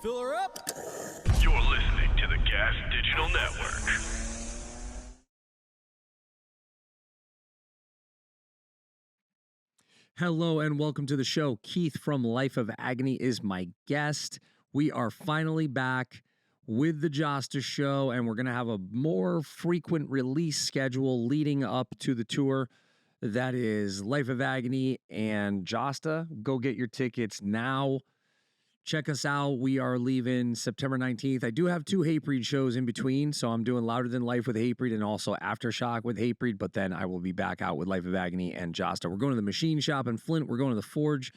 Fill her up. You're listening to the Gas Digital Network. Hello and welcome to the show. Keith from Life of Agony is my guest. We are finally back with the Jasta Show, and we're going to have a more frequent release schedule leading up to the tour. That is Life of Agony and Jasta. Go get your tickets now. Check us out. We are leaving September 19th. I do have two Hatebreed shows in between, so I'm doing Louder Than Life with Hatebreed and also Aftershock with Hatebreed, but then I will be back out with Life of Agony and Jasta. We're going to the Machine Shop in Flint. We're going to the Forge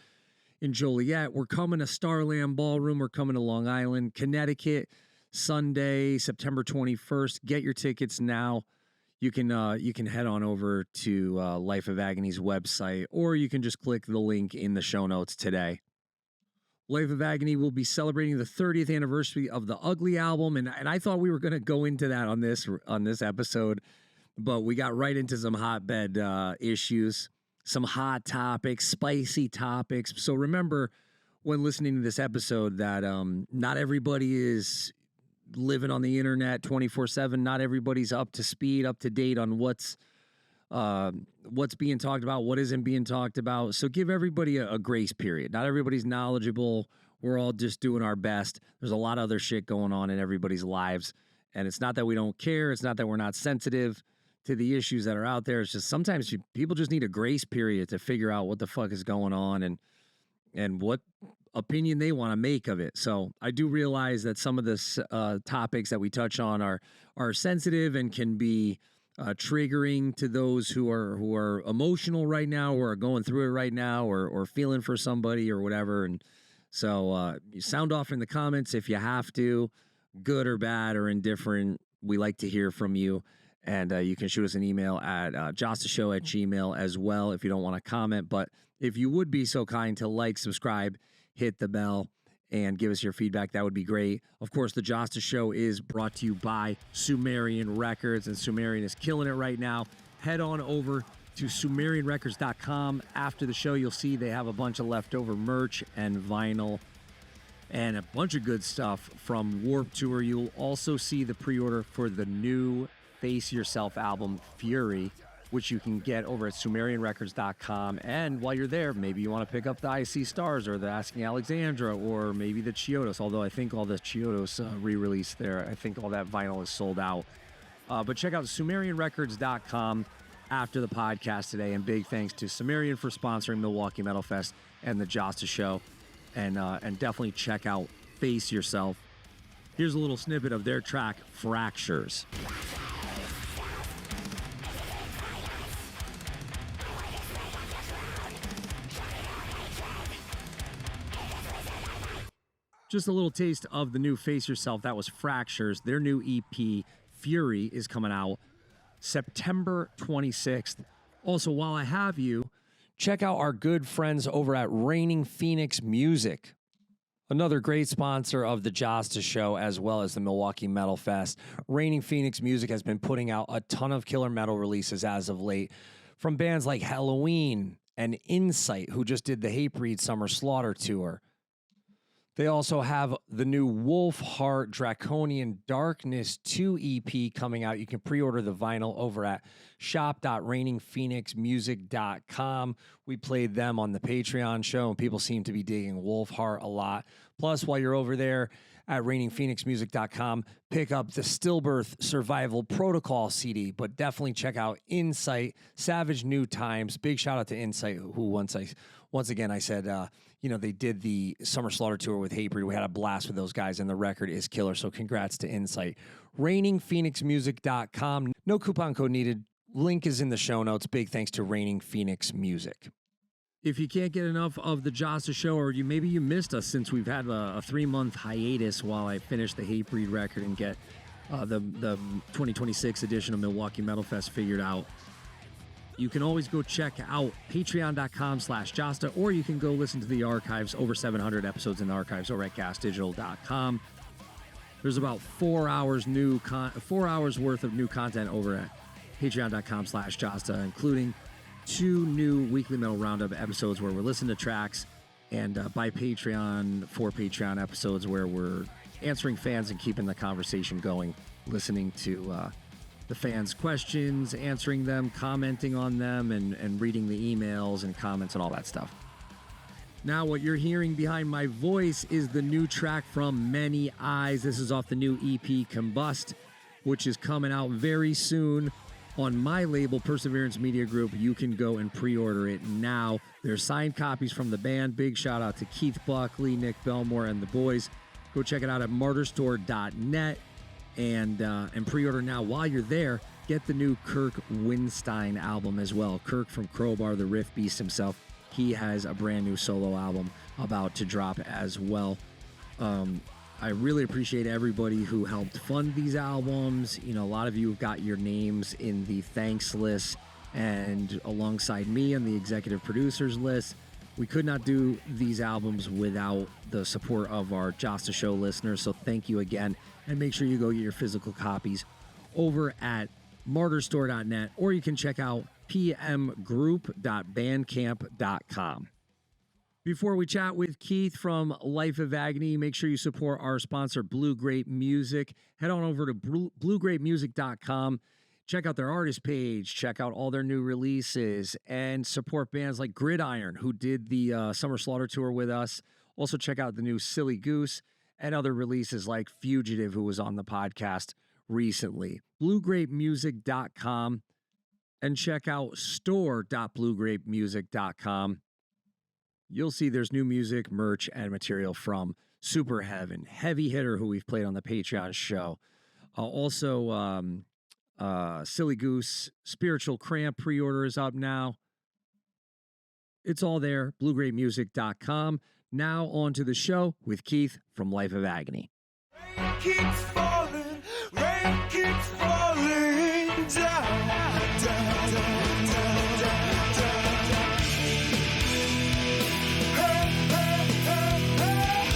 in Joliet. We're coming to Starland Ballroom. We're coming to Long Island, Connecticut, Sunday, September 21st. Get your tickets now. You can head on over to Life of Agony's website, or you can just click the link in the show notes today. Life of Agony will be celebrating the 30th anniversary of the Ugly album, and I thought we were going to go into that on this episode, but we got right into some hotbed issues, some hot topics, spicy topics. So remember, when listening to this episode, that not everybody is living on the internet 24/7. Not everybody's up to speed, up to date on what's being talked about, what isn't being talked about. So give everybody a grace period. Not everybody's knowledgeable. We're all just doing our best. There's a lot of other shit going on in everybody's lives. And it's not that we don't care. It's not that we're not sensitive to the issues that are out there. It's just sometimes people just need a grace period to figure out what the fuck is going on and what opinion they want to make of it. So I do realize that some of the topics that we touch on are sensitive and can be triggering to those who are emotional right now, or are going through it right now, or feeling for somebody or whatever. And so you sound off in the comments if you have to, good or bad or indifferent. We like to hear from you. And you can shoot us an email at jastashow@gmail.com as well if you don't want to comment. But if you would be so kind to like, subscribe, hit the bell, and give us your feedback, that would be great. Of course, the Jasta Show is brought to you by Sumerian Records, and Sumerian is killing it right now. Head on over to SumerianRecords.com. After the show, you'll see they have a bunch of leftover merch and vinyl and a bunch of good stuff from Warped Tour. You'll also see the pre-order for the new Face Yourself album, Fury, which you can get over at SumerianRecords.com. And while you're there, maybe you want to pick up the I See Stars or the Asking Alexandra or maybe the Chiodos, although I think all the Chiodos re-release there. I think all that vinyl is sold out. But check out SumerianRecords.com after the podcast today. And big thanks to Sumerian for sponsoring Milwaukee Metal Fest and the Jasta Show. And definitely check out Face Yourself. Here's a little snippet of their track, Fractures. Just a little taste of the new Face Yourself. That was Fractures. Their new EP, Fury, is coming out September 26th. Also, while I have you, check out our good friends over at Reigning Phoenix Music, another great sponsor of the Jasta Show as well as the Milwaukee Metal Fest. Reigning Phoenix Music has been putting out a ton of killer metal releases as of late from bands like Halloween and Insight, who just did the Hatebreed Summer Slaughter Tour. They also have the new Wolfheart Draconian Darkness 2 EP coming out. You can pre-order the vinyl over at shop.reigningphoenixmusic.com. We played them on the Patreon show, and people seem to be digging Wolfheart a lot. Plus, while you're over there at reigningphoenixmusic.com, pick up the Stillbirth Survival Protocol CD, but definitely check out Insight, Savage New Times. Big shout out to Insight, who once again I said, they did the Summer Slaughter Tour with Hatebreed. We had a blast with those guys, and the record is killer. So congrats to Insight. ReigningPhoenixMusic.com. No coupon code needed. Link is in the show notes. Big thanks to Reigning Phoenix Music. If you can't get enough of the Jasta Show, or maybe you missed us since we've had a 3-month hiatus while I finish the Hatebreed record and get the 2026 edition of Milwaukee Metal Fest figured out, you can always go check out patreon.com/Jasta, or you can go listen to the archives, over 700 episodes in the archives over at gasdigital.com. There's about 4 hours worth of new content over at patreon.com/Jasta, including 2 new Weekly Metal Roundup episodes where we're listening to tracks and by Patreon for Patreon episodes where we're answering fans and keeping the conversation going, listening to the fans' questions, answering them, commenting on them, and reading the emails and comments and all that stuff. Now, what you're hearing behind my voice is the new track from Many Eyes. This is off the new EP Combust, which is coming out very soon on my label, Perseverance Media Group. You can go and pre-order it now. There's signed copies from the band. Big shout out to Keith Buckley, Nick Belmore, and the boys. Go check it out at martyrstore.net and pre-order now. While you're there, get the new Kirk Winstein album as well. Kirk from Crowbar, the riff beast himself. He has a brand new solo album about to drop as well. I really appreciate everybody who helped fund these albums. You know, a lot of you have got your names in the thanks list and alongside me on the executive producers list. We could not do these albums without the support of our Jasta Show listeners, so thank you again. And make sure you go get your physical copies over at martyrstore.net, or you can check out pmgroup.bandcamp.com. Before we chat with Keith from Life of Agony, make sure you support our sponsor, Blue Grape Music. Head on over to bluegrapemusic.com. Check out their artist page, check out all their new releases, and support bands like Gridiron, who did the Summer Slaughter Tour with us. Also check out the new Silly Goose and other releases like Fugitive, who was on the podcast recently. bluegrapemusic.com, and check out store.bluegrapemusic.com. You'll see there's new music, merch, and material from Super Heaven, Heavy Hitter, who we've played on the Patreon show. Silly Goose, Spiritual Cramp pre-order is up now. It's all there, bluegrapemusic.com. Now on to the show with Keith from Life of Agony. Rain keeps falling down, down, down, down, down, down. Hey, hey, hey, hey.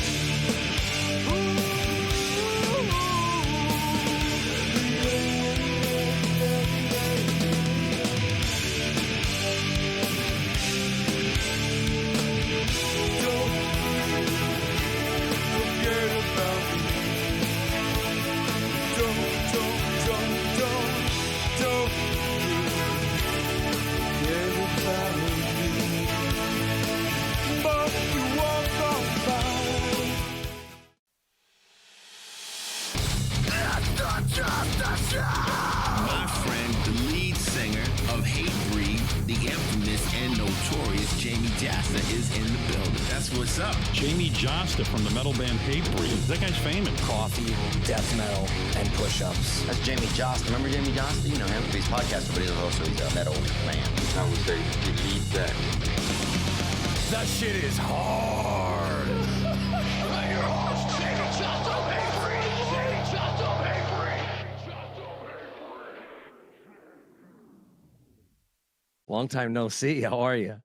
Don't forget about me. Don't forget about me. But you walk on by. It's the Jasta Show! My friend, the lead singer of Hatebreed, the infamous and notorious Jamey Jasta is in the building. That's what's up. Jamey Jasta from the metal band Hatebreed. That guy's famous. Coffee, death metal, and push-ups. That's Jamey Jasta. Remember Jamey Jasta? You know him. He's a podcaster, but he's also a metal man. I would say you need that. That shit is hard. Your host, Jamey Jasta, Jamey Jasta, Long time no see. How are you?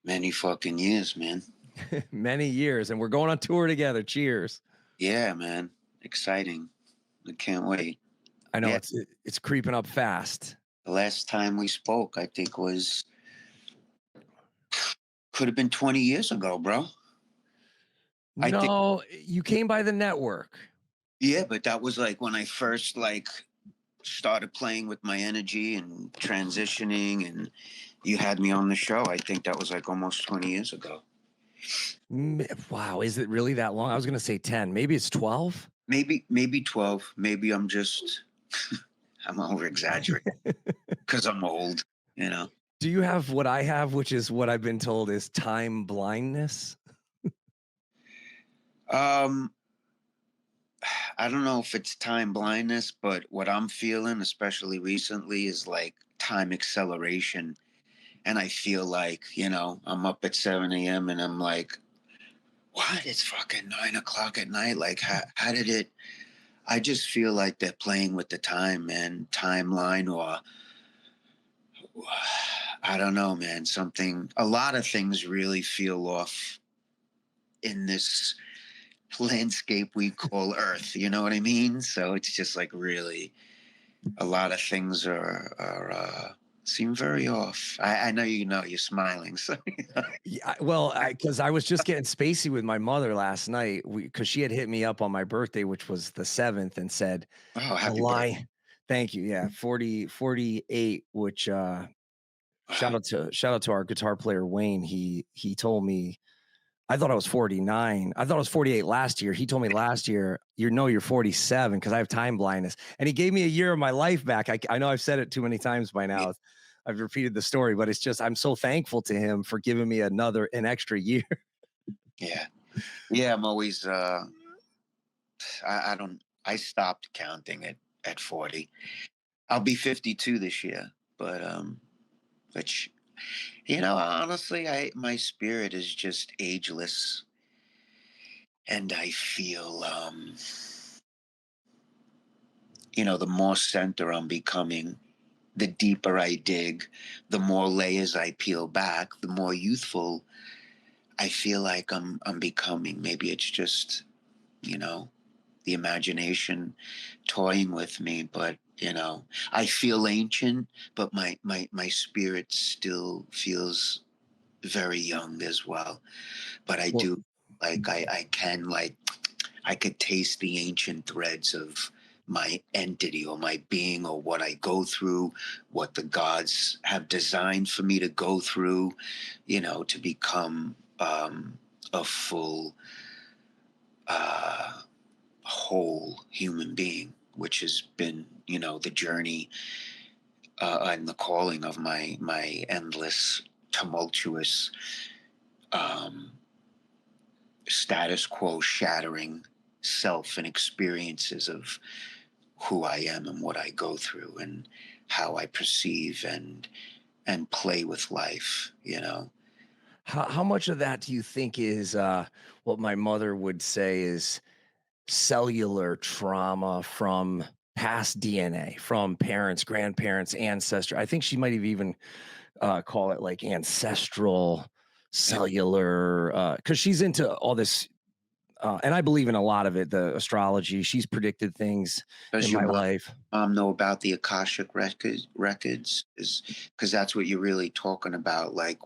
Many fucking years, man. Many years, and we're going on tour together. Cheers. Yeah, man. Exciting. I can't wait. I know Yeah. it's creeping up fast. The last time we spoke, I think could have been 20 years ago, bro. I think- No, you came by the network. Yeah, but that was like when I first started playing with my energy and transitioning, and you had me on the show. I think that was like almost 20 years ago. Wow, is it really that long? I was going to say 10. Maybe it's 12? Maybe 12. Maybe I'm just I'm over exaggerating because I'm old, you know. Do you have what I have, which is what I've been told is time blindness? I don't know if it's time blindness, but what I'm feeling, especially recently, is like time acceleration. And I feel like, you know, I'm up at 7 a.m. and I'm like, what? It's fucking 9 o'clock at night. Like, how did it? I just feel like they're playing with the time, man, timeline, or I don't know, man, a lot of things really feel off in this landscape we call Earth, you know what I mean? So it's just like really a lot of things are Seem very off. I know you're smiling. So Yeah, well, because I was just getting spacey with my mother last night because she had hit me up on my birthday, which was the 7th, and said oh, a happy birthday. line. Thank you. Yeah, 48, which shout out to our guitar player Wayne. He told me I thought I was 49. I thought I was 48 last year. He told me last year, you're 47 because I have time blindness. And he gave me a year of my life back. I know I've said it too many times by now. I've repeated the story, but it's just I'm so thankful to him for giving me an extra year. Yeah. Yeah, I'm always I stopped counting at 40. I'll be 52 this year, but which honestly, my spirit is just ageless, and I feel the more center I'm becoming, the deeper I dig, the more layers I peel back, the more youthful I feel like I'm becoming. Maybe it's just, the imagination toying with me, but I feel ancient, but my spirit still feels very young as well. But I Well, do I could taste the ancient threads of my entity or my being or what I go through, what the gods have designed for me to go through, to become a full, whole human being, which has been, the journey and the calling of my endless, tumultuous, um, status quo shattering self and experiences of who I am and what I go through and how I perceive and play with life. how much of that do you think is what my mother would say is cellular trauma from past DNA, from parents, grandparents, ancestor? I think she might have even call it like ancestral cellular because she's into all this and I believe in a lot of it, the astrology. She's predicted things Does in your my life. mom know about the Akashic records? Is because that's what you're really talking about. Like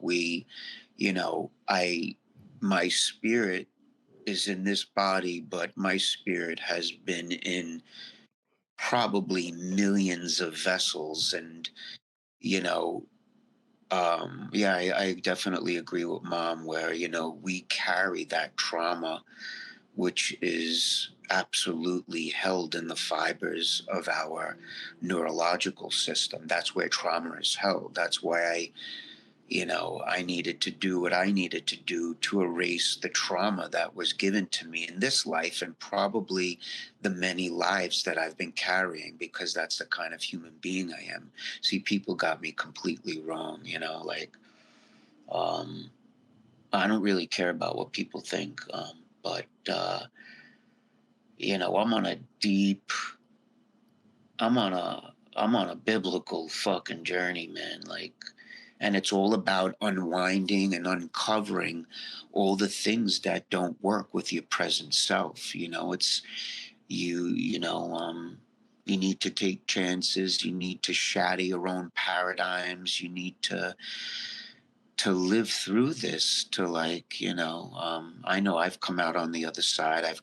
my spirit is in this body, but my spirit has been in probably millions of vessels, and you know, yeah, I definitely agree with mom. Where we carry that trauma, which is absolutely held in the fibers of our neurological system. That's where trauma is held. That's why I needed to do what I needed to do to erase the trauma that was given to me in this life and probably the many lives that I've been carrying, because that's the kind of human being I am. See, people got me completely wrong, um, I don't really care about what people think, but I'm on a deep, I'm on a biblical fucking journey, man. Like, and it's all about unwinding and uncovering all the things that don't work with your present self. It's you need to take chances. You need to shatter your own paradigms. You need to live through this, to I know I've come out on the other side. I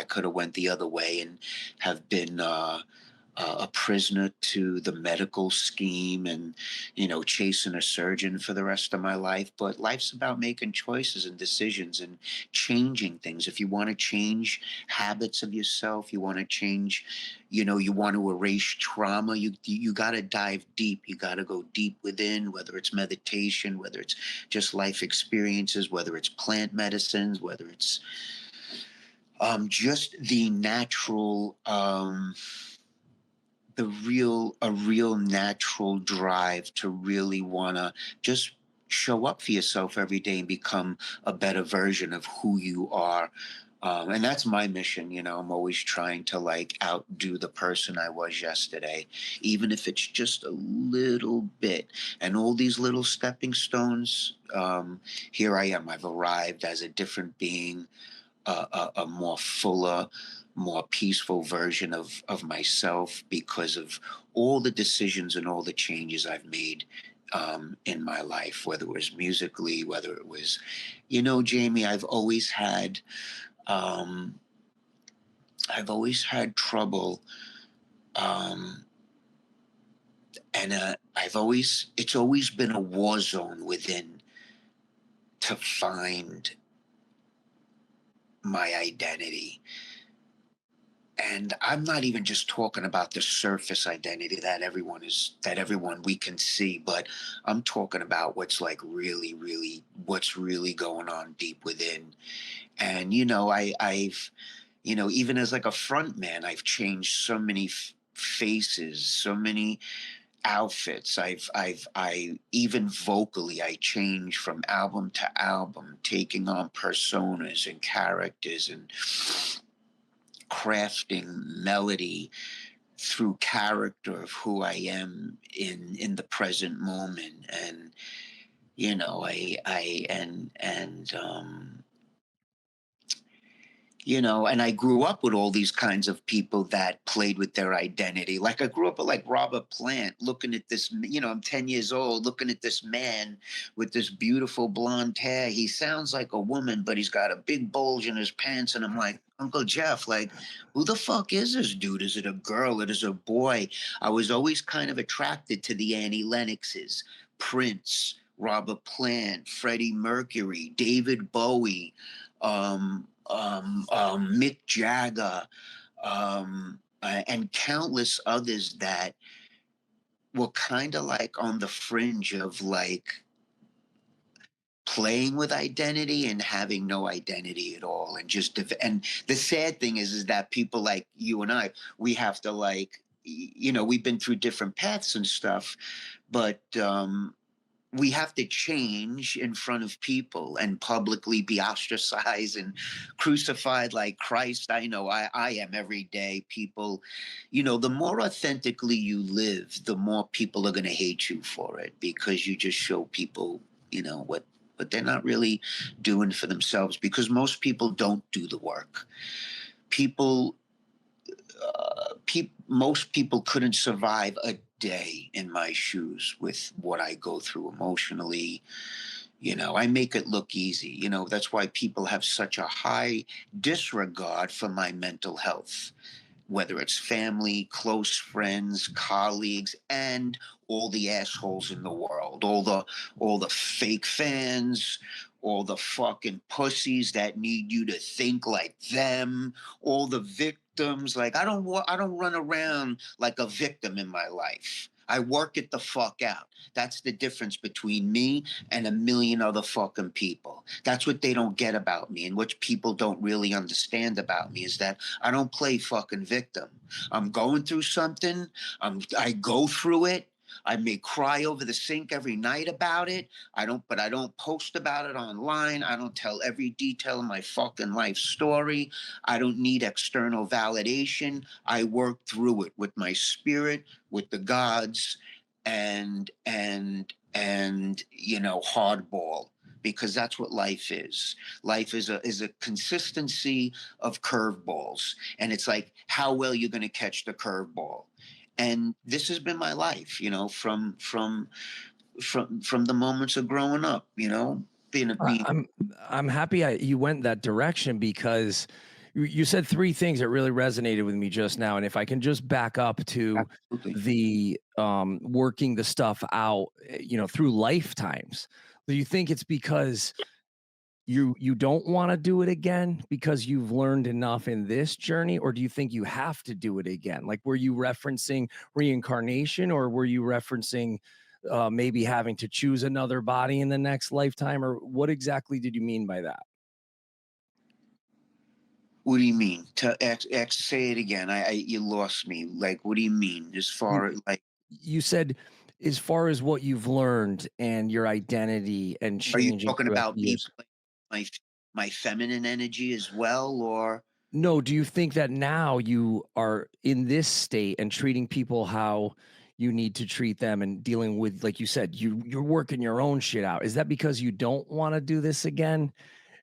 could have went the other way and have been a prisoner to the medical scheme and chasing a surgeon for the rest of my life. But life's about making choices and decisions and changing things. If you want to change habits of yourself, you want to change, you want to erase trauma, you got to dive deep. You got to go deep within, whether it's meditation, whether it's just life experiences, whether it's plant medicines, whether it's just the natural a real natural drive to really want to just show up for yourself every day and become a better version of who you are. And that's my mission. I'm always trying to outdo the person I was yesterday, even if it's just a little bit. And all these little stepping stones, here I am. I've arrived as a different being, a more fuller, more peaceful version of myself because of all the decisions and all the changes I've made in my life, whether it was musically, whether it was, Jamie, um, I've always had trouble, um, and it's always been a war zone within to find my identity. And I'm not even just talking about the surface identity that everyone we can see, but I'm talking about what's like really, really, what's really going on deep within. And I've even as like a front man, I've changed so many faces, so many outfits. I even vocally, I change from album to album, taking on personas and characters and crafting melody through character of who I am in the present moment. And I and I grew up with all these kinds of people that played with their identity. Like I grew up with like Robert Plant, looking at this, I'm 10 years old, looking at this man with this beautiful blonde hair. He sounds like a woman, but he's got a big bulge in his pants. And I'm like, Uncle Jeff, like, who the fuck is this dude? Is it a girl? Is it a boy? I was always kind of attracted to the Annie Lennoxes, Prince, Robert Plant, Freddie Mercury, David Bowie, Mick Jagger, and countless others that were kind of like on the fringe of like playing with identity and having no identity at all. And and the sad thing is that people like you and I, we have to like, we've been through different paths and stuff, but, we have to change in front of people and publicly be ostracized and crucified like Christ. I know I am every day. People, the more authentically you live, the more people are going to hate you for it because you just show people, what they're not really doing for themselves, because most people don't do the work. Most people couldn't survive a day in my shoes with what I go through emotionally. I make it look easy. That's why people have such a high disregard for my mental health, whether it's family, close friends, colleagues, and all the assholes in the world, all the fake fans, all the fucking pussies that need you to think like them, all the victims. Like I don't run around like a victim in my life. I work it the fuck out. That's the difference between me and a million other fucking people. That's what they don't get about me, and what people don't really understand about me is that I don't play fucking victim. I'm going through something. I go through it. I may cry over the sink every night about it. But I don't post about it online. I don't tell every detail of my fucking life story. I don't need external validation. I work through it with my spirit, with the gods, and hardball, because that's what life is. Life is a consistency of curveballs, and it's like how well you're going to catch the curveball. And this has been my life, from the moments of growing up, being. I'm happy you went that direction, because you said three things that really resonated with me just now. And if I can just back up to Absolutely. the working the stuff out, through lifetimes, do you think it's because you don't want to do it again because you've learned enough in this journey, or do you think you have to do it again? Like, were you referencing reincarnation, or were you referencing maybe having to choose another body in the next lifetime, or what exactly did you mean by that? What do you mean? Say it again. You lost me. Like, what do you mean? As far as like, You said, as far as what you've learned and your identity and are you changing talking throughout about the me, years. my feminine energy as well, or? No, do you think that now you are in this state and treating people how you need to treat them, and dealing with, like you said, you're working your own shit out? Is that because you don't want to do this again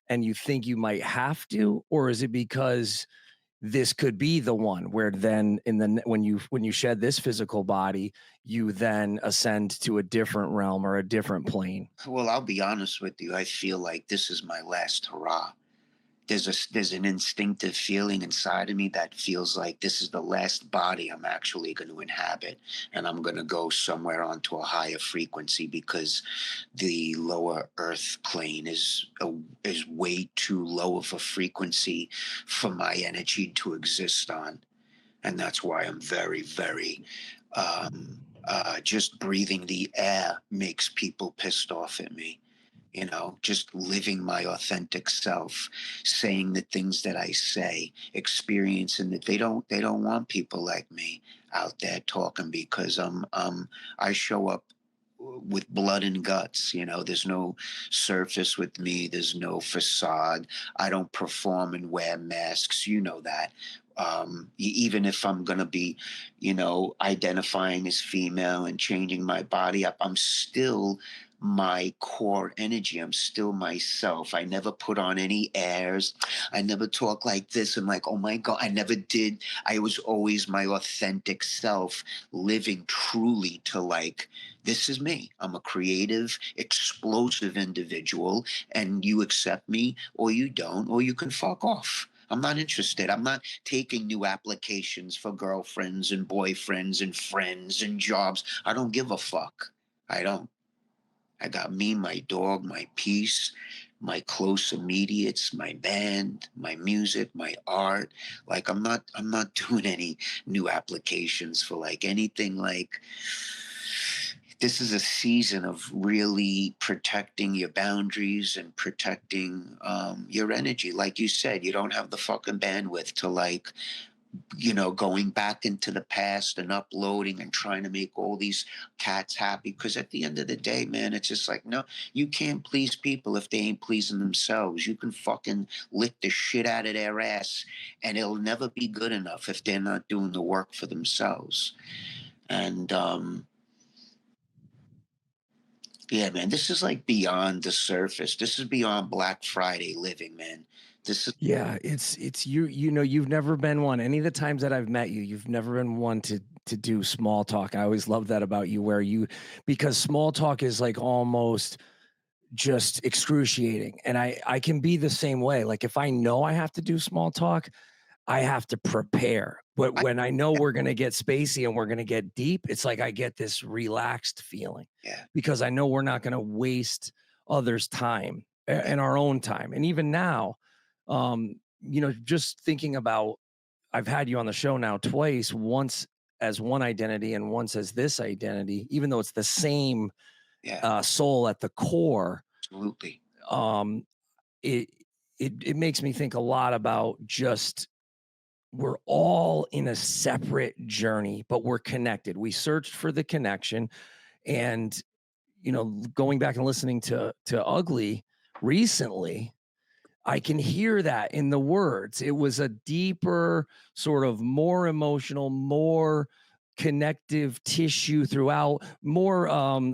and you think you might have to, or is it because this could be the one where then when you shed this physical body, you then ascend to a different realm or a different plane? Well, I'll be honest with you. I feel like this is my last hurrah. There's an instinctive feeling inside of me that feels like this is the last body I'm actually going to inhabit, and I'm going to go somewhere onto a higher frequency, because the lower earth plane is way too low of a frequency for my energy to exist on. And that's why I'm very, very just breathing the air makes people pissed off at me. Just living my authentic self, saying the things that I say, experiencing that they don't want people like me out there talking, because I show up with blood and guts. There's no surface with me. There's no facade. I don't perform and wear masks. You know that. Even if I'm going to be, identifying as female and changing my body up, I'm still my core energy. I'm still myself. I never put on any airs. I never talk like this and like, oh my God, I never did. I was always my authentic self, living truly to like, this is me. I'm a creative, explosive individual, and you accept me or you don't, or you can fuck off. I'm not interested. I'm not taking new applications for girlfriends and boyfriends and friends and jobs. I don't give a fuck. I don't. I got me, my dog, my peace, my close immediates, my band, my music, my art. Like I'm not doing any new applications for like anything. Like, this is a season of really protecting your boundaries and protecting your energy. Like you said, you don't have the fucking bandwidth to like, going back into the past and uploading and trying to make all these cats happy. Because at the end of the day, man, it's just like, no, you can't please people if they ain't pleasing themselves. You can fucking lick the shit out of their ass, and it'll never be good enough if they're not doing the work for themselves. And yeah, man, this is like beyond the surface. This is beyond Black Friday living, man. This is It's you've never been one. Any of the times that I've met you, you've never been one to do small talk. I always love that about you, because small talk is like almost just excruciating. And I can be the same way. Like if I know I have to do small talk, I have to prepare. But when I know we're going to get spacey and we're going to get deep, it's like I get this relaxed feeling, because I know we're not going to waste others' time and our own time. And even now, just thinking about, I've had you on the show now twice, once as one identity and once as this identity, even though it's the same soul at the core. Absolutely. It makes me think a lot about just, we're all in a separate journey, but we're connected. We searched for the connection, and going back and listening to Ugly recently, I can hear that in the words. It was a deeper, sort of more emotional, more connective tissue throughout, more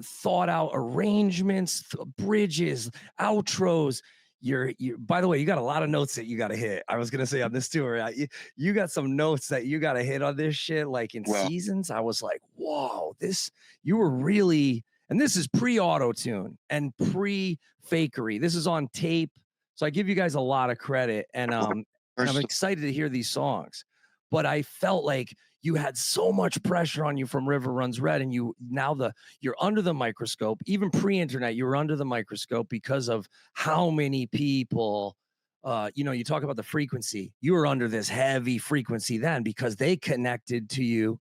thought out arrangements, bridges, outros. You're by the way, you got a lot of notes that you got to hit. I was gonna say on this tour, you got some notes that you got to hit on this shit. Like in Seasons, I was like, whoa, you were really, and this is pre-auto tune and pre-fakery. This is on tape, so I give you guys a lot of credit, and I'm excited to hear these songs. But I felt like you had so much pressure on you from River Runs Red, and you're under the microscope. Even pre-internet, you were under the microscope because of how many people, you talk about the frequency. You were under this heavy frequency then because they connected to you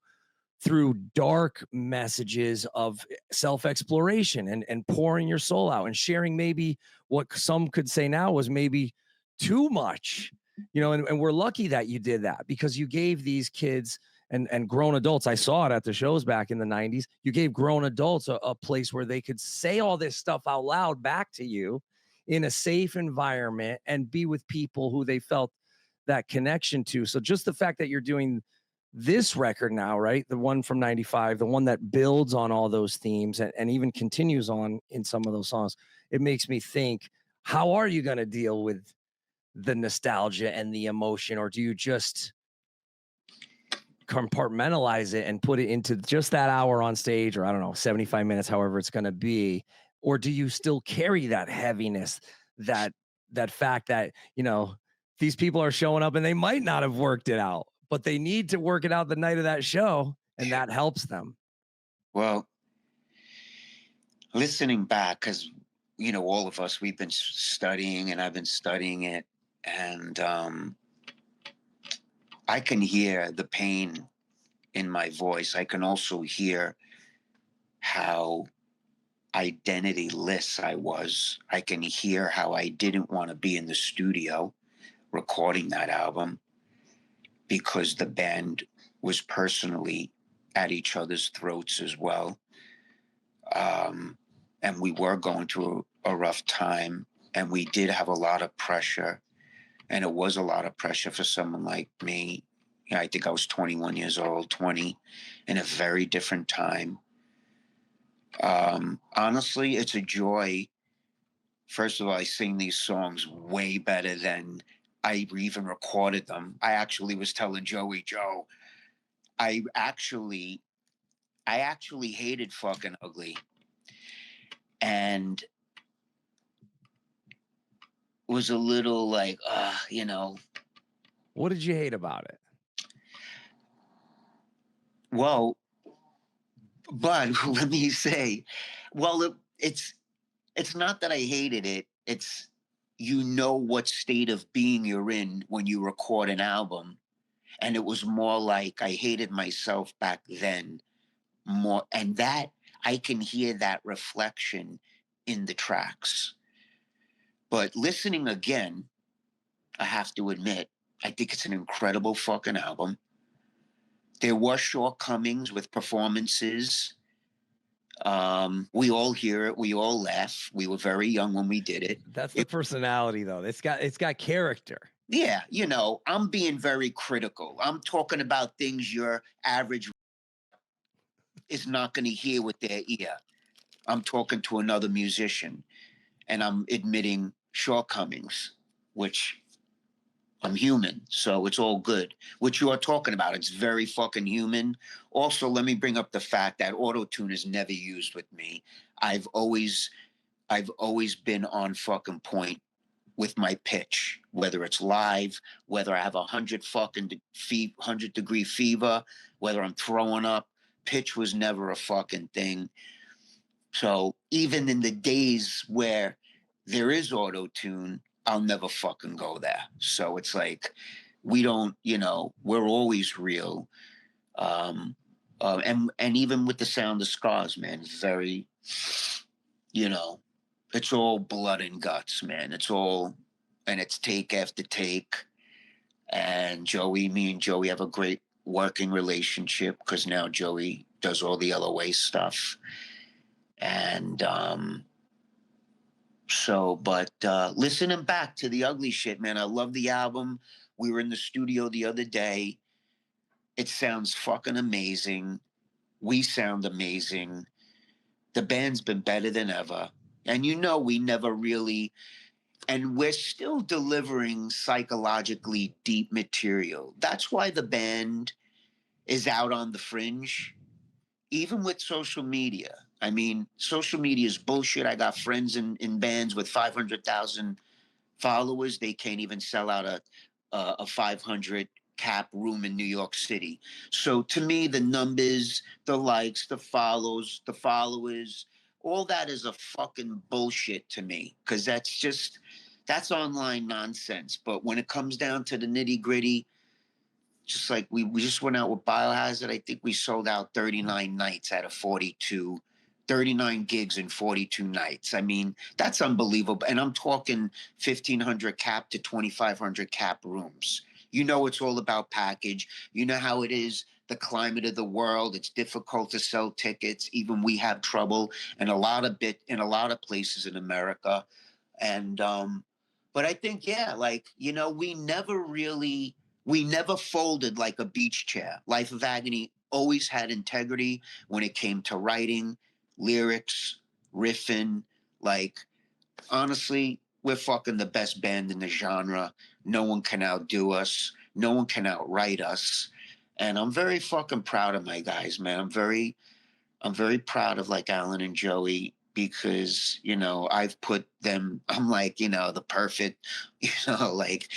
through dark messages of self-exploration and pouring your soul out and sharing maybe what some could say now was maybe too much, and we're lucky that you did that, because you gave these kids and grown adults, I saw it at the shows back in the 90s, you gave grown adults a place where they could say all this stuff out loud back to you in a safe environment and be with people who they felt that connection to. So just the fact that you're doing this record now, right? The one from 95, the one that builds on all those themes and even continues on in some of those songs, it makes me think, how are you going to deal with the nostalgia and the emotion, or do you just compartmentalize it and put it into just that hour on stage, or I don't know, 75 minutes, however it's going to be? Or do you still carry that heaviness, that fact that, these people are showing up and they might not have worked it out, but they need to work it out the night of that show, and that helps them? Well, listening back, because, all of us, we've been studying, and I've been studying it, and I can hear the pain in my voice. I can also hear how identityless I was. I can hear how I didn't want to be in the studio recording that album, because the band was personally at each other's throats as well. And we were going through a rough time, and we did have a lot of pressure. And it was a lot of pressure for someone like me. I think I was 21 years old, 20, in a very different time. Honestly, it's a joy. First of all, I sing these songs way better than I even recorded them. I actually was telling Joey, Joe, I actually hated Fucking Ugly, and was a little like, What did you hate about it? Well, but let me say, well, it's not that I hated it. It's, what state of being you're in when you record an album. And it was more like I hated myself back then more. And that I can hear that reflection in the tracks. But listening again, I have to admit, I think it's an incredible fucking album. There were shortcomings with performances. We all hear it. We all laugh. We were very young when we did it. That's the personality, though. It's got character. Yeah, I'm being very critical. I'm talking about things your average is not going to hear with their ear. I'm talking to another musician, and I'm admitting shortcomings, which I'm human, so it's all good. What you are talking about, it's very fucking human. Also, let me bring up the fact that auto-tune is never used with me. I've always been on fucking point with my pitch, whether it's live, whether I have 100-degree fever, whether I'm throwing up. Pitch was never a fucking thing. So even in the days where there is auto-tune, I'll never fucking go there. So it's like, we don't, we're always real. And even with the sound of Scars, man, it's very, it's all blood and guts, man. It's take after take. And me and Joey have a great working relationship, because now Joey does all the LOA stuff. And listening back to the ugly shit, man, I love the album. We were in the studio the other day. It sounds fucking amazing. We sound amazing. The band's been better than ever. And we never really, and we're still delivering psychologically deep material. That's why the band is out on the fringe, even with social media. I mean, social media is bullshit. I got friends in bands with 500,000 followers. They can't even sell out a 500 cap room in New York City. So to me, the numbers, the likes, the followers, all that is a fucking bullshit to me, because that's online nonsense. But when it comes down to the nitty gritty, just like we just went out with Biohazard, I think we sold out 39 nights out of 42, 39 gigs in 42 nights. I mean, that's unbelievable. And I'm talking 1,500 cap to 2,500 cap rooms. It's all about package. You know how it is, the climate of the world. It's difficult to sell tickets. Even we have trouble in a lot of places in America. And, but I think, we never folded like a beach chair. Life of Agony always had integrity when it came to writing, lyrics, riffing. Like, honestly, we're fucking the best band in the genre. No one can outdo us. No one can outwrite us. And I'm very fucking proud of my guys, man. I'm very proud of like Alan and Joey because, you know, I've put them, I'm like, you know, the perfect, you know, like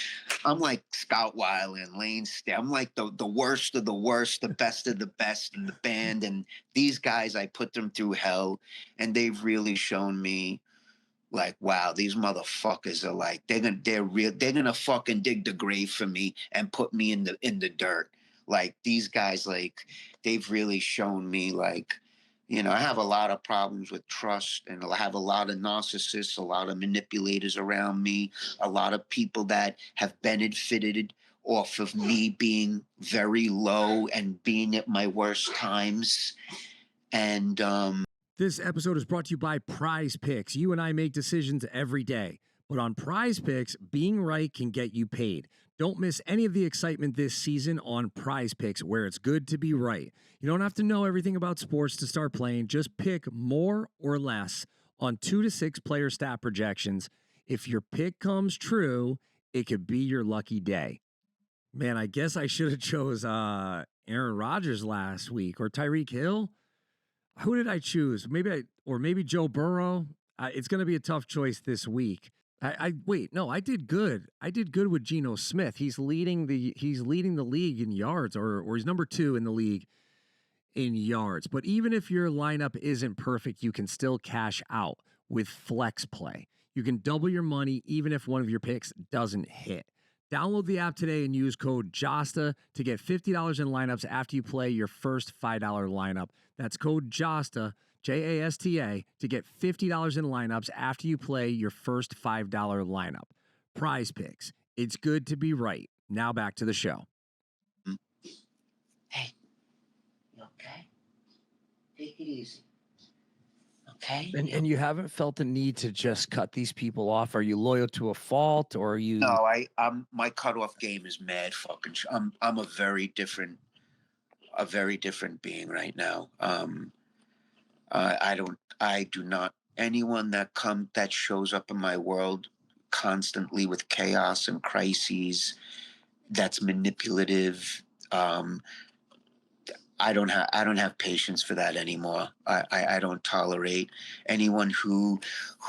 I'm like Scott Weiland and Lane I'm like the worst of the worst, the best of the best in the band. And these guys, I put them through hell and they've really shown me like, wow, these motherfuckers are like, they're gonna fucking dig the grave for me and put me in the dirt. Like these guys, like they've really shown me like, you know, I have a lot of problems with trust and I have a lot of narcissists, a lot of manipulators around me, a lot of people that have benefited off of me being very low and being at my worst times. And, This episode is brought to you by Prize Picks. You and I make decisions every day, but on Prize Picks, being right can get you paid. Don't miss any of the excitement this season on Prize Picks, where it's good to be right. You don't have to know everything about sports to start playing. Just pick more or less on 2 to 6 player stat projections. If your pick comes true, it could be your lucky day. Man, I guess I should have chose Aaron Rodgers last week or Tyreek Hill. Who did I choose? Maybe Joe Burrow. It's going to be a tough choice this week. I did good. I did good with Geno Smith. He's leading the league in yards, or he's number 2 in the league in yards. But even if your lineup isn't perfect, you can still cash out with flex play. You can double your money even if one of your picks doesn't hit. Download the app today and use code JASTA to get $50 in lineups after you play your first $5 lineup. That's code JASTA, Jasta, to get $50 in lineups after you play your first $5 lineup. Prize Picks. It's good to be right. Now back to the show. Hey, you okay? Take it easy. Okay? And you haven't felt the need to just cut these people off? Are you loyal to a fault, or are you? No, my cutoff game is mad fucking. I'm a very different being right now. I do not. Anyone that shows up in my world constantly with chaos and crises, that's manipulative. I don't have patience for that anymore. I don't tolerate anyone who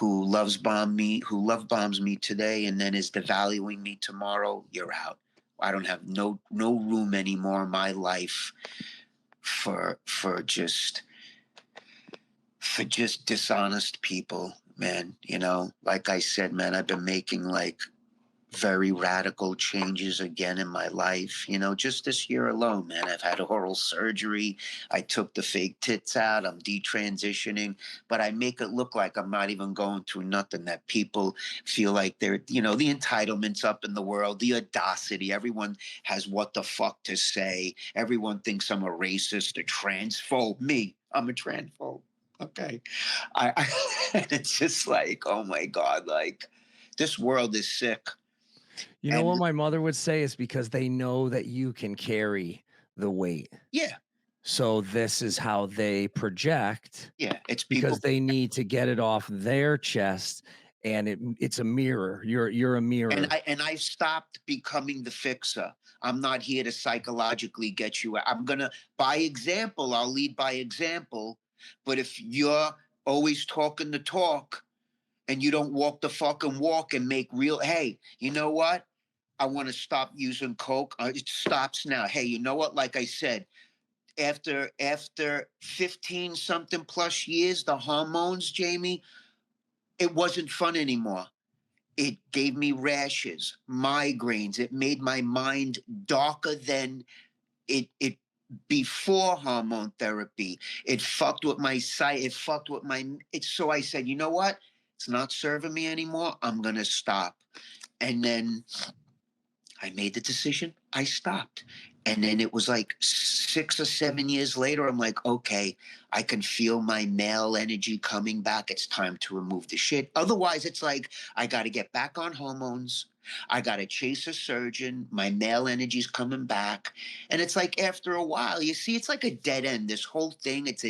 love bombs me today and then is devaluing me tomorrow. You're out. I don't have no room anymore in my life for just dishonest people, man. You know, like I said, man, I've been making like very radical changes again in my life. You know, just this year alone, man, I've had oral surgery. I took the fake tits out. I'm detransitioning, but I make it look like I'm not even going through nothing, that people feel like they're, you know, the entitlements up in the world, the audacity. Everyone has what the fuck to say. Everyone thinks I'm a racist, a transphobe. Me, I'm a transphobe. Okay. It's just like, oh my God, like this world is sick. You know what my mother would say is because they know that you can carry the weight. Yeah. So this is how they project. Yeah. It's because they need to get it off their chest, and it's a mirror. You're a mirror. And I stopped becoming the fixer. I'm not here to psychologically get you. I'm gonna, by example, I'll lead by example. But if you're always talking the talk and you don't walk the fucking walk and make real, hey, you know what? I want to stop using coke. It stops now. Hey, you know what? Like I said, after 15 something plus years, the hormones, Jamey, it wasn't fun anymore. It gave me rashes, migraines. It made my mind darker than it before hormone therapy. It fucked with my sight. It fucked with my. So I said, you know what? It's not serving me anymore. I'm gonna stop. And then I made the decision. I stopped. And then it was like 6 or 7 years later, I'm like, okay, I can feel my male energy coming back. It's time to remove the shit. Otherwise, it's like, I got to get back on hormones. I got to chase a surgeon. My male energy's coming back. And it's like, after a while, you see, it's like a dead end. This whole thing, it's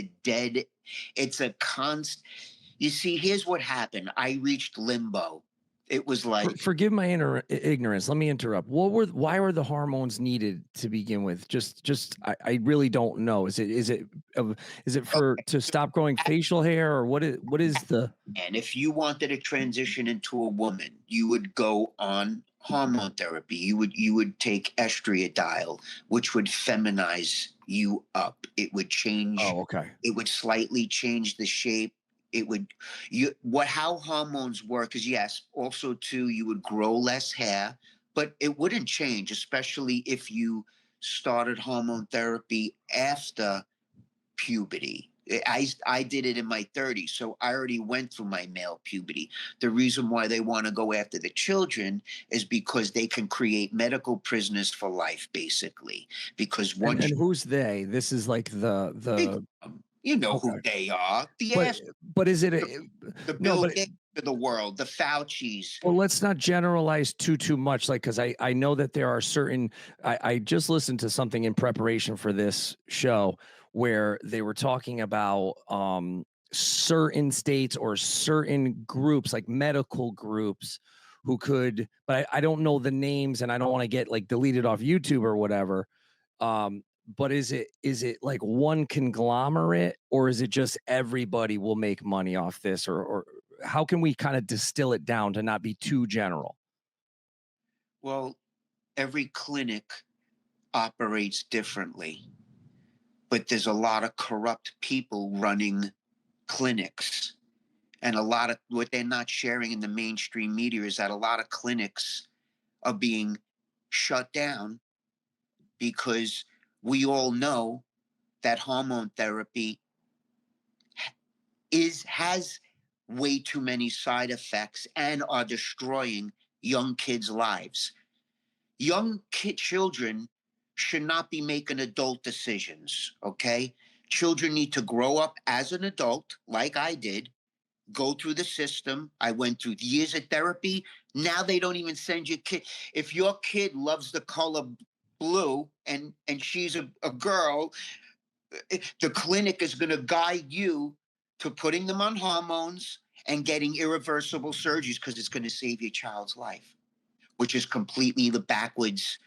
a constant. You see, here's what happened. I reached limbo. It was like, Forgive my ignorance. Let me interrupt. Why were the hormones needed to begin with? I really don't know. Is it for to stop growing facial hair, or what is the? and if you wanted to transition into a woman, you would go on hormone therapy. You would take estradiol, which would feminize you up. It would change. Oh, okay. It would slightly change the shape. It would how hormones work is, yes, also too, you would grow less hair, but it wouldn't change, especially if you started hormone therapy after puberty. I did it in my 30s, so I already went through my male puberty. The reason why they want to go after the children is because they can create medical prisoners for life, basically. Because once And who's they? This is like the you know okay. who they are, but is it the no? Bill But Gates of the world, the Faucis. well, let's not generalize too much, like, because I know that there are certain. I just listened to something in preparation for this show where they were talking about certain states or certain groups, like medical groups, who could, but I don't know the names, and I don't want to get like deleted off YouTube or whatever. But is it like one conglomerate, or is it just everybody will make money off this, or how can we kind of distill it down to not be too general? Well, every clinic operates differently, but there's a lot of corrupt people running clinics. And a lot of what they're not sharing in the mainstream media is that a lot of clinics are being shut down because we all know that hormone therapy has way too many side effects and are destroying young kids' lives. Children should not be making adult decisions, okay? Children need to grow up as an adult, like I did, go through the system. I went through years of therapy. Now they don't even send your kid. If your kid loves the color blue and she's a girl, the clinic is going to guide you to putting them on hormones and getting irreversible surgeries because it's going to save your child's life, which is completely the backwards.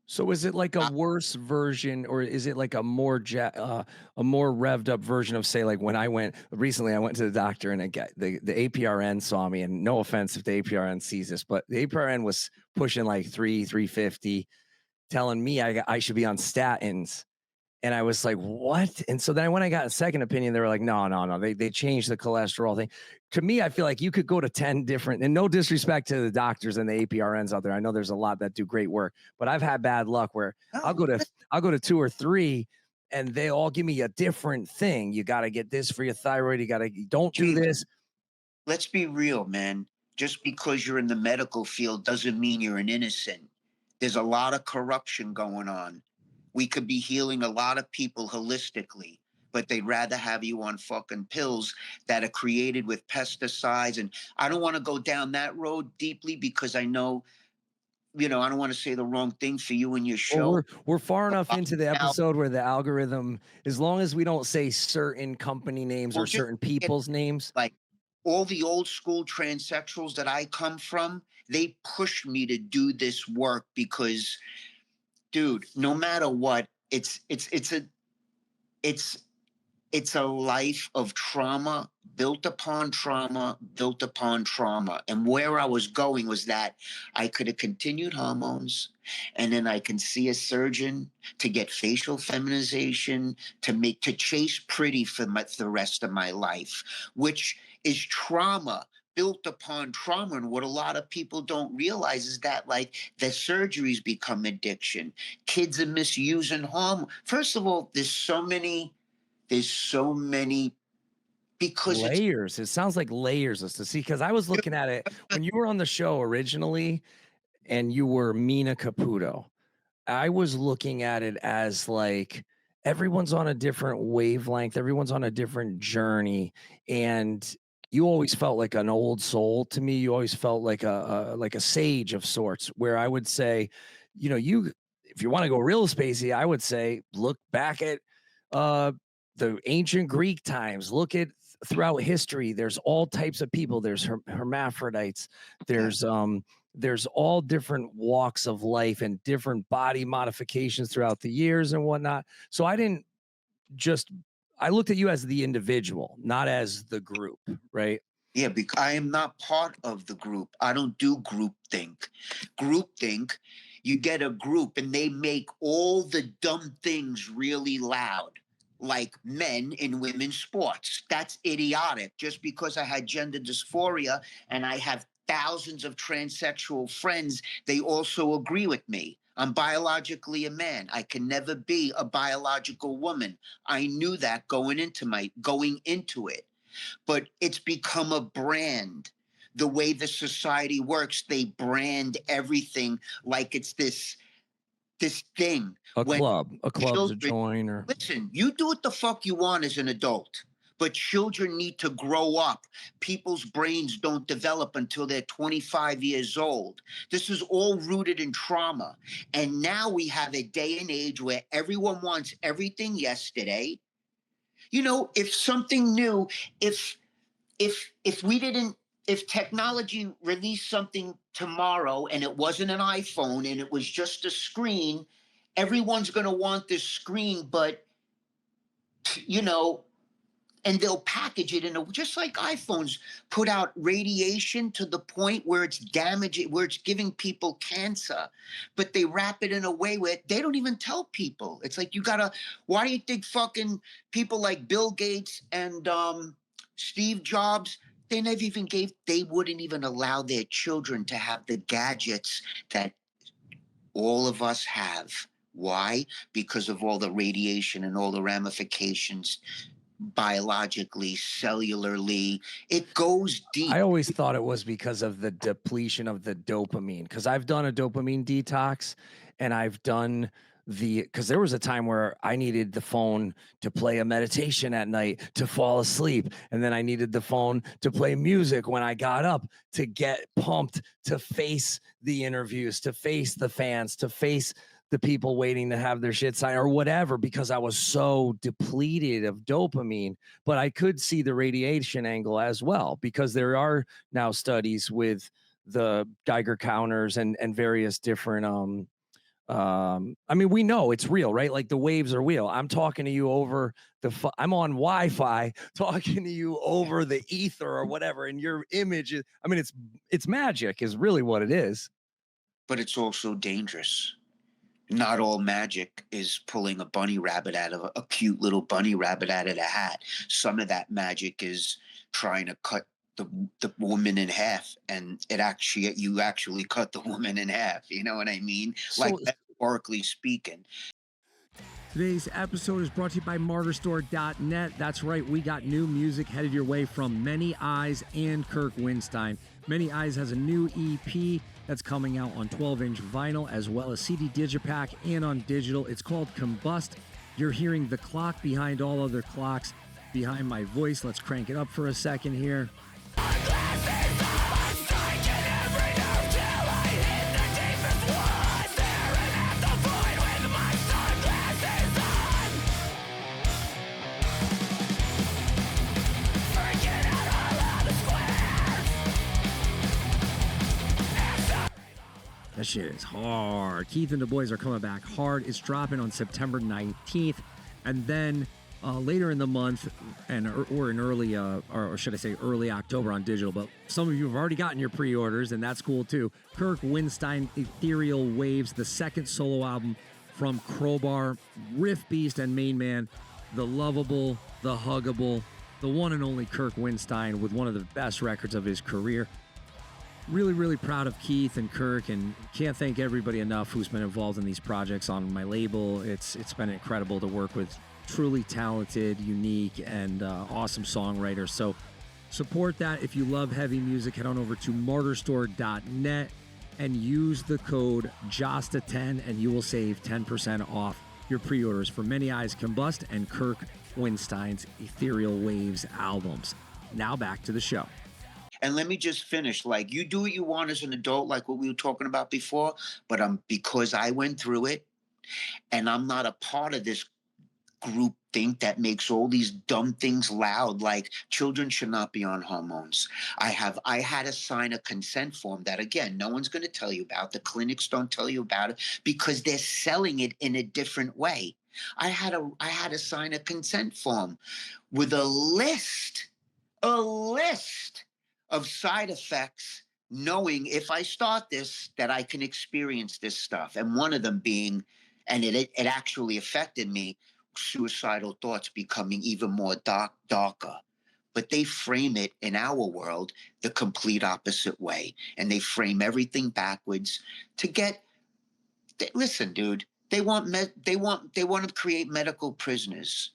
So is it like a worse version, or is it like a more revved up version of, say, like when I went recently, I went to the doctor and the APRN saw me, and no offense if the APRN sees this, but the APRN was pushing like 350, telling me I should be on statins. And I was like, what? And so then when I got a second opinion, they were like, no. They changed the cholesterol thing. To me, I feel like you could go to 10 different, and no disrespect to the doctors and the APRNs out there. I know there's a lot that do great work, but I've had bad luck where I'll go to 2 or 3 and they all give me a different thing. You got to get this for your thyroid. Don't do this. Let's be real, man. Just because you're in the medical field doesn't mean you're an innocent. There's a lot of corruption going on. We could be healing a lot of people holistically, but they'd rather have you on fucking pills that are created with pesticides. And I don't want to go down that road deeply because I know, I don't want to say the wrong thing for you and your show. Well, we're far enough into the episode where the algorithm, as long as we don't say certain company names or certain people's names. Like all the old school transsexuals that I come from, they pushed me to do this work because, dude, no matter what, it's a life of trauma, built upon trauma, built upon trauma. And where I was going was that I could have continued hormones, and then I can see a surgeon to get facial feminization, to chase pretty for the rest of my life, which is trauma. Built upon trauma. And what a lot of people don't realize is that, like, the surgeries become addiction. Kids are misusing hormone. First of all, there's so many because layers. It sounds like layers to see, because I was looking at it when you were on the show originally and you were Mina Caputo. I was looking at it as like everyone's on a different wavelength, everyone's on a different journey, and you always felt like an old soul to me. You always felt like a sage of sorts, where I would say, if you want to go real spacey, I would say look back at the ancient Greek times, look at throughout history, there's all types of people. There's hermaphrodites. There's all different walks of life and different body modifications throughout the years and whatnot. So I looked at you as the individual, not as the group, right? Yeah, because I am not part of the group. I don't do group think. Group think, you get a group and they make all the dumb things really loud, like men in women's sports. That's idiotic. Just because I had gender dysphoria and I have thousands of transsexual friends, they also agree with me. I'm biologically a man. I can never be a biological woman. I knew that going into it. But it's become a brand. The way the society works, they brand everything like it's this thing. A club to Children, join, or listen, you do what the fuck you want as an adult, but children need to grow up. People's brains don't develop until they're 25 years old. This is all rooted in trauma. And now we have a day and age where everyone wants everything yesterday. You know, if something new, if technology released something tomorrow and it wasn't an iPhone and it was just a screen, everyone's going to want this screen, but, you know, and they'll package it just like iPhones put out radiation to the point where it's damaging, where it's giving people cancer, but they wrap it in a way where they don't even tell people. It's like, why do you think fucking people like Bill Gates and Steve Jobs, they wouldn't even allow their children to have the gadgets that all of us have. Why? Because of all the radiation and all the ramifications biologically, cellularly. It goes deep. I always thought it was because of the depletion of the dopamine, because I've done a dopamine detox, and I've done because there was a time where I needed the phone to play a meditation at night to fall asleep. And then I needed the phone to play music when I got up to get pumped, to face the interviews, to face the fans, to face the people waiting to have their shit signed or whatever, because I was so depleted of dopamine. But I could see the radiation angle as well, because there are now studies with the Geiger counters and various different I mean, we know it's real, right? Like the waves are real. I'm talking to you over I'm on Wi-Fi talking to you over the ether or whatever, and your image is, I mean, it's magic is really what it is. But it's also dangerous. Not all magic is pulling a cute little bunny rabbit out of the hat. Some of that magic is trying to cut the woman in half, and you actually cut the woman in half. You know what I mean? Like metaphorically speaking. Today's episode is brought to you by MartyrStore.net. That's right, we got new music headed your way from Many Eyes and Kirk Winstein. Many Eyes has a new EP that's coming out on 12-inch vinyl as well as CD Digipack and on digital. It's called Combust. You're hearing the clock behind all other clocks behind my voice. Let's crank it up for a second here. That shit is hard. Keith and the boys are coming back hard. It's dropping on September 19th. And then later in the month, or in early, or should I say early October on digital, but some of you have already gotten your pre-orders, and that's cool too. Kirk Winstein, Ethereal Waves, the second solo album from Crowbar, Riff Beast and Main Man, the lovable, the huggable, the one and only Kirk Winstein with one of the best records of his career. Really, really proud of Keith and Kirk, and can't thank everybody enough who's been involved in these projects on my label. It's been incredible to work with truly talented, unique, and awesome songwriters. So support that. If you love heavy music, head on over to MartyrStore.net and use the code JASTA10, and you will save 10% off your pre-orders for Many Eyes Combust and Kirk Winstein's Ethereal Waves albums. Now back to the show. And let me just finish. Like, you do what you want as an adult, like what we were talking about before, but because I went through it and I'm not a part of this group think that makes all these dumb things loud, like children should not be on hormones. I had to sign a consent form that, again, no one's going to tell you about. The clinics don't tell you about it because they're selling it in a different way. I had to sign a consent form with a list of side effects, knowing if I start this, that I can experience this stuff. And one of them being, and it actually affected me, suicidal thoughts becoming even more darker. But they frame it in our world the complete opposite way. And they frame everything backwards to get, listen, dude, they want to create medical prisoners.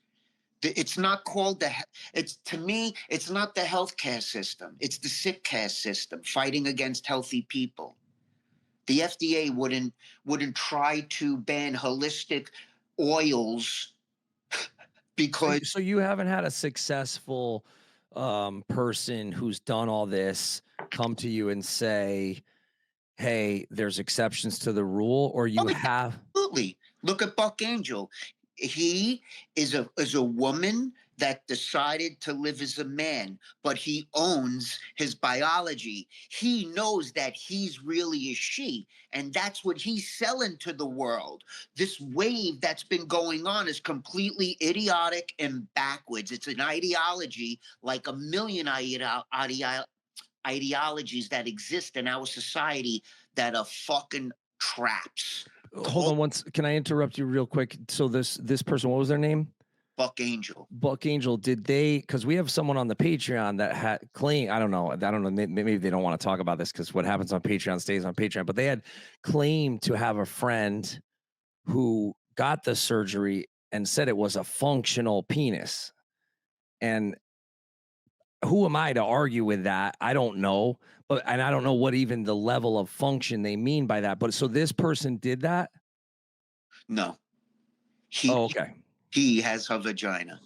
It's not called to me, it's not the healthcare system. It's the sick care system fighting against healthy people. The FDA wouldn't try to ban holistic oils because. So you haven't had a successful person who's done all this come to you and say, hey, there's exceptions to the rule, or you have? Absolutely. Look at Buck Angel. He is a woman that decided to live as a man, but he owns his biology. He knows that he's really a she, and that's what he's selling to the world. This wave that's been going on is completely idiotic and backwards. It's an ideology like a million ideologies that exist in our society that are fucking traps. Hold on once. Can I interrupt you real quick? So this person, what was their name? Buck Angel. Buck Angel. Did they? Because we have someone on the Patreon that had claimed. I don't know. Maybe they don't want to talk about this because what happens on Patreon stays on Patreon. But they had claimed to have a friend who got the surgery and said it was a functional penis. And who am I to argue with that? I don't know. And I don't know what even the level of function they mean by that. But so this person did that? No. Okay. He has a vagina.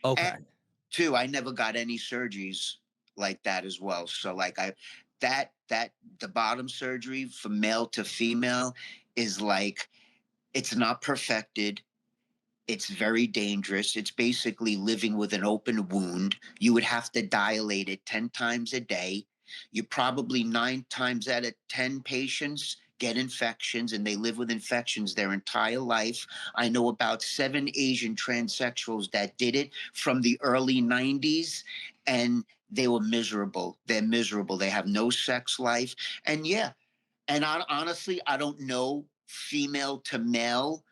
Okay. And two, I never got any surgeries like that as well. So like the bottom surgery from male to female is like, it's not perfected. It's very dangerous. It's basically living with an open wound. You would have to dilate it 10 times a day. You probably 9 times out of 10 patients get infections, and they live with infections their entire life. I know about 7 Asian transsexuals that did it from the early 90s, and they were miserable. They're miserable. They have no sex life. And honestly, I don't know female to male.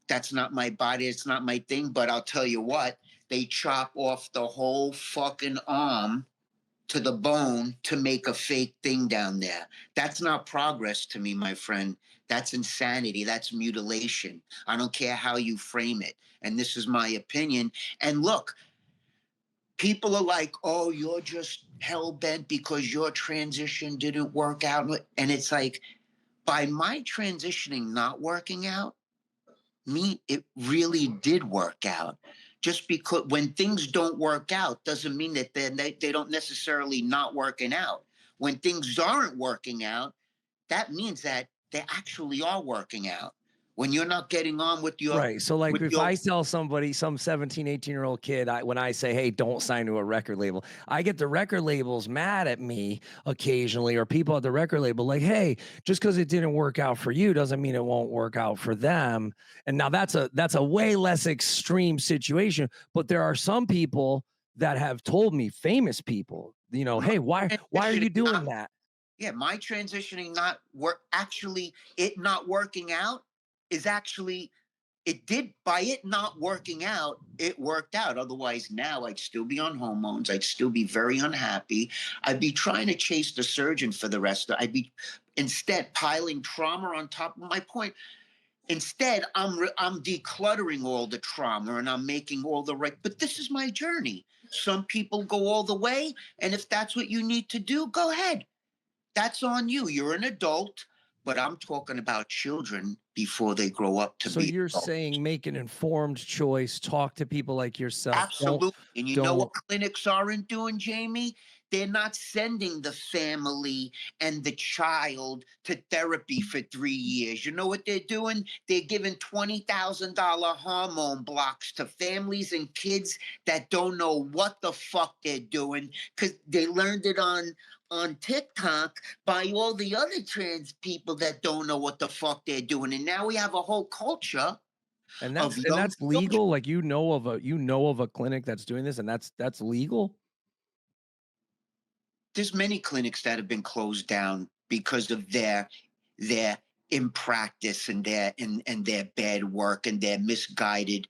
That's not my body. It's not my thing. But I'll tell you what, they chop off the whole fucking arm to the bone to make a fake thing down there. That's not progress to me, my friend. That's insanity. That's mutilation. I don't care how you frame it. And this is my opinion. And look, people are like, oh, you're just hell-bent because your transition didn't work out. And it's like, by my transitioning not working out, it really did work out. Just because when things don't work out doesn't mean that they don't necessarily not working out. When things aren't working out, that means that they actually are working out. When you're not getting on with your... Right. So like if I tell somebody, some 17, 18-year-old kid, when I say, hey, don't sign to a record label, I get the record labels mad at me occasionally, or people at the record label like, hey, just because it didn't work out for you doesn't mean it won't work out for them. And now that's a way less extreme situation. But there are some people that have told me, famous people, hey, why are you doing that? Yeah, my transitioning not working out is actually, by it not working out, it worked out. Otherwise, now I'd still be on hormones. I'd still be very unhappy. I'd be trying to chase the surgeon for the rest of, I'd be instead piling trauma on top of my point. Instead, I'm decluttering all the trauma and I'm making all the right, but this is my journey. Some people go all the way, and if that's what you need to do, go ahead. That's on you. You're an adult. But I'm talking about children before they grow up to be. So you're adults. saying make an informed choice, talk to people like yourself. Absolutely. And you know what clinics aren't doing, Jamey? They're not sending the family and the child to therapy for 3 years. You know what they're doing? They're giving $20,000 hormone blocks to families and kids that don't know what the fuck they're doing because they learned it on TikTok by all the other trans people that don't know what the fuck they're doing. And now we have a whole culture And of that's young children. legal. Like you know of a clinic that's doing this, and that's legal. There's many clinics that have been closed down because of their impractice and their bad work and their misguided.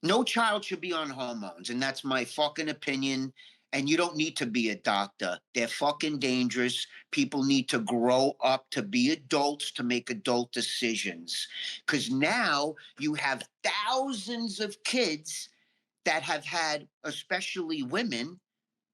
No child should be on hormones, and that's my fucking opinion. And you don't need to be a doctor. They're fucking dangerous. People need to grow up to be adults to make adult decisions. Because now you have thousands of kids that have had, especially women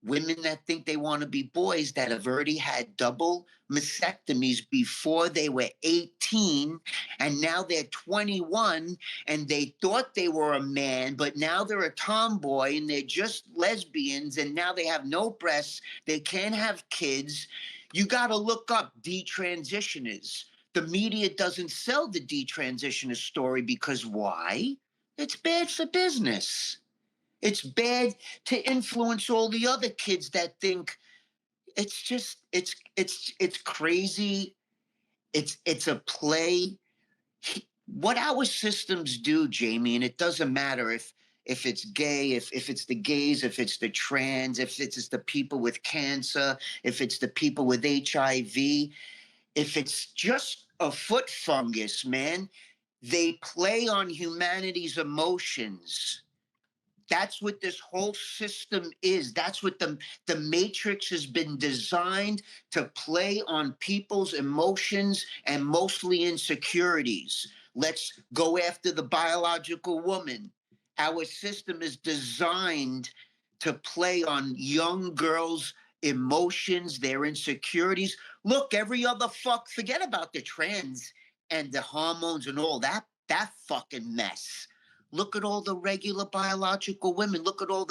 that think they want to be boys that have already had double mastectomies before they were 18 and now they're 21 and they thought they were a man but now they're a tomboy and they're just lesbians and now they have no breasts, they can't have kids. You got to look up detransitioners. The media doesn't sell the detransitioner story because why? It's bad for business. It's bad to influence all the other kids that think it's just it's crazy. It's a play. What our systems do, Jamey, and it doesn't matter if it's gay, if it's the gays, if it's the trans, if it's the people with cancer, if it's the people with HIV, if it's just a foot fungus, man, they play on humanity's emotions. That's what this whole system is. That's what the Matrix has been designed to play on people's emotions and mostly insecurities. Let's go after the biological woman. Our system is designed to play on young girls' emotions, their insecurities. Look, every other fuck, forget about the trans and the hormones and all that fucking mess. Look at all the regular biological women. Look at all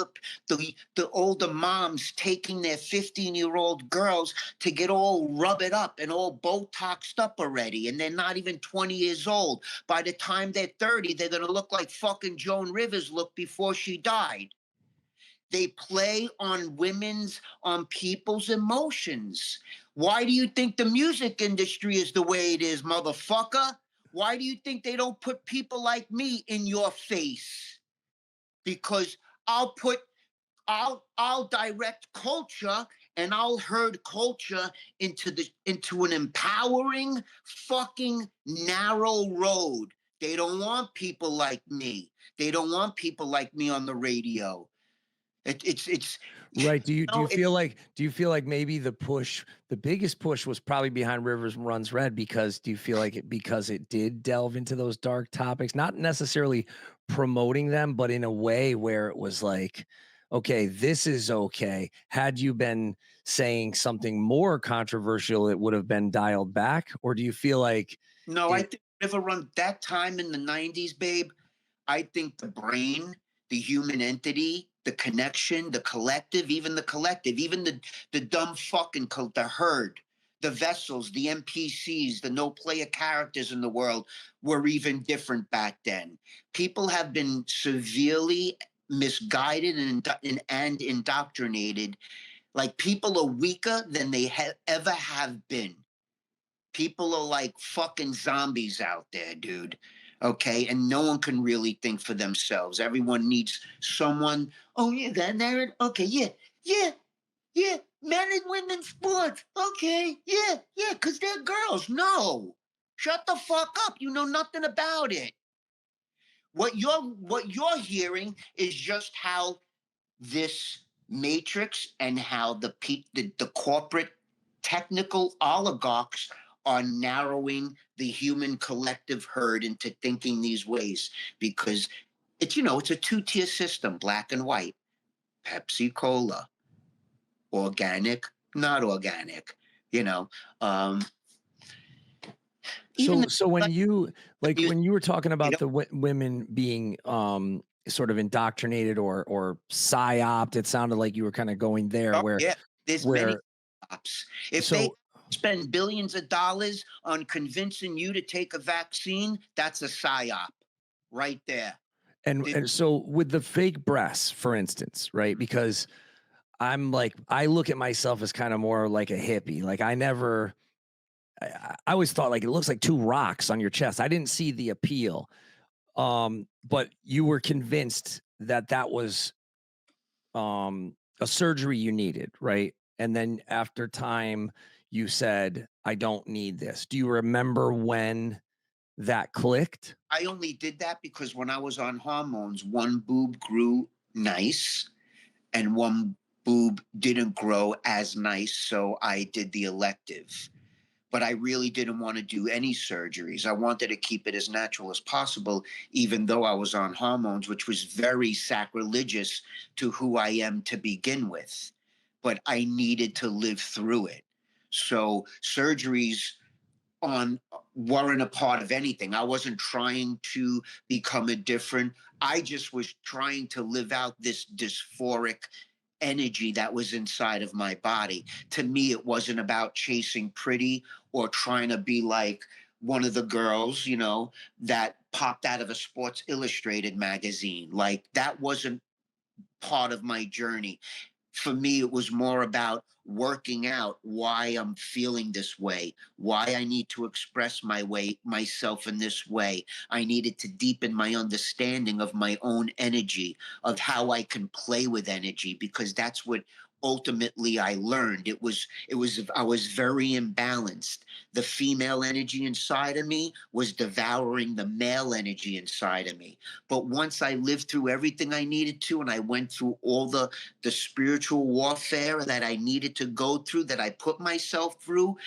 the older moms taking their 15-year-old girls to get all rub it up and all Botoxed up already. And they're not even 20 years old. By the time they're 30, they're going to look like fucking Joan Rivers looked before she died. They play on people's emotions. Why do you think the music industry is the way it is, motherfucker? Why do you think they don't put people like me in your face? Because I'll direct culture and I'll herd culture into an empowering fucking narrow road. They don't want people like me. They don't want people like me on the radio. It's right. Do you feel like maybe the biggest push was probably behind Rivers Runs Red because do you feel like because it did delve into those dark topics, not necessarily promoting them, but in a way where it was like, okay, this is okay. Had you been saying something more controversial, it would have been dialed back? Or do you feel like I think River Run that time in the 90s, babe, I think the brain, the human entity, the connection, the collective, even the dumb fucking the herd, the vessels, the NPCs, the no player characters in the world were even different back then. People have been severely misguided and indoctrinated. Like people are weaker than they ever have been. People are like fucking zombies out there, dude. Okay, and no one can really think for themselves. Everyone needs someone. Oh, you got married? Okay, yeah. Men and women sports. Okay, yeah, because they're girls. No, shut the fuck up. You know nothing about it. What you're hearing is just how this matrix and how the corporate technical oligarchs are narrowing the human collective herd into thinking these ways because it's a two-tier system, black and white. Pepsi Cola, organic, not organic, so when you when you were talking about the women being sort of indoctrinated or psyoped, it sounded like you were kind of going there where There's many where stops. If they so spend billions of dollars on convincing you to take a vaccine, that's a psyop right there. and so with the fake breasts, for instance, right? Because I'm like, I look at myself as kind of more like a hippie. Like I always thought like it looks like two rocks on your chest. I didn't see the appeal. But you were convinced that that was a surgery you needed, right? And then after time, you said, I don't need this. Do you remember when that clicked? I only did that because when I was on hormones, one boob grew nice and one boob didn't grow as nice. So I did the elective. But I really didn't want to do any surgeries. I wanted to keep it as natural as possible, even though I was on hormones, which was very sacrilegious to who I am to begin with. But I needed to live through it. So surgeries on weren't a part of anything. I wasn't trying to become a different. I just was trying to live out this dysphoric energy that was inside of my body. To me, it wasn't about chasing pretty or trying to be like one of the girls, you know, that popped out of a Sports Illustrated magazine. Like that wasn't part of my journey. For me, it was more about working out why I'm feeling this way, why I need to express myself in this way. I needed to deepen my understanding of my own energy, of how I can play with energy, because that's what ultimately I learned. I was very imbalanced. The female energy inside of me was devouring the male energy inside of me. But once I lived through everything I needed to, and I went through all the spiritual warfare that I needed to go through, that I put myself through,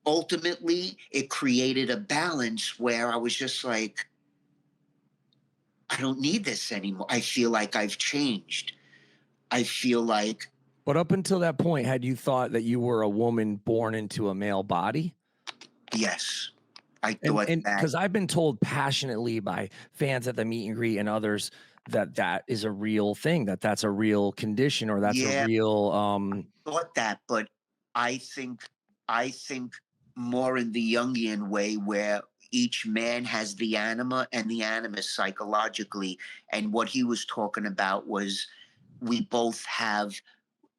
ultimately it created a balance where I was just like, I don't need this anymore. I feel like I've changed. I feel like. But up until that point, had you thought that you were a woman born into a male body? Yes. I thought and that. because I've been told passionately by fans at the meet and greet and others that that is a real thing, that that's a real condition, or that's a real thought that, but I think more in the Jungian way, where each man has the anima and the animus psychologically. And what he was talking about was we both have,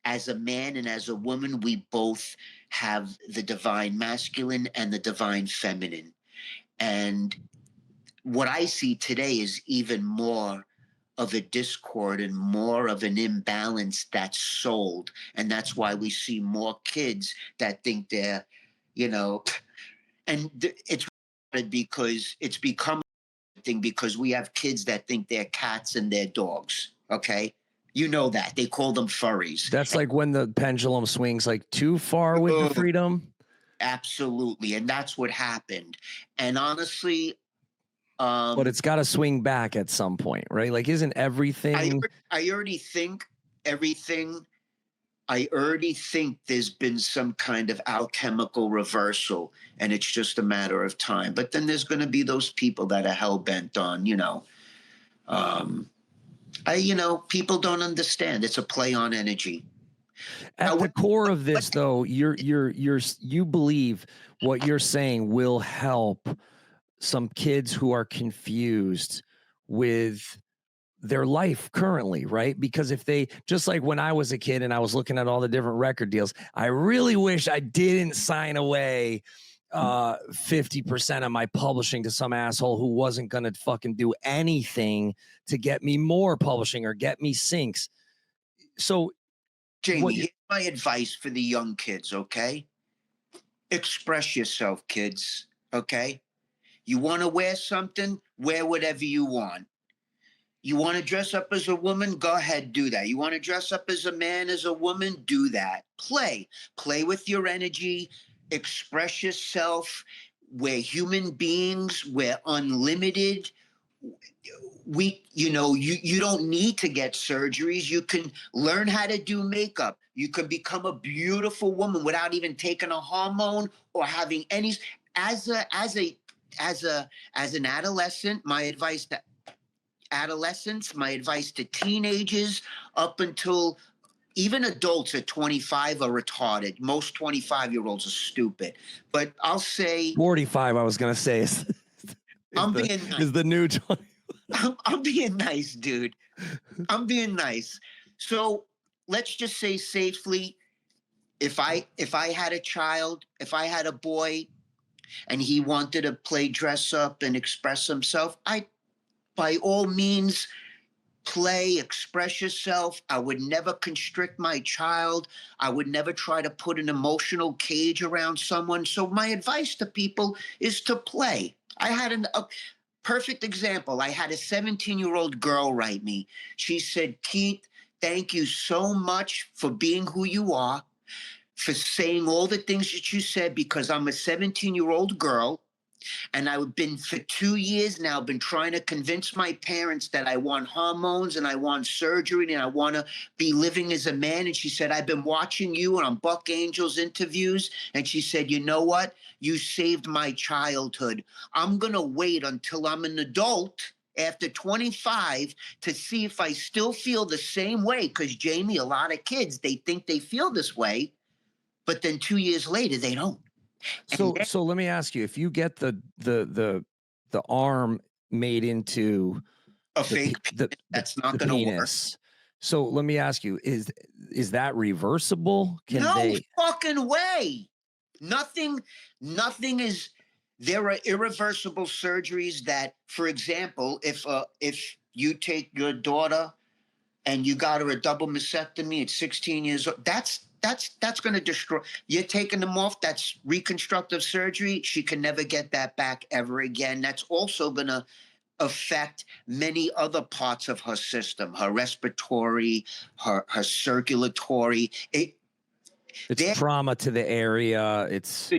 as a man and as a woman, we both have the divine masculine and the divine feminine. And what I see today is even more of a discord and more of an imbalance that's sold. And that's why we see more kids that think they're, you know, and it's because it's become a thing, because we have kids that think they're cats and they're dogs. Okay. You know that they call them furries. That's like when the pendulum swings like too far with the freedom. Absolutely. And that's what happened. And honestly, but it's got to swing back at some point, right? Like, isn't everything? I already think everything. I already think there's been some kind of alchemical reversal, and it's just a matter of time. But then there's going to be those people that are hell bent on, people don't understand. It's a play on energy. At the core of this, though, you believe what you're saying will help some kids who are confused with their life currently, right? Because if they, just like when I was a kid and I was looking at all the different record deals, I really wish I didn't sign away 50% of my publishing to some asshole who wasn't going to fucking do anything to get me more publishing or get me syncs. So, Jamey, here's my advice for the young kids, okay? Express yourself, kids, okay? You want to wear something? Wear whatever you want. You want to dress up as a woman? Go ahead, do that. You want to dress up as a man, as a woman? Do that. Play with your energy. Express yourself. We're human beings. We're unlimited. You don't need to get surgeries. You can learn how to do makeup. You can become a beautiful woman without even taking a hormone or having any. As an adolescent, my advice to adolescents, my advice to teenagers up until even adults at 25 are retarded. Most 25-year-olds are stupid. But I'll say 45, I was going to say, is being nice. is the new 20. I'm being nice, dude. I'm being nice. So let's just say safely, if I had a child, if I had a boy and he wanted to play dress up and express himself, I by all means play, express yourself. I would never constrict my child. I would never try to put an emotional cage around someone. So my advice to people is to play. I had a perfect example. I had a 17-year-old girl write me. She said, Keith, thank you so much for being who you are, for saying all the things that you said, because I'm a 17-year-old girl. And I've been for 2 years now, been trying to convince my parents that I want hormones and I want surgery and I want to be living as a man. And she said, I've been watching you and on Buck Angel's interviews. And she said, you know what? You saved my childhood. I'm going to wait until I'm an adult after 25 to see if I still feel the same way. Because, Jamey, a lot of kids, they think they feel this way, but then 2 years later, they don't. So let me ask you, if you get the arm made into a fake penis, that's not going to work. So let me ask you, is that reversible? No fucking way. Nothing is. There are irreversible surgeries that, for example, if you take your daughter and you got her a double mastectomy at 16 years old, that's going to destroy. You're taking them off. That's reconstructive surgery. She can never get that back ever again. That's also going to affect many other parts of her system, her respiratory, her circulatory. It's trauma to the area. It's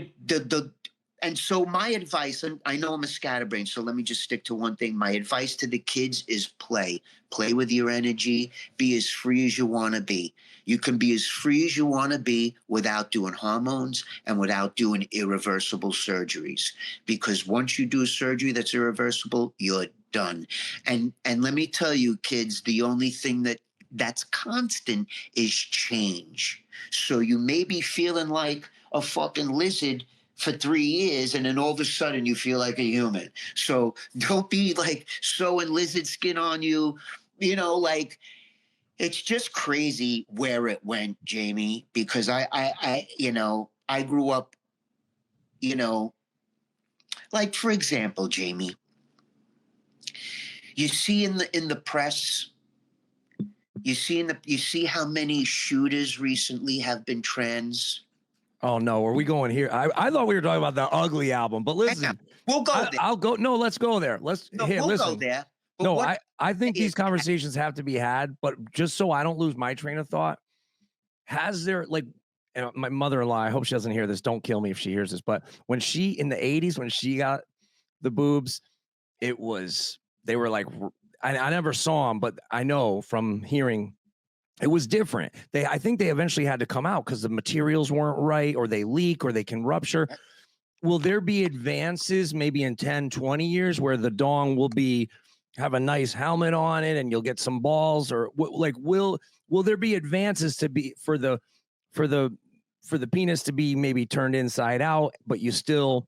and so my advice, and I know I'm a scatterbrain, so let me just stick to one thing. My advice to the kids is play. Play with your energy. Be as free as you want to be. You can be as free as you want to be without doing hormones and without doing irreversible surgeries. Because once you do a surgery that's irreversible, you're done. And let me tell you, kids, the only thing that's constant is change. So you may be feeling like a fucking lizard for 3 years, and then all of a sudden you feel like a human. So don't be like sewing lizard skin on you. You know, like, it's just crazy where it went, Jamey, because I grew up, like, for example, Jamey, you see in the press, you see how many shooters recently have been trans. Oh no, are we going here? I thought we were talking about the Ugly album, but listen, we'll go there. I'll go. No, let's go there. We'll go there. No, I think these conversations have to be had, but just so I don't lose my train of thought, has there, like, my mother-in-law, I hope she doesn't hear this, don't kill me if she hears this, but when she, in the 80s, when she got the boobs, they were like, I never saw them, but I know from hearing it was different. I think they eventually had to come out because the materials weren't right, or they leak, or they can rupture. Will there be advances maybe in 10, 20 years where the dong will have a nice helmet on it and you'll get some balls, or like, will there be advances to be for the penis to be maybe turned inside out, but you still,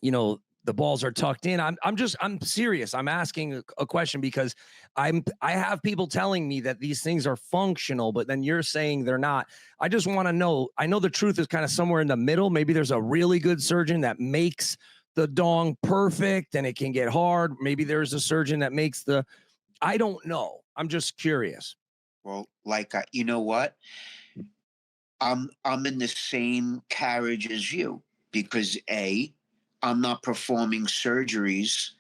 the balls are tucked in? I'm serious. I'm asking a question because I have people telling me that these things are functional, but then you're saying they're not. I just want to know. I know the truth is kind of somewhere in the middle. Maybe there's a really good surgeon that makes the dong perfect and it can get hard. Maybe there's a surgeon that makes I don't know. I'm just curious. Well, like, you know what? I'm in the same carriage as you, because I'm not performing surgeries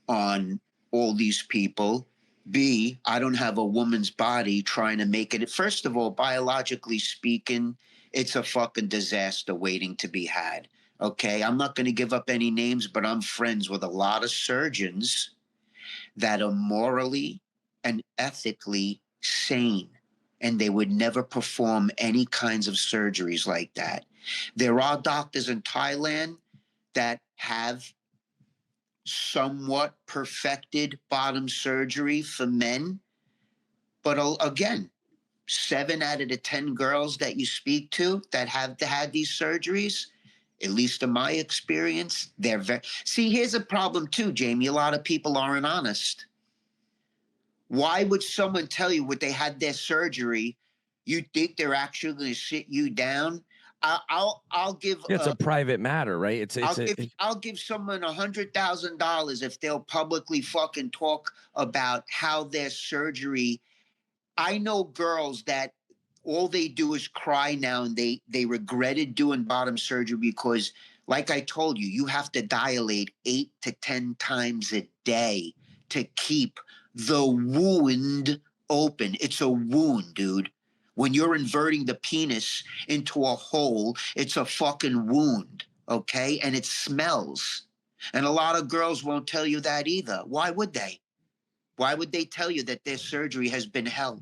on all these people. B, I don't have a woman's body trying to make it. First of all, biologically speaking, it's a fucking disaster waiting to be had. Okay, I'm not going to give up any names, but I'm friends with a lot of surgeons that are morally and ethically sane, and they would never perform any kinds of surgeries like that. There are doctors in Thailand that have somewhat perfected bottom surgery for men. But again, 7 out of the 10 girls that you speak to that have had these surgeries, at least in my experience, they're very. See, here's a problem too, Jamie. A lot of people aren't honest. Why would someone tell you what they had their surgery? You think they're actually going to sit you down? I'll give. Yeah, it's a private matter, right? I'll give someone $100,000 if they'll publicly fucking talk about how their surgery. I know girls that all they do is cry now, and they regretted doing bottom surgery because, like I told you, you have to dilate 8 to 10 times a day to keep the wound open. It's a wound, dude. When you're inverting the penis into a hole, it's a fucking wound, okay? And it smells. And a lot of girls won't tell you that either. Why would they? Why would they tell you that their surgery has been hell?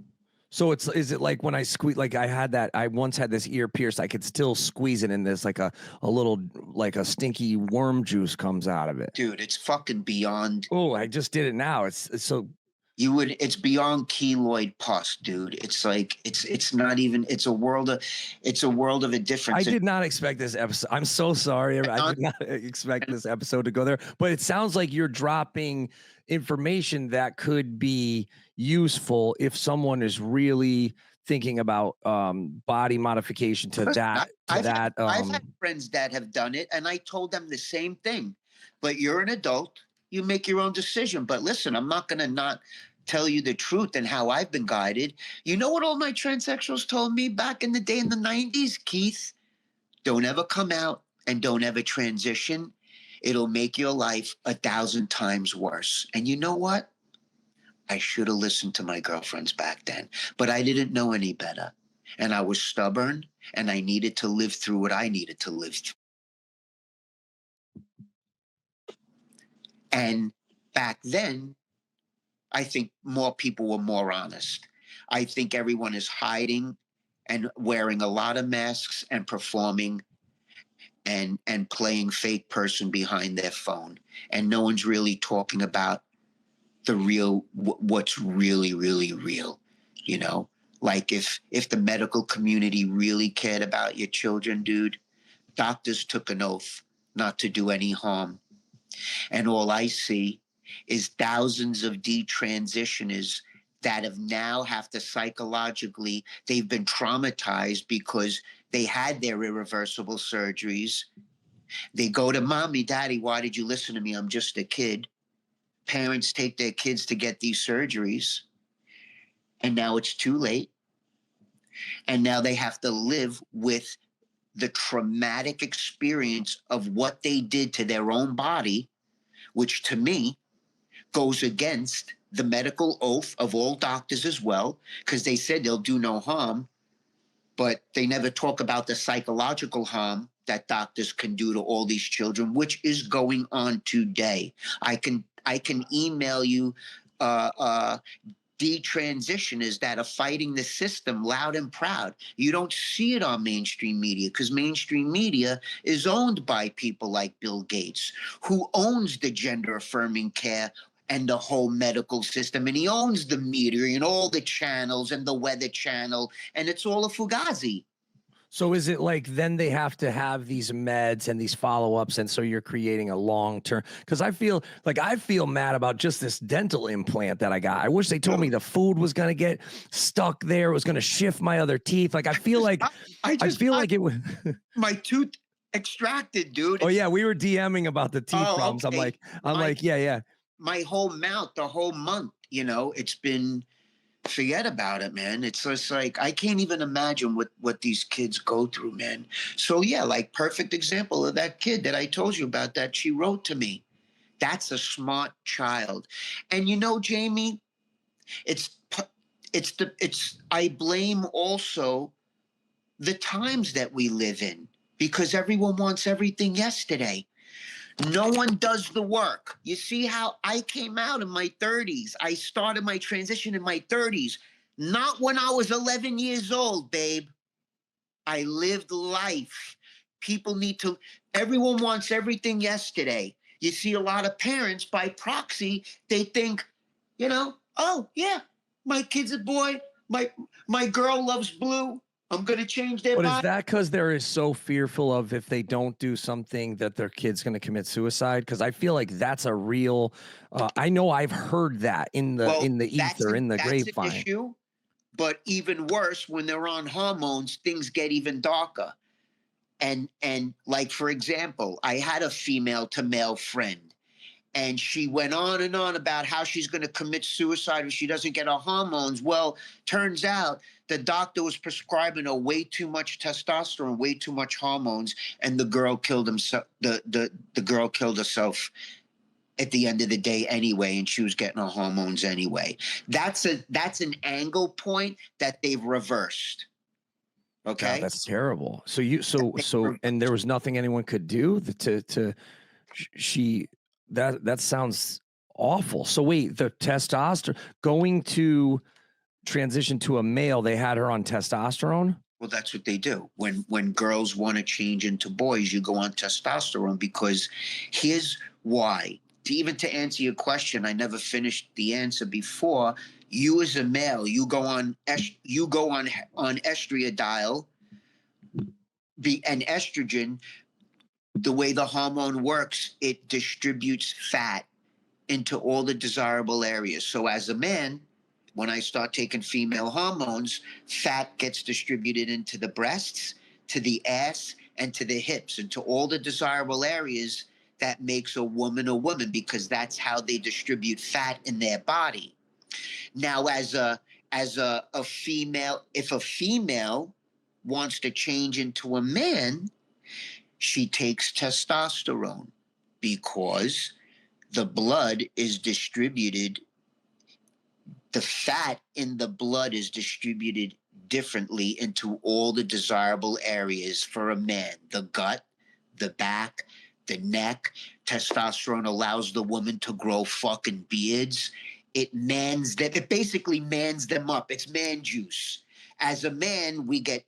So is it like when I squeeze, like I once had this ear pierced, I could still squeeze it in this, like a little, like a stinky worm juice comes out of it. Dude, it's fucking beyond. Oh, I just did it now. It's so. It's beyond keloid pus, dude. It's like, it's not even, it's a world of a difference. I did not expect this episode. I'm so sorry. I did not expect this episode to go there, but it sounds like you're dropping information that could be useful if someone is really thinking about body modification to that. I've had friends that have done it, and I told them the same thing. But you're an adult. You make your own decision. But listen, I'm not going to not tell you the truth and how I've been guided. You know what all my transsexuals told me back in the day in the 90s, Keith? Don't ever come out and don't ever transition. It'll make your life 1,000 times worse. And you know what? I should have listened to my girlfriends back then, but I didn't know any better. And I was stubborn, and I needed to live through what I needed to live through. And back then, I think more people were more honest. I think everyone is hiding and wearing a lot of masks and performing and playing fake person behind their phone. And no one's really talking about the real, what's really, really real, you know? Like if the medical community really cared about your children, dude, doctors took an oath not to do any harm. And all I see is thousands of detransitioners that have to psychologically, they've been traumatized because they had their irreversible surgeries. They go to mommy, daddy, why did you listen to me? I'm just a kid. Parents take their kids to get these surgeries, and now it's too late. And now they have to live with the traumatic experience of what they did to their own body, which to me goes against the medical oath of all doctors as well, because they said they'll do no harm, but they never talk about the psychological harm that doctors can do to all these children, which is going on today. I can email you detransitioners that are fighting the system loud and proud. You don't see it on mainstream media because mainstream media is owned by people like Bill Gates, who owns the gender affirming care and the whole medical system. And he owns the media and all the channels and the weather channel. And it's all a fugazi. So is it like then they have to have these meds and these follow-ups, and so you're creating a long-term? Because I feel mad about just this dental implant that I got. I wish they told me the food was going to get stuck there. It was going to shift my other teeth. Like I feel like like it was my tooth extracted, dude. Oh yeah, we were DMing about the teeth problems. Okay. I'm like, yeah. My whole mouth, the whole month, you know, it's been. Forget about it, man. It's just like, I can't even imagine what these kids go through, man. So yeah, like perfect example of that kid that I told you about that she wrote to me. That's a smart child. And you know, Jamie, I blame also the times that we live in, because everyone wants everything yesterday. No one does the work. You see how I came out in my 30s. I started my transition in my 30s, not when I was 11 years old, babe. I lived life. Everyone wants everything yesterday. You see a lot of parents by proxy, they think, you know, oh yeah, my kid's a boy, my girl loves blue. I'm gonna change their But is body. that because they're so fearful of if they don't do something that their kid's going to commit suicide? Because I feel like that's a real. I know I've heard that in the ether, in the that's grapevine. an issue. But even worse, when they're on hormones, things get even darker. And like, for example, I had a female to male friend, and she went on and on about how she's going to commit suicide if she doesn't get her hormones. Well, turns out the doctor was prescribing her way too much testosterone, way too much hormones, and the girl killed himself. The girl killed herself at the end of the day anyway, and she was getting her hormones anyway. That's an angle point that they've reversed. Okay, that's terrible. So and there was nothing anyone could do that sounds awful. So wait, the testosterone going to transition to a male, they had her on testosterone? Well, that's what they do. When girls want to change into boys, you go on testosterone, because here's why. Even to answer your question, I never finished the answer before. You as a male, you go on estradiol, and estrogen. The way the hormone works, it distributes fat into all the desirable areas. So as a man, when I start taking female hormones, fat gets distributed into the breasts, to the ass, and to the hips, and to all the desirable areas that makes a woman, because that's how they distribute fat in their body. Now, as a female, if a female wants to change into a man, she takes testosterone, because the blood is distributed. The fat in the blood is distributed differently into all the desirable areas for a man: the gut, the back, the neck. Testosterone allows the woman to grow fucking beards. It basically mans them up. It's man juice. As a man, we get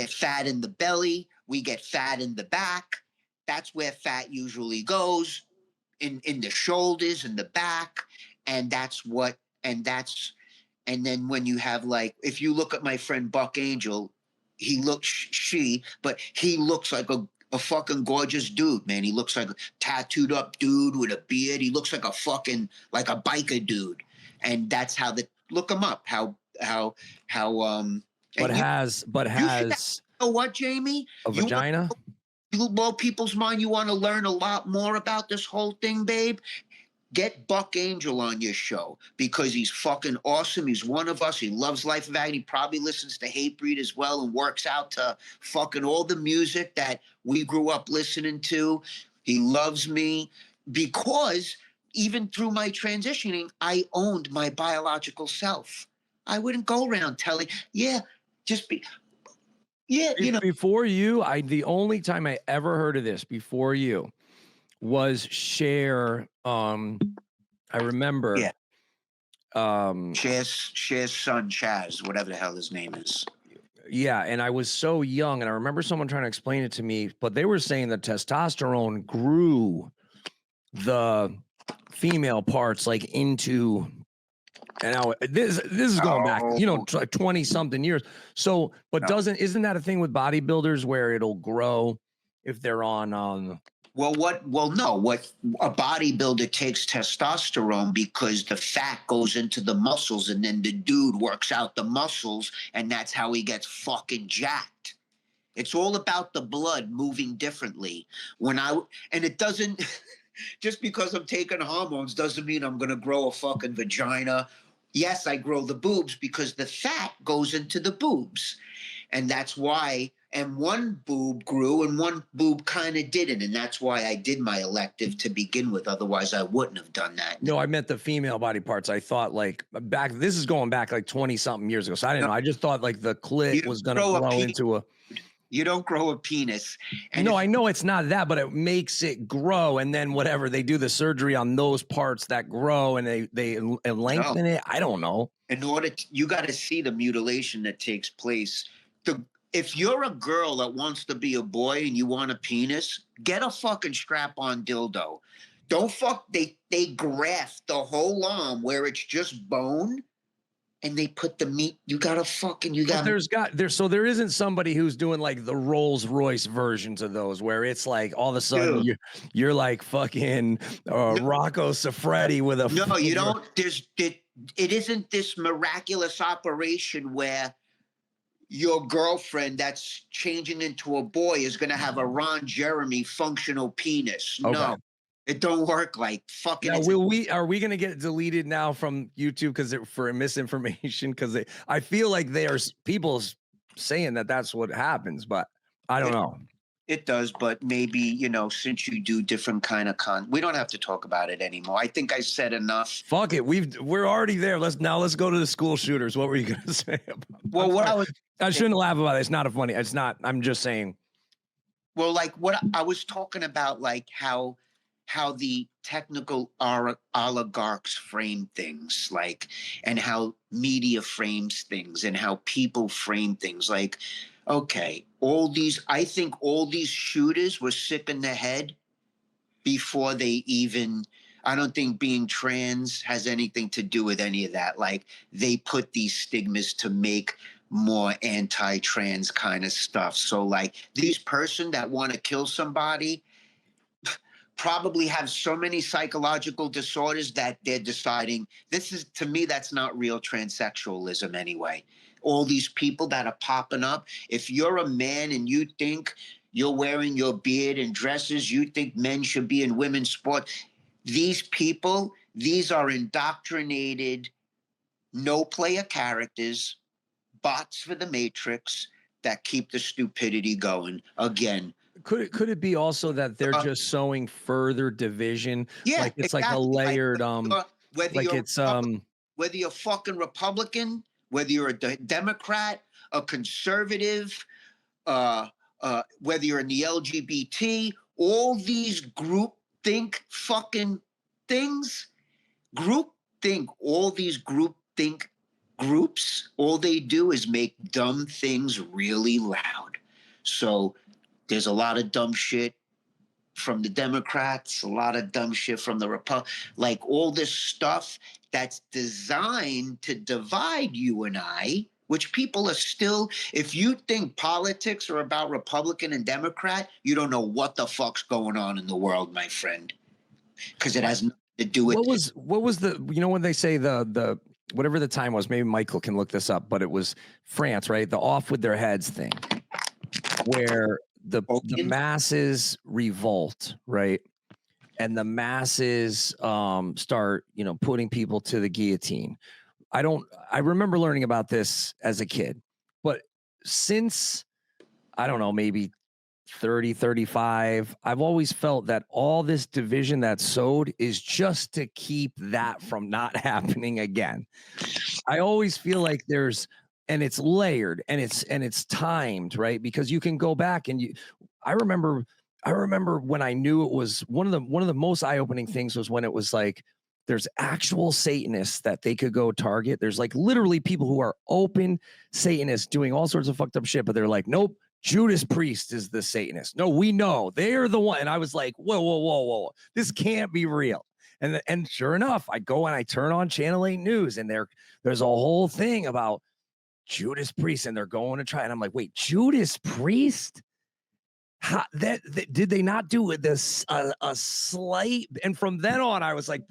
fat in the belly, we get fat in the back. That's where fat usually goes, in the shoulders and the back. And then when you have, like, if you look at my friend Buck Angel, he looks like a fucking gorgeous dude, man. He looks like a tattooed up dude with a beard. He looks like a fucking, like a biker dude. And that's how look him up. But has you know what, Jamey? A vagina? You blow people's mind. You want to learn a lot more about this whole thing, babe? Get Buck Angel on your show, because he's fucking awesome. He's one of us. He loves Life of Agony. Probably listens to Hatebreed as well, and works out to fucking all the music that we grew up listening to. He loves me, because even through my transitioning, I owned my biological self. I wouldn't go around telling, Before you, the only time I ever heard of this before you was Cher. I remember. Yeah. Cher's son, Chaz, whatever the hell his name is. Yeah, and I was so young, and I remember someone trying to explain it to me, but they were saying that testosterone grew the female parts like into. And now this is going back, 20 something years. So, but isn't that a thing with bodybuilders where it'll grow if they're on? Well, no. What a bodybuilder takes testosterone because the fat goes into the muscles, and then the dude works out the muscles, and that's how he gets fucking jacked. It's all about the blood moving differently. And it doesn't, just because I'm taking hormones doesn't mean I'm going to grow a fucking vagina. Yes, I grow the boobs because the fat goes into the boobs. And that's why, and one boob grew and one boob kind of didn't. And that's why I did my elective to begin with. Otherwise, I wouldn't have done that. No, I meant the female body parts. I thought this is going back like 20 something years ago. So I didn't know. I just thought like the clit was going to grow into a. You don't grow a penis. And I know it's not that, but it makes it grow. And then whatever, they do the surgery on those parts that grow and they lengthen it. I don't know. You got to see the mutilation that takes place. If you're a girl that wants to be a boy and you want a penis, get a fucking strap-on dildo. Don't they graft the whole arm where it's just bone. and they put the meat. You got. But there isn't somebody who's doing like the Rolls Royce versions of those where it's like all of a sudden you're like fucking Rocco Siffredi with a no, you don't. It isn't this miraculous operation where your girlfriend that's changing into a boy is going to have a Ron Jeremy functional penis. Okay. No, it don't work like fucking. Now, are we going to get deleted now from YouTube for misinformation? Because I feel like there's people saying that that's what happens, but I don't know. It does, but maybe, since you do different kind of we don't have to talk about it anymore. I think I said enough. Fuck it. We're already there. Let's go to the school shooters. What were you going to say about I shouldn't laugh about it. It's not a funny. It's not. I'm just saying. Well, like what I was talking about, like how the technical oligarchs frame things, like, and how media frames things and how people frame things. Like, okay, I think all these shooters were sick in the head before they even, I don't think being trans has anything to do with any of that. Like, they put these stigmas to make more anti-trans kind of stuff. So like these person that want to kill somebody probably have so many psychological disorders that they're deciding to me, that's not real transsexualism anyway. All these people that are popping up, if you're a man and you think you're wearing your beard and dresses, you think men should be in women's sport, these are indoctrinated, no player characters, bots for the Matrix that keep the stupidity going. Again, could it be also that they're just sowing further division? Yeah, like it's exactly. like a layered whether you're fucking Republican, whether you're a Democrat, a conservative, whether you're in the LGBT, all these group think fucking things, all these group think groups, all they do is make dumb things really loud. So there's a lot of dumb shit from the Democrats, a lot of dumb shit from the Republicans, like all this stuff that's designed to divide you and I, which people are still, if you think politics are about Republican and Democrat, you don't know what the fuck's going on in the world, my friend. Because it has nothing to do with what was the, when they say the whatever the time was, maybe Michael can look this up, but it was France, right? The off with their heads thing, where the masses revolt, right? And the masses start, putting people to the guillotine. I remember learning about this as a kid, but since, I don't know, maybe 30, 35, I've always felt that all this division that's sowed is just to keep that from not happening again. I always feel like and it's layered and it's timed, right? Because you can go back and I remember when I knew it was one of the most eye-opening things was when it was like, there's actual Satanists that they could go target. There's like literally people who are open Satanists doing all sorts of fucked up shit, but they're like, nope, Judas Priest is the Satanist. No, we know they're the one. And I was like, whoa. This can't be real. And sure enough, I go and I turn on Channel 8 News and there's a whole thing about Judas Priest and they're going to try. And I'm like, wait, Judas Priest? Did they not do this a slight? And from then on, I was like,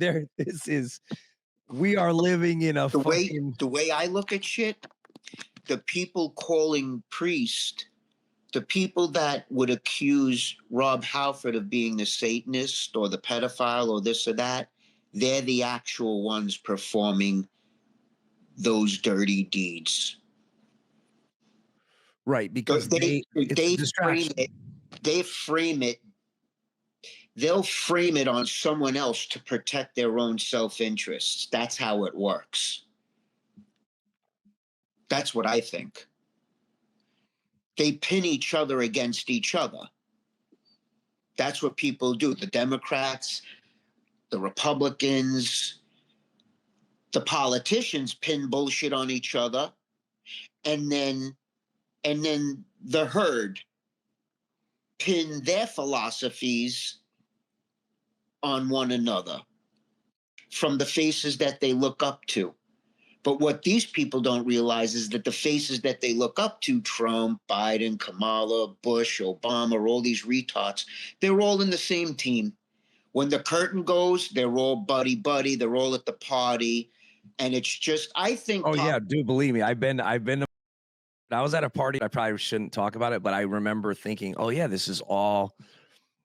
we are living in a the way I look at shit, the people calling priest, the people that would accuse Rob Halford of being the Satanist or the pedophile or this or that, they're the actual ones performing those dirty deeds. Right, because they frame it. They'll frame it on someone else to protect their own self-interests. That's how it works. That's what I think. They pin each other against each other. That's what people do. The Democrats, the Republicans, the politicians pin bullshit on each other, and then the herd pin their philosophies on one another from the faces that they look up to. But what these people don't realize is that the faces that they look up to, Trump, Biden, Kamala, Bush, Obama, all these retards, they're all in the same team. When the curtain goes, they're all buddy-buddy. They're all at the party. And it's just, I think. Oh, yeah, dude, believe me. I've been I was at a party. I probably shouldn't talk about it, but I remember thinking, oh, yeah, it's all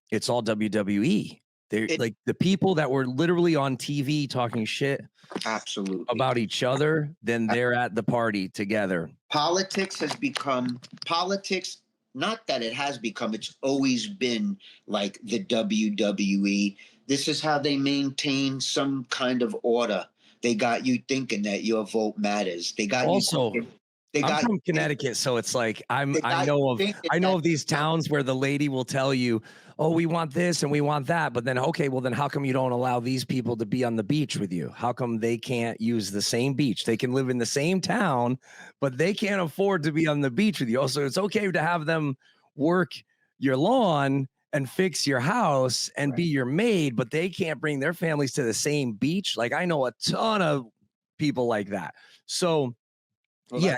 WWE. They're like the people that were literally on TV talking shit Absolutely. about each other, then they're at the party together. Politics has become politics. Not that it has become, it's always been like the WWE. This is how they maintain some kind of order. They got you thinking that your vote matters. They got also, you. I'm from Connecticut, so it's like I know of these towns where the lady will tell you, oh, we want this and we want that. But then, okay, well, then how come you don't allow these people to be on the beach with you? How come they can't use the same beach? They can live in the same town, but they can't afford to be on the beach with you. Also, it's okay to have them work your lawn and fix your house and be your maid, but they can't bring their families to the same beach. Like I know a ton of people like that. So well, yeah,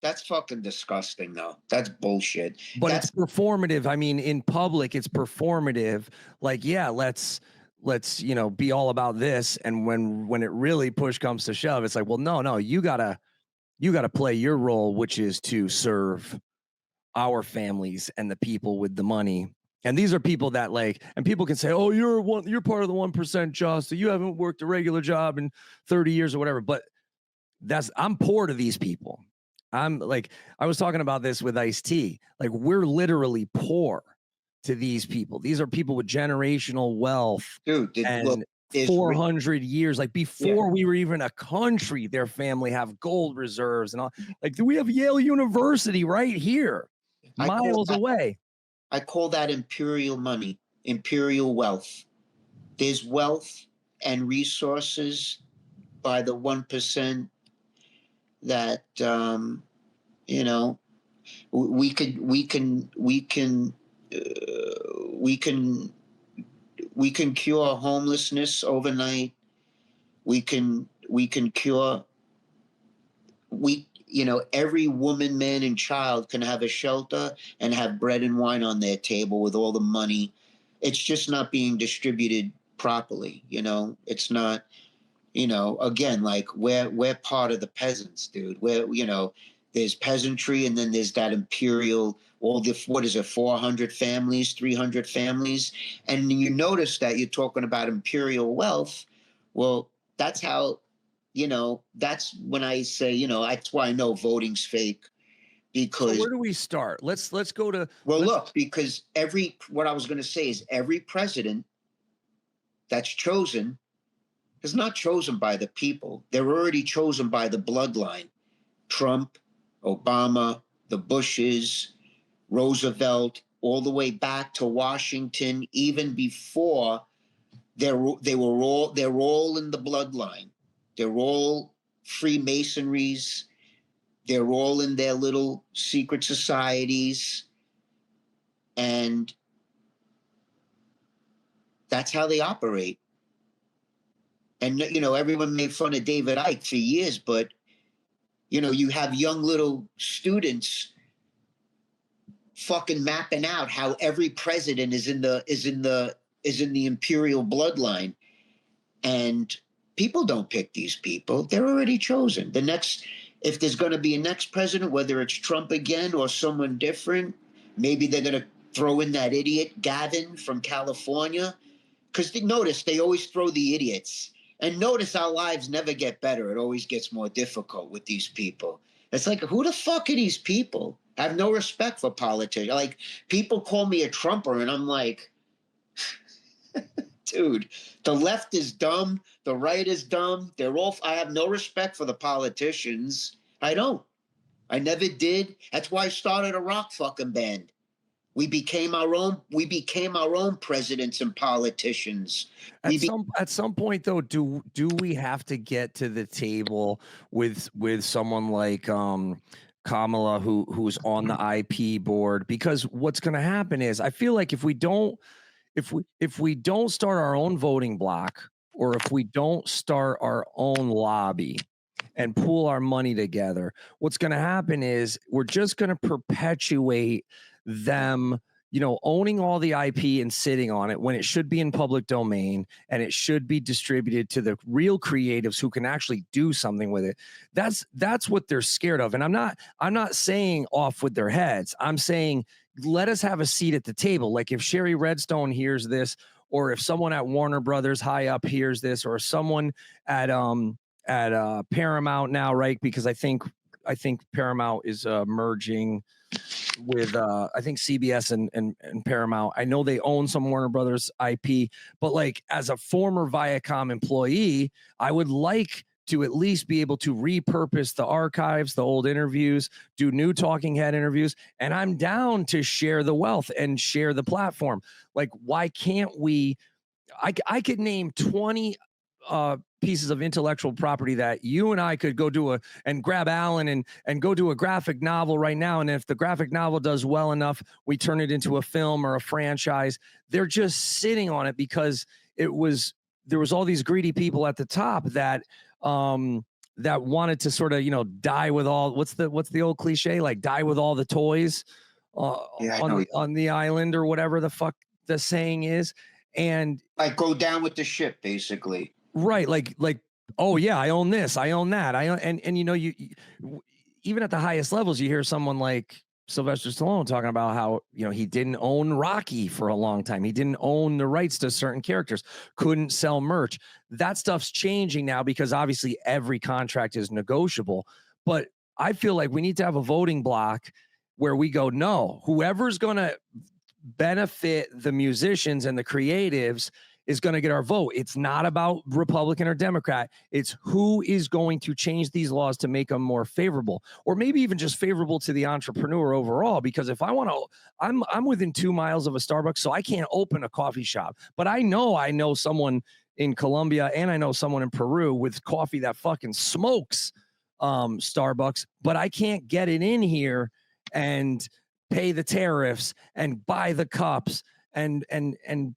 that's fucking disgusting, though. That's bullshit. But it's performative. I mean, in public, it's performative. Like, yeah, let's be all about this. And when it really push comes to shove, it's like, well, no, you gotta play your role, which is to serve our families and the people with the money. And these are people that and people can say, oh, you're part of the 1%, Jasta. You haven't worked a regular job in 30 years or whatever. But I'm poor to these people. I'm like, I was talking about this with Ice-T. Like, we're literally poor to these people. These are people with generational wealth, dude, and 400 years. Like before we were even a country, their family have gold reserves and all. Like, we have Yale University right here, miles away. I call that imperial money, imperial wealth. There's wealth and resources by the 1%. That we can cure homelessness overnight. We can cure. Every woman, man, and child can have a shelter and have bread and wine on their table with all the money. It's just not being distributed properly. It's not. Again, like we're part of the peasants, dude. There's peasantry, and then there's that imperial, 400 families, 300 families. And you notice that you're talking about imperial wealth. Well, that's how, that's when I say, that's why I know voting's fake. Because so where do we start? Let's go to. Well, look, because what I was going to say is every president that's chosen is not chosen by the people. They're already chosen by the bloodline. Trump, Obama, the Bushes, Roosevelt, all the way back to Washington, even before they're all in the bloodline. They're all Freemasonries. They're all in their little secret societies. And that's how they operate. And, everyone made fun of David Icke for years, but, you have young little students fucking mapping out how every president is in the imperial bloodline. And people don't pick these people. They're already chosen. If there's going to be a next president, whether it's Trump again or someone different, maybe they're going to throw in that idiot Gavin from California. Because notice, they always throw the idiots. And notice our lives never get better. It always gets more difficult with these people. It's like, who the fuck are these people? I have no respect for politics. Like, people call me a Trumper, and I'm like, dude, the left is dumb. The right is dumb. I have no respect for the politicians. I don't. I never did. That's why I started a rock fucking band. We became our own presidents and politicians. At some point, though, do we have to get to the table with someone like Kamala, who's on the IP board? Because what's going to happen is, I feel like if we don't start our own voting block, or if we don't start our own lobby, and pool our money together, what's going to happen is we're just going to perpetuate them, owning all the IP and sitting on it when it should be in public domain, and it should be distributed to the real creatives who can actually do something with it. That's what they're scared of. And I'm not saying off with their heads. I'm saying let us have a seat at the table. Like if Sherry Redstone hears this, or if someone at Warner Brothers high up hears this, or someone at Paramount now, right? Because I think Paramount is merging with I think CBS and Paramount. I know they own some Warner Brothers IP, but like as a former Viacom employee, I would like to at least be able to repurpose the archives, the old interviews, do new talking head interviews, and I'm down to share the wealth and share the platform. Like, why can't we? I could name 20 pieces of intellectual property that you and I could go do and grab Alan and go do a graphic novel right now. And if the graphic novel does well enough, we turn it into a film or a franchise. They're just sitting on it because there was all these greedy people at the top that wanted to sort of, die with all, what's the old cliche, like die with all the toys on the island, or whatever the fuck the saying is. And like go down with the ship, basically. Right. Like, oh yeah, I own this, I own that. And you even at the highest levels, you hear someone like Sylvester Stallone talking about how, he didn't own Rocky for a long time. He didn't own the rights to certain characters, couldn't sell merch. That stuff's changing now because obviously every contract is negotiable. But I feel like we need to have a voting block where we go, no, whoever's going to benefit the musicians and the creatives is going to get our vote. It's not about Republican or Democrat. It's who is going to change these laws to make them more favorable, or maybe even just favorable to the entrepreneur overall. Because if I want to, I'm within 2 miles of a Starbucks, so I can't open a coffee shop. But I know someone in Colombia and I know someone in Peru with coffee that fucking smokes Starbucks, but I can't get it in here and pay the tariffs and buy the cups and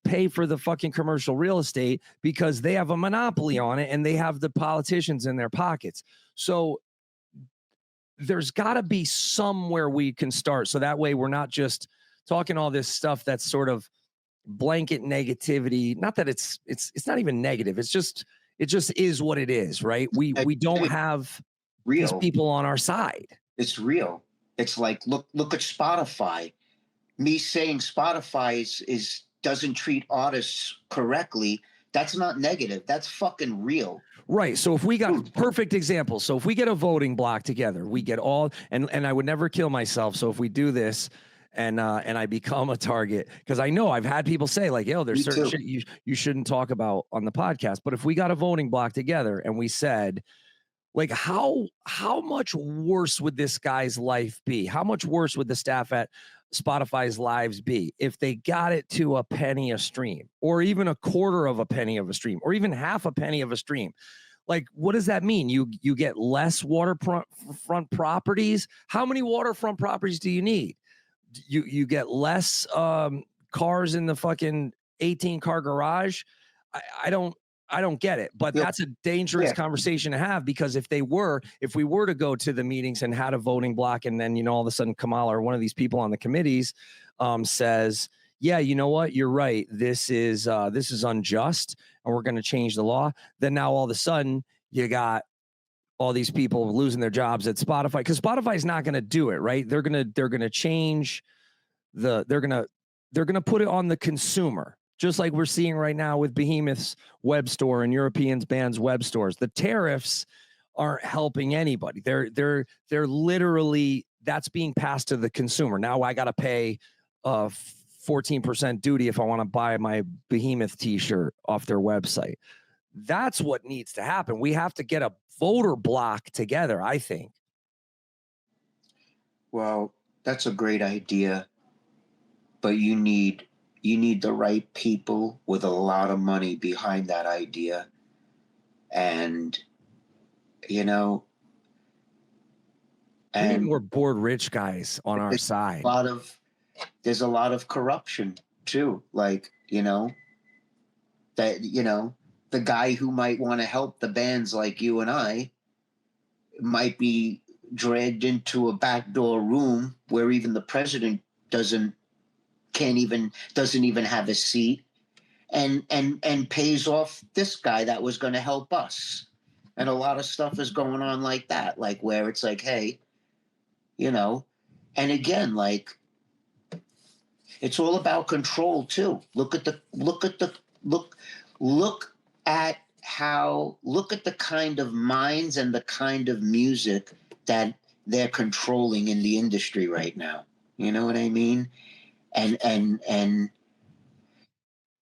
pay for the fucking commercial real estate because they have a monopoly on it and they have the politicians in their pockets. So there's got to be somewhere we can start. So that way we're not just talking all this stuff that's sort of blanket negativity. Not that it's not even negative. It just is what it is, right? We don't have these people on our side. It's real. It's like, look at Spotify. Me saying Spotify doesn't treat artists correctly, that's not negative. That's fucking real. Right. So if we got perfect example. So if we get a voting block together, we get all, and I would never kill myself. So if we do this and I become a target, because I know I've had people say like, yo, there's certain shit you shouldn't talk about on the podcast. But if we got a voting block together and we said, like, how much worse would this guy's life be? How much worse would the staff at Spotify's lives be if they got it to a penny a stream, or even a quarter of a penny of a stream, or even half a penny of a stream? Like, what does that mean? You get less waterfront properties. How many waterfront properties do you need? You get less cars in the fucking 18-car garage. I don't get it, but that's a dangerous conversation to have, because if we were to go to the meetings and had a voting block, and then, all of a sudden Kamala or one of these people on the committees says, yeah, you know what, you're right, this is unjust and we're going to change the law. Then now all of a sudden you got all these people losing their jobs at Spotify, because Spotify's not going to do it, right? They're going to change they're going to put it on the consumer. Just like we're seeing right now with Behemoth's web store and Europeans' bands' web stores. The tariffs aren't helping anybody. They're literally, that's being passed to the consumer. Now I got to pay 14% duty if I want to buy my Behemoth t-shirt off their website. That's what needs to happen. We have to get a voter block together, I think. Well, that's a great idea, but you need the right people with a lot of money behind that idea. And, we need more bored rich guys on our side. There's a lot of corruption too. Like, the guy who might want to help the bands like you and I might be dragged into a backdoor room where even the president doesn't even have a seat, and pays off this guy that was going to help us. And a lot of stuff is going on like that, like where it's like, hey, you know, and again, like, it's all about control too. Look at the kind of minds and the kind of music that they're controlling in the industry right now. You know what I mean? And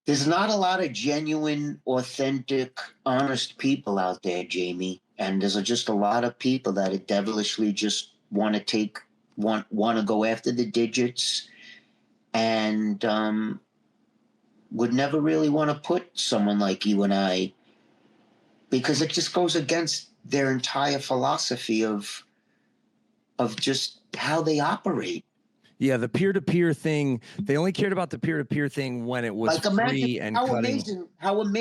there's not a lot of genuine, authentic, honest people out there, Jamey. And there's just a lot of people that are devilishly just want to go after the digits, and would never really want to put someone like you and I, because it just goes against their entire philosophy of just how they operate. Yeah, the peer-to-peer thing, they only cared about the peer-to-peer thing when it was like, free and how amazing,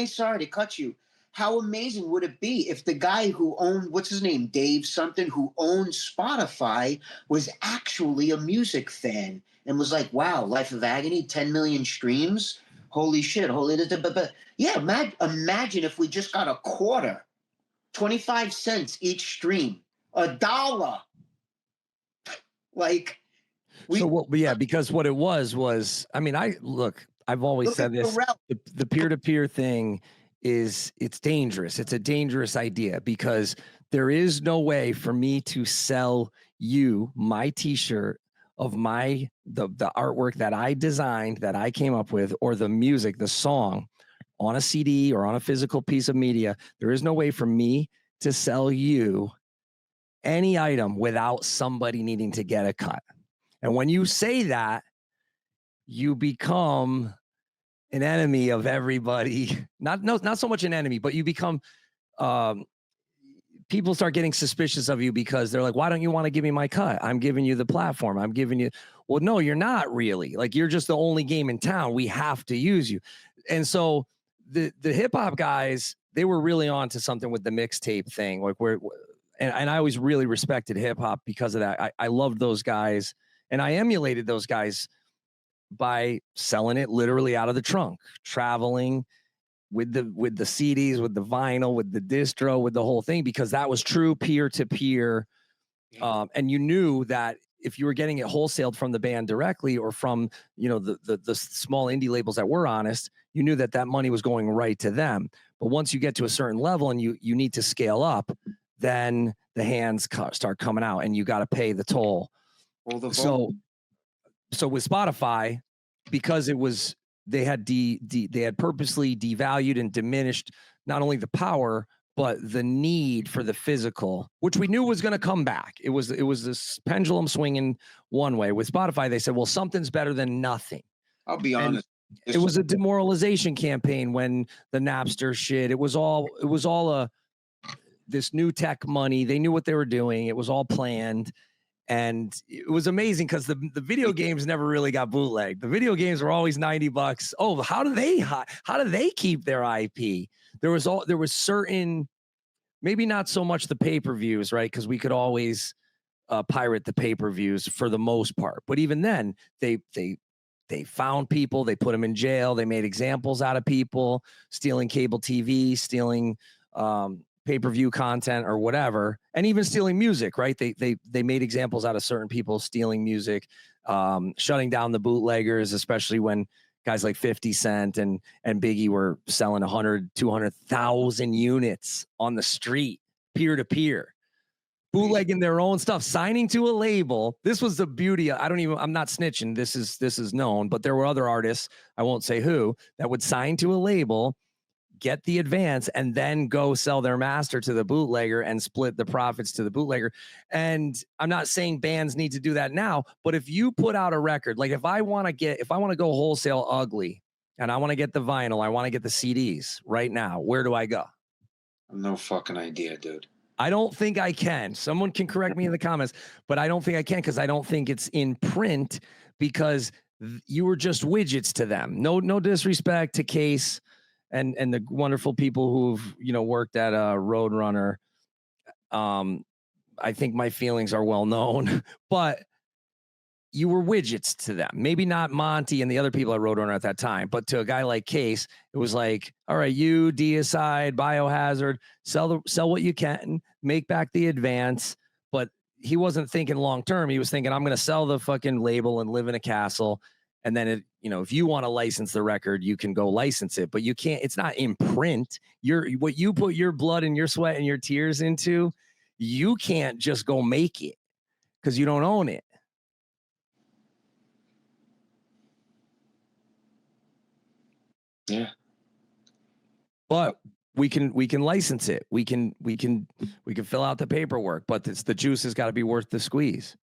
sorry to cut you. How amazing would it be if the guy who owned, what's his name, Dave something, who owned Spotify, was actually a music fan and was like, wow, Life of Agony, 10 million streams? Holy shit, yeah, imagine if we just got a quarter, 25 cents each stream, $1. Like, because what it was, I mean, I've always said this, the peer-to-peer thing it's dangerous. It's a dangerous idea, because there is no way for me to sell you my t-shirt of the artwork that I designed, that I came up with, or the music, the song, on a CD or on a physical piece of media. There is no way for me to sell you any item without somebody needing to get a cut. And when you say that, you become an enemy of everybody. Not so much an enemy, but you become, people start getting suspicious of you, because they're like, why don't you want to give me my cut? I'm giving you the platform. I'm giving you, well, no, you're not really. Like, you're just the only game in town. We have to use you. And so the hip hop guys, they were really on to something with the mixtape thing. Like, and I always really respected hip hop because of that. I loved those guys, and I emulated those guys by selling it literally out of the trunk, traveling with the CDs, with the vinyl, with the distro, with the whole thing, because that was true peer-to-peer. And you knew that if you were getting it wholesaled from the band directly, or from, the small indie labels that were honest, you knew that money was going right to them. But once you get to a certain level and you need to scale up, then the hands start coming out, and you got to pay the toll. So with Spotify, because they had purposely devalued and diminished not only the power, but the need for the physical, which we knew was going to come back. It was this pendulum swinging one way. With Spotify, they said, well, something's better than nothing. I'll be honest. It was a demoralization campaign when the Napster shit. It was all this new tech money. They knew what they were doing. It was all planned. And it was amazing, because the video games never really got bootlegged. The video games were always $90. Oh, how do they keep their IP? There was certain, maybe not so much the pay-per-views, right? Because we could always pirate the pay-per-views for the most part. But even then, they found people, they put them in jail, they made examples out of people stealing cable TV, stealing pay-per-view content or whatever, and even stealing music, right? They made examples out of certain people stealing music, shutting down the bootleggers, especially when guys like 50 Cent and Biggie were selling 100, 200,000 units on the street, peer-to-peer, bootlegging their own stuff, signing to a label. This was the beauty. I'm not snitching. This is known, but there were other artists, I won't say who, that would sign to a label, get the advance, and then go sell their master to the bootlegger and split the profits to the bootlegger. And I'm not saying bands need to do that now, but if you put out a record, like if I want to go wholesale ugly and I want to get the vinyl, I want to get the CDs right now, where do I go? No fucking idea, dude. I don't think I can. Someone can correct me in the comments, but I don't think I can, because I don't think it's in print, because you were just widgets to them. No disrespect to Case and the wonderful people who've worked at Roadrunner, I think my feelings are well known, but you were widgets to them. Maybe not Monty and the other people I wrote on at that time, but to a guy like Case, it was like, all right, you Deicide, Biohazard, sell what you can, make back the advance. But he wasn't thinking long term. He was thinking, I'm going to sell the fucking label and live in a castle. And then if you want to license the record, you can go license it, but you can't. It's not in print. What you put your blood and your sweat and your tears into, you can't just go make it because you don't own it. Yeah. But we can license it. We can fill out the paperwork, but the juice has got to be worth the squeeze.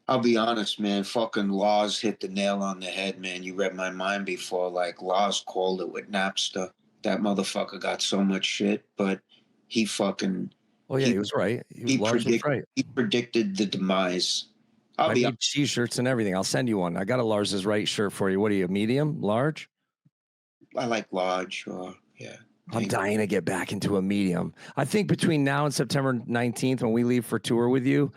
I'll be honest, man. Fucking Laws hit the nail on the head, man. You read my mind before. Like, Laws called it with Napster. That motherfucker got so much shit, but he fucking. Oh yeah, he was right. Lars was right. He predicted the demise. I made t-shirts and everything. I'll send you one. I got a Lars is right shirt for you. What are you, medium, large? I like large. Yeah. I'm dying to get back into a medium. I think between now and September 19th, when we leave for tour with you,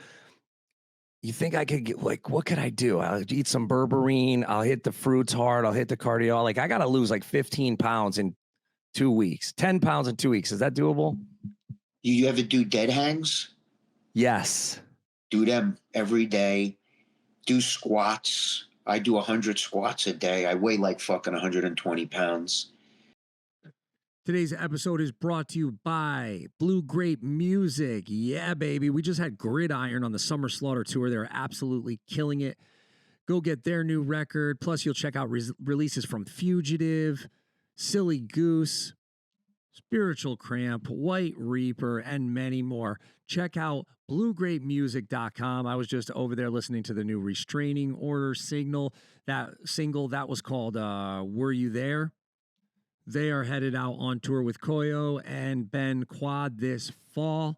you think I could get, like, what could I do? I'll eat some berberine. I'll hit the fruits hard. I'll hit the cardio. Like, I got to lose like 15 pounds in 2 weeks, 10 pounds in 2 weeks. Is that doable? You ever do dead hangs? Yes. Do them every day. Do squats. I do 100 squats a day. I weigh like fucking 120 pounds. Today's episode is brought to you by Blue Grape Music. Yeah, baby. We just had Gridiron on the Summer Slaughter Tour. They're absolutely killing it. Go get their new record. Plus, you'll check out releases from Fugitive, Silly Goose, Spiritual Cramp, White Reaper, and many more. Check out bluegrapemusic.com. I was just over there listening to the new Restraining Order single. That was called Were You There? They are headed out on tour with Koyo and Ben Quad this fall.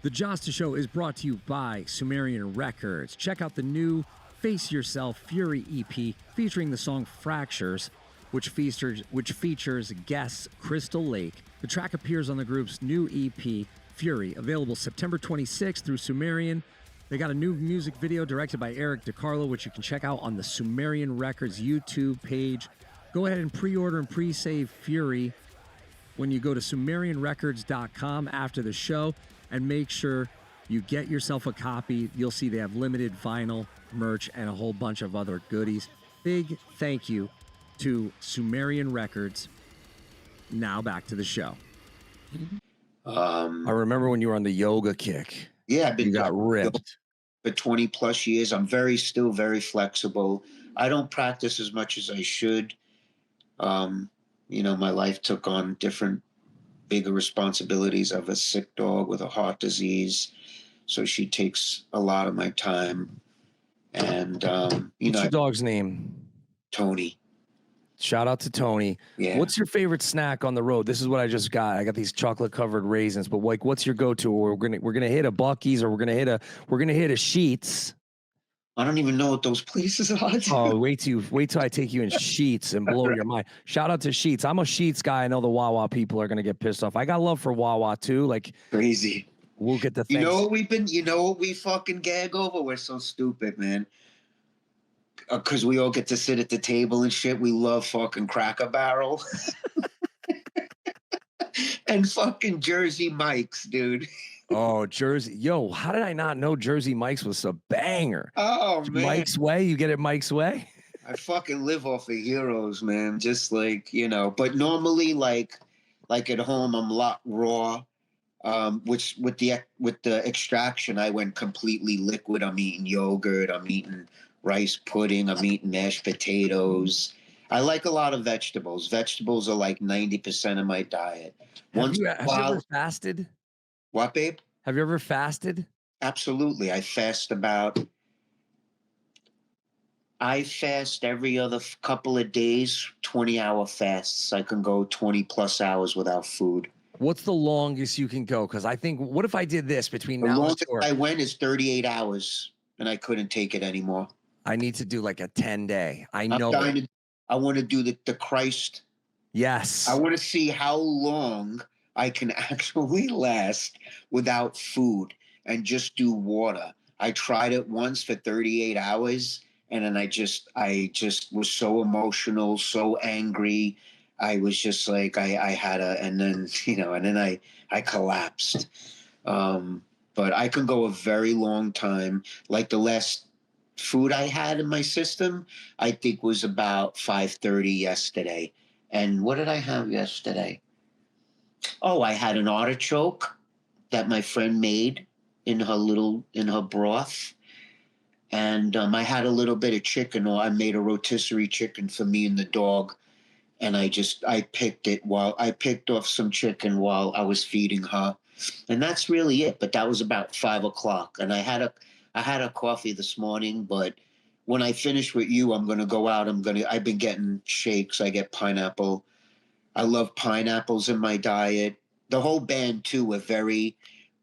The Jasta Show is brought to you by Sumerian Records. Check out the new Face Yourself Fury EP featuring the song Fractures, which features guests Crystal Lake. The track appears on the group's new EP, Fury, available September 26th through Sumerian. They got a new music video directed by Eric DiCarlo, which you can check out on the Sumerian Records YouTube page. Go ahead and pre-order and pre-save Fury when you go to SumerianRecords.com after the show, and make sure you get yourself a copy. You'll see they have limited vinyl, merch, and a whole bunch of other goodies. Big thank you to Sumerian Records. Now back to the show. I remember when you were on the yoga kick. Yeah, I've been you got ripped for 20 plus years. I'm still very flexible. I don't practice as much as I should. My life took on different, bigger responsibilities. I have a sick dog with a heart disease, so she takes a lot of my time. And what's your dog's name? Tony. Shout out to Tony. Yeah. What's your favorite snack on the road? This is what I just got. I got these chocolate covered raisins, but like, what's your go-to? We're gonna hit a Buc-ee's, or we're gonna hit a Sheetz. I don't even know what those places are. Oh, wait till I take you in Sheetz and blow your mind. Shout out to Sheetz. I'm a Sheetz guy. I know the Wawa people are gonna get pissed off. I got love for Wawa too. Like, crazy. We'll get the things. You know what we fucking gag over? We're so stupid, man. Because we all get to sit at the table and shit. We love fucking Cracker Barrel. And fucking Jersey Mike's, dude. Oh, Jersey. Yo, how did I not know Jersey Mike's was a banger? Oh, man. Mike's Way? You get it Mike's Way? I fucking live off of Heroes, man. Just like, but normally like at home, I'm a lot raw. Which with the extraction, I went completely liquid. I'm eating yogurt. I'm eating rice pudding. I'm eating mashed potatoes. I like a lot of vegetables. Vegetables are like 90% of my diet. Have you ever fasted? What, babe? Have you ever fasted? Absolutely. I fast every other couple of days, 20-hour fasts. I can go 20 plus hours without food. What's the longest you can go? Because I think, what if I did this between now and tour? I went is 38 hours, and I couldn't take it anymore. I need to do like a 10-day. I know. I want to do the Christ. Yes. I want to see how long I can actually last without food and just do water. I tried it once for 38 hours, and then I just was so emotional, so angry. I was just like, I had a, and then, and then I collapsed. But I can go a very long time. Like the last food I had in my system, I think was about 5:30 yesterday. And what did I have yesterday? Oh, I had an artichoke that my friend made in her broth. And I had a little bit of chicken, or I made a rotisserie chicken for me and the dog. And I picked off some chicken while I was feeding her. And that's really it. But that was about 5 o'clock. And I had a coffee this morning, but when I finish with you, I'm going to go out. I've been getting shakes. I get pineapple. I love pineapples in my diet. The whole band too,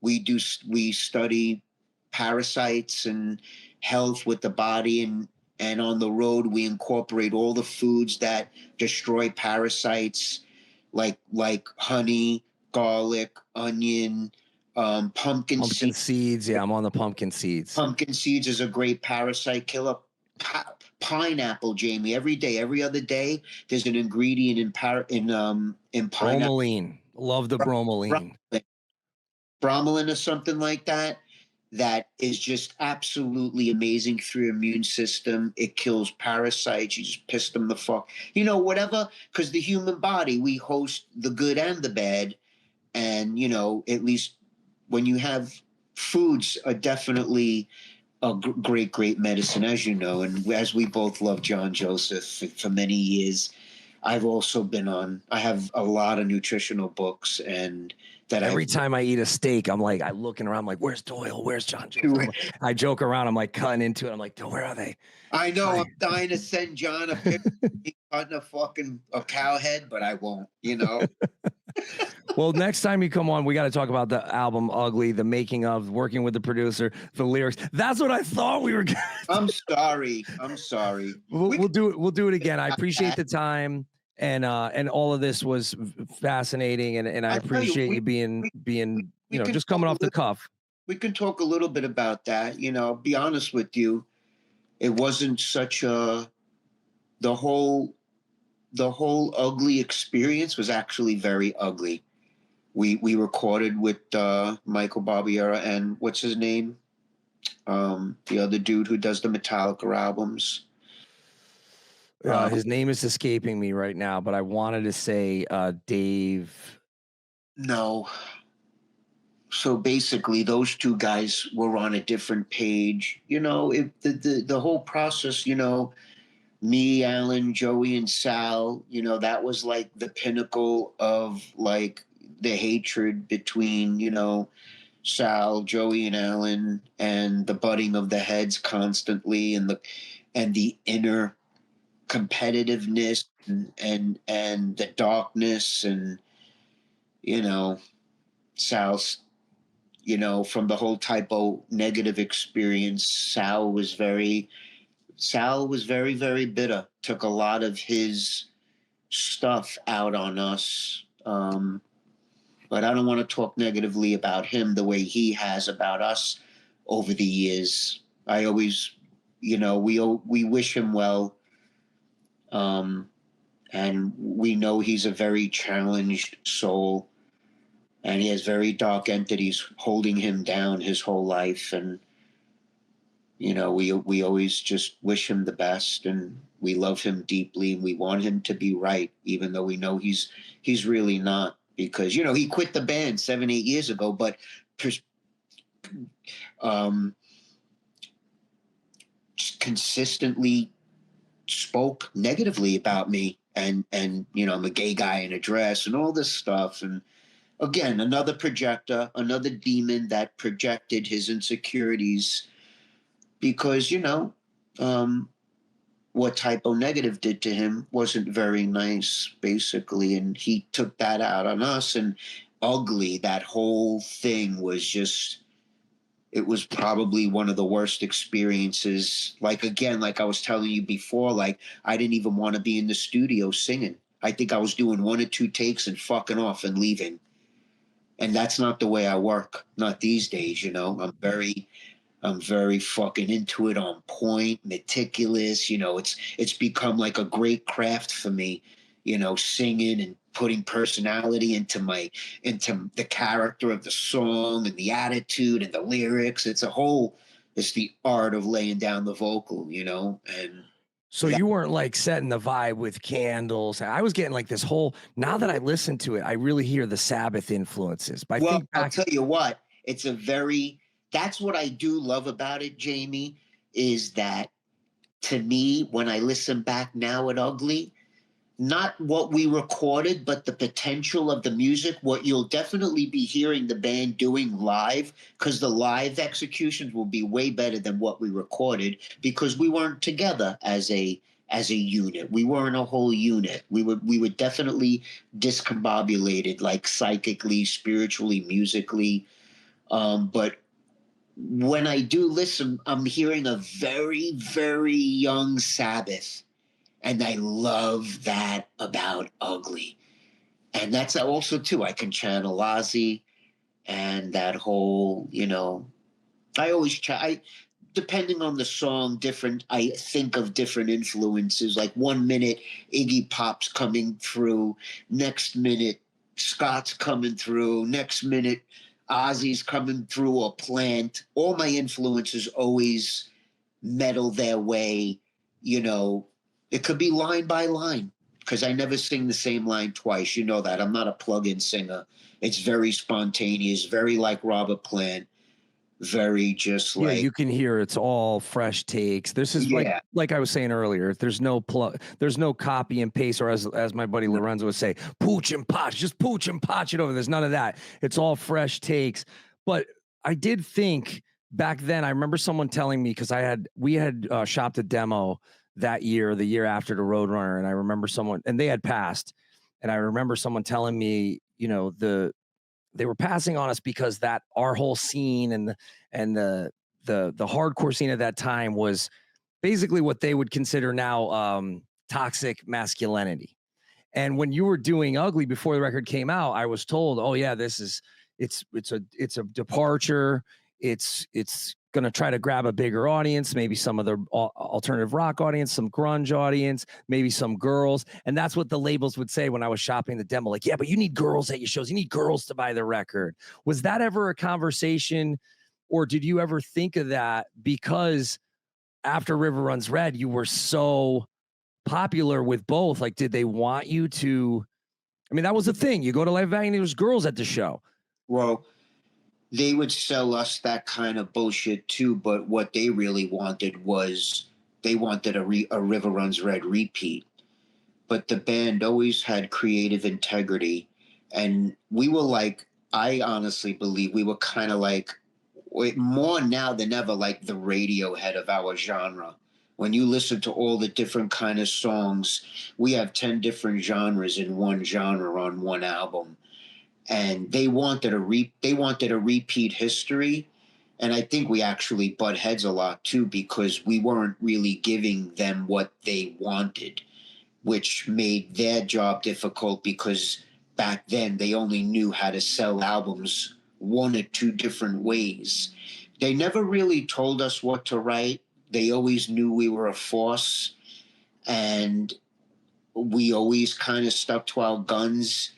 we study parasites and health with the body, and on the road we incorporate all the foods that destroy parasites, like honey, garlic, onion, pumpkin seeds. Yeah, I'm on the pumpkin seeds. Pumpkin seeds is a great parasite killer. Pineapple, Jamey. Every day, every other day, there's an ingredient in pineapple. Bromelain. Love the bromelain. Bromelain or something like that. That is just absolutely amazing for your immune system. It kills parasites. You just piss them the fuck. Whatever. Because the human body, we host the good and the bad. And, at least when you have foods are definitely a great medicine, as you know. And as we both love John Joseph for many years, I have a lot of nutritional books, and that every time I eat a steak, I'm like, I'm looking around, I'm like, where's Doyle? Where's John Joseph? I joke around, I'm like cutting into it. I'm like, where are they? I know, I'm dying to send John a picture cutting a cow head, but I won't, Well, next time you come on, we got to talk about the album Ugly, the making of, working with the producer, the lyrics. That's what I thought we were going to I'm sorry. We'll do it again. I appreciate the time, and all of this was fascinating, and I appreciate you being just coming off the cuff. We can talk a little bit about that. Be honest with you, it wasn't such the whole Ugly experience was actually very ugly. We recorded with Michael Barbiera and what's his name? The other dude who does the Metallica albums. His name is escaping me right now, but I wanted to say Dave. No. So basically, those two guys were on a different page. The whole process, me, Alan, Joey, and Sal, that was like the pinnacle of like the hatred between, Sal, Joey, and Alan, and the butting of the heads constantly, and the inner competitiveness and the darkness, and Sal's, from the whole typo negative experience, Sal was very, very bitter. Took a lot of his stuff out on us. But I don't want to talk negatively about him the way he has about us over the years. I always, we wish him well. And we know he's a very challenged soul, and he has very dark entities holding him down his whole life. And, we always just wish him the best, and we love him deeply, and we want him to be right, even though we know he's really not, because, he quit the band 7-8 years ago, but consistently spoke negatively about me, and I'm a gay guy in a dress and all this stuff. And again, another projector, another demon that projected his insecurities, because, what Typo Negative did to him wasn't very nice, basically. And he took that out on us. And Ugly, that whole thing was just, it was probably one of the worst experiences. Like, again, like I was telling you before, like I didn't even want to be in the studio singing. I think I was doing 1 or 2 takes and fucking off and leaving. And that's not the way I work, not these days, you know. I'm very fucking into it, on point, meticulous. You know, it's become like a great craft for me, you know, singing and putting personality into the character of the song and the attitude and the lyrics. It's the art of laying down the vocal, you know. And So you weren't like setting the vibe with candles. I was getting like this whole, now that I listen to it, I really hear the Sabbath influences. But I think I'll tell you what, that's what I do love about it, Jamey, is that to me, when I listen back now at Ugly, not what we recorded, but the potential of the music, what you'll definitely be hearing the band doing live, because the live executions will be way better than what we recorded, because we weren't together as a unit. We weren't a whole unit. We were definitely discombobulated, like psychically, spiritually, musically. But when I do listen, I'm hearing a very, very young Sabbath. And I love that about Ugly. And that's also, too, I can channel Ozzy and that whole, you know, I always depending on the song, I think of different influences. Like 1 minute, Iggy Pop's coming through. Next minute, Scott's coming through. Next minute, Ozzy's coming through, or Plant. All my influences always meddle their way, you know. It could be line by line, because I never sing the same line twice. You know that. I'm not a plug-in singer. It's very spontaneous, very like Robert Plant, very just like... Yeah, you can hear it's all fresh takes. This is like I was saying earlier, there's no copy and paste, or as my buddy Lorenzo would say, pooch and potch, just pooch and potch it over. There's none of that. It's all fresh takes. But I did think back then, I remember someone telling me, because we had shopped a demo that year, the year after the Roadrunner, and I remember someone, and they had passed, and I remember someone telling me, you know, they were passing on us because that our whole scene and the hardcore scene at that time was basically what they would consider now toxic masculinity. And when you were doing Ugly before the record came out, I was told, oh yeah, it's a departure. It's going to try to grab a bigger audience, maybe some of the alternative rock audience, some grunge audience, maybe some girls. And that's what the labels would say when I was shopping the demo. Like, yeah, but you need girls at your shows. You need girls to buy the record. Was that ever a conversation, or did you ever think of that? Because after River Runs Red, you were so popular with both. Like, did they want you to, I mean, that was the thing. You go to Life of Agony, there's girls at the show. Well, they would sell us that kind of bullshit too, but what they really wanted was they wanted a River Runs Red repeat. But the band always had creative integrity, and we were like, I honestly believe we were kind of like, more now than ever, like the Radiohead of our genre. When you listen to all the different kind of songs, we have 10 different genres in one genre on one album. And they wanted a repeat history. And I think we actually butt heads a lot too, because we weren't really giving them what they wanted, which made their job difficult, because back then they only knew how to sell albums one or two different ways. They never really told us what to write. They always knew we were a force, and we always kind of stuck to our guns.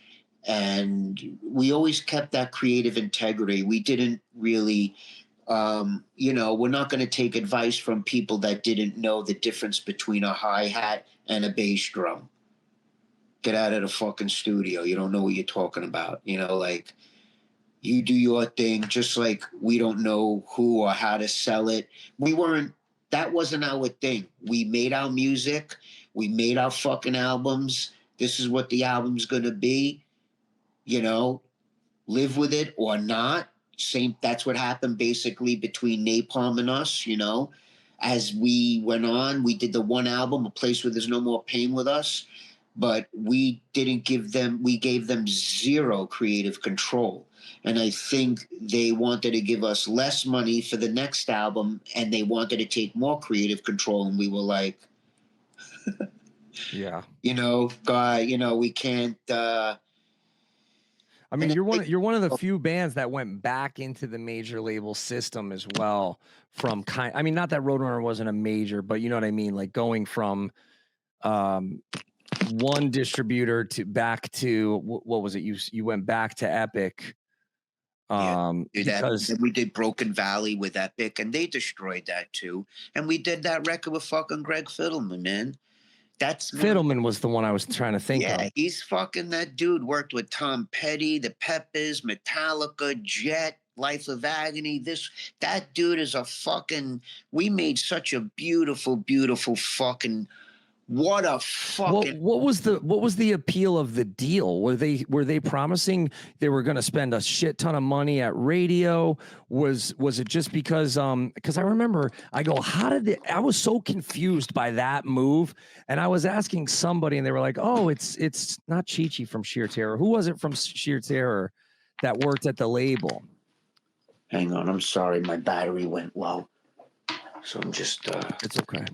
And we always kept that creative integrity. We didn't really, you know, we're not going to take advice from people that didn't know the difference between a hi-hat and a bass drum. Get out of the fucking studio. You don't know what you're talking about. You know, like, you do your thing, just like we don't know who or how to sell it. That wasn't our thing. We made our music. We made our fucking albums. This is what the album's going to be. You know, live with it or not. That's what happened basically between Napalm and us, you know. As we went on, we did the one album, A Place Where There's No More Pain with us, but we gave them zero creative control. And I think they wanted to give us less money for the next album, and they wanted to take more creative control. And we were like, yeah, you know, God, you know, we can't, I mean, you're one of the few bands that went back into the major label system as well. I mean, not that Roadrunner wasn't a major, but you know what I mean. Like going from one distributor to back to what was it? You went back to Epic. Because we did Broken Valley with Epic, and they destroyed that too. And we did that record with fucking Greg Fiddleman, man. That's Fiddleman was the one I was trying to think of. Yeah, he's fucking that dude. Worked with Tom Petty, the Peppers, Metallica, Jet, Life of Agony. That dude is a fucking. We made such a beautiful, beautiful fucking. What a fucking. What was the appeal of the deal? Were they promising they were going to spend a shit ton of money at radio? Was it just because I remember I was so confused by that move, and I was asking somebody and they were like, oh, it's not Chi-Chi from Sheer Terror. Who was it from Sheer Terror that worked at the label? Hang on, I'm sorry, my battery went low, so I'm just. It's okay.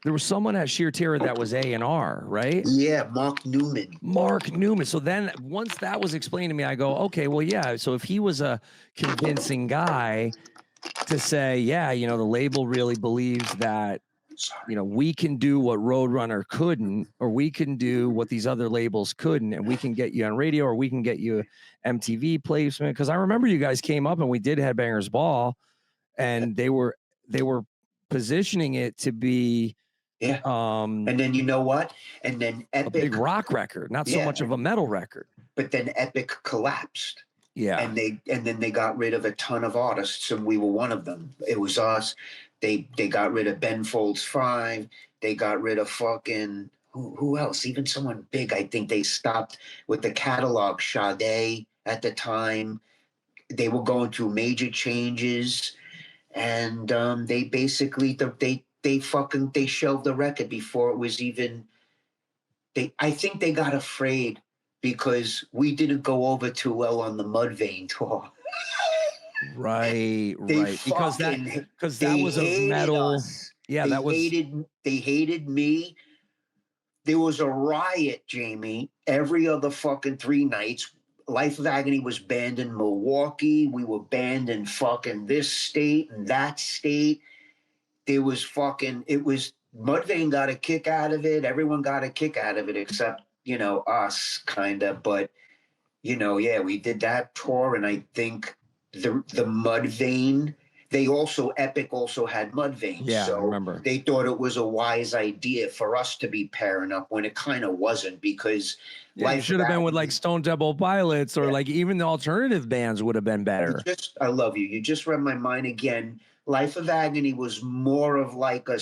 There was someone at Sheer Terror that was A&R, right? Yeah, Mark Newman. So then once that was explained to me, I go, okay, well, yeah. So if he was a convincing guy to say, yeah, the label really believes that, we can do what Roadrunner couldn't, or we can do what these other labels couldn't, and we can get you on radio, or we can get you MTV placement. Because I remember you guys came up and we did Headbangers Ball, and they were positioning it to be. Yeah. And then you know what? And then Epic, a big rock record, not so much of a metal record. But then Epic collapsed. Yeah. And then they got rid of a ton of artists, and we were one of them. It was us. They got rid of Ben Folds 5. They got rid of fucking who else? Even someone big. I think they stopped with the catalog. Sade at the time. They were going through major changes, and they basically they shelved the record before it was even. I think they got afraid because we didn't go over too well on the Mudvayne tour. Right. Because that was a metal. Us. Yeah, They hated me. There was a riot, Jamey. Every other fucking 3 nights. Life of Agony was banned in Milwaukee. We were banned in fucking this state and that state. It was Mudvayne got a kick out of it. Everyone got a kick out of it except, us kind of. But, we did that tour. And I think the Mudvayne, Epic also had Mudvayne. Yeah, so I remember. They thought it was a wise idea for us to be pairing up when it kind of wasn't, because life should have been with like Stone Temple Pilots or like even the alternative bands would have been better. I love you. You just read my mind again. Life of Agony was more of like a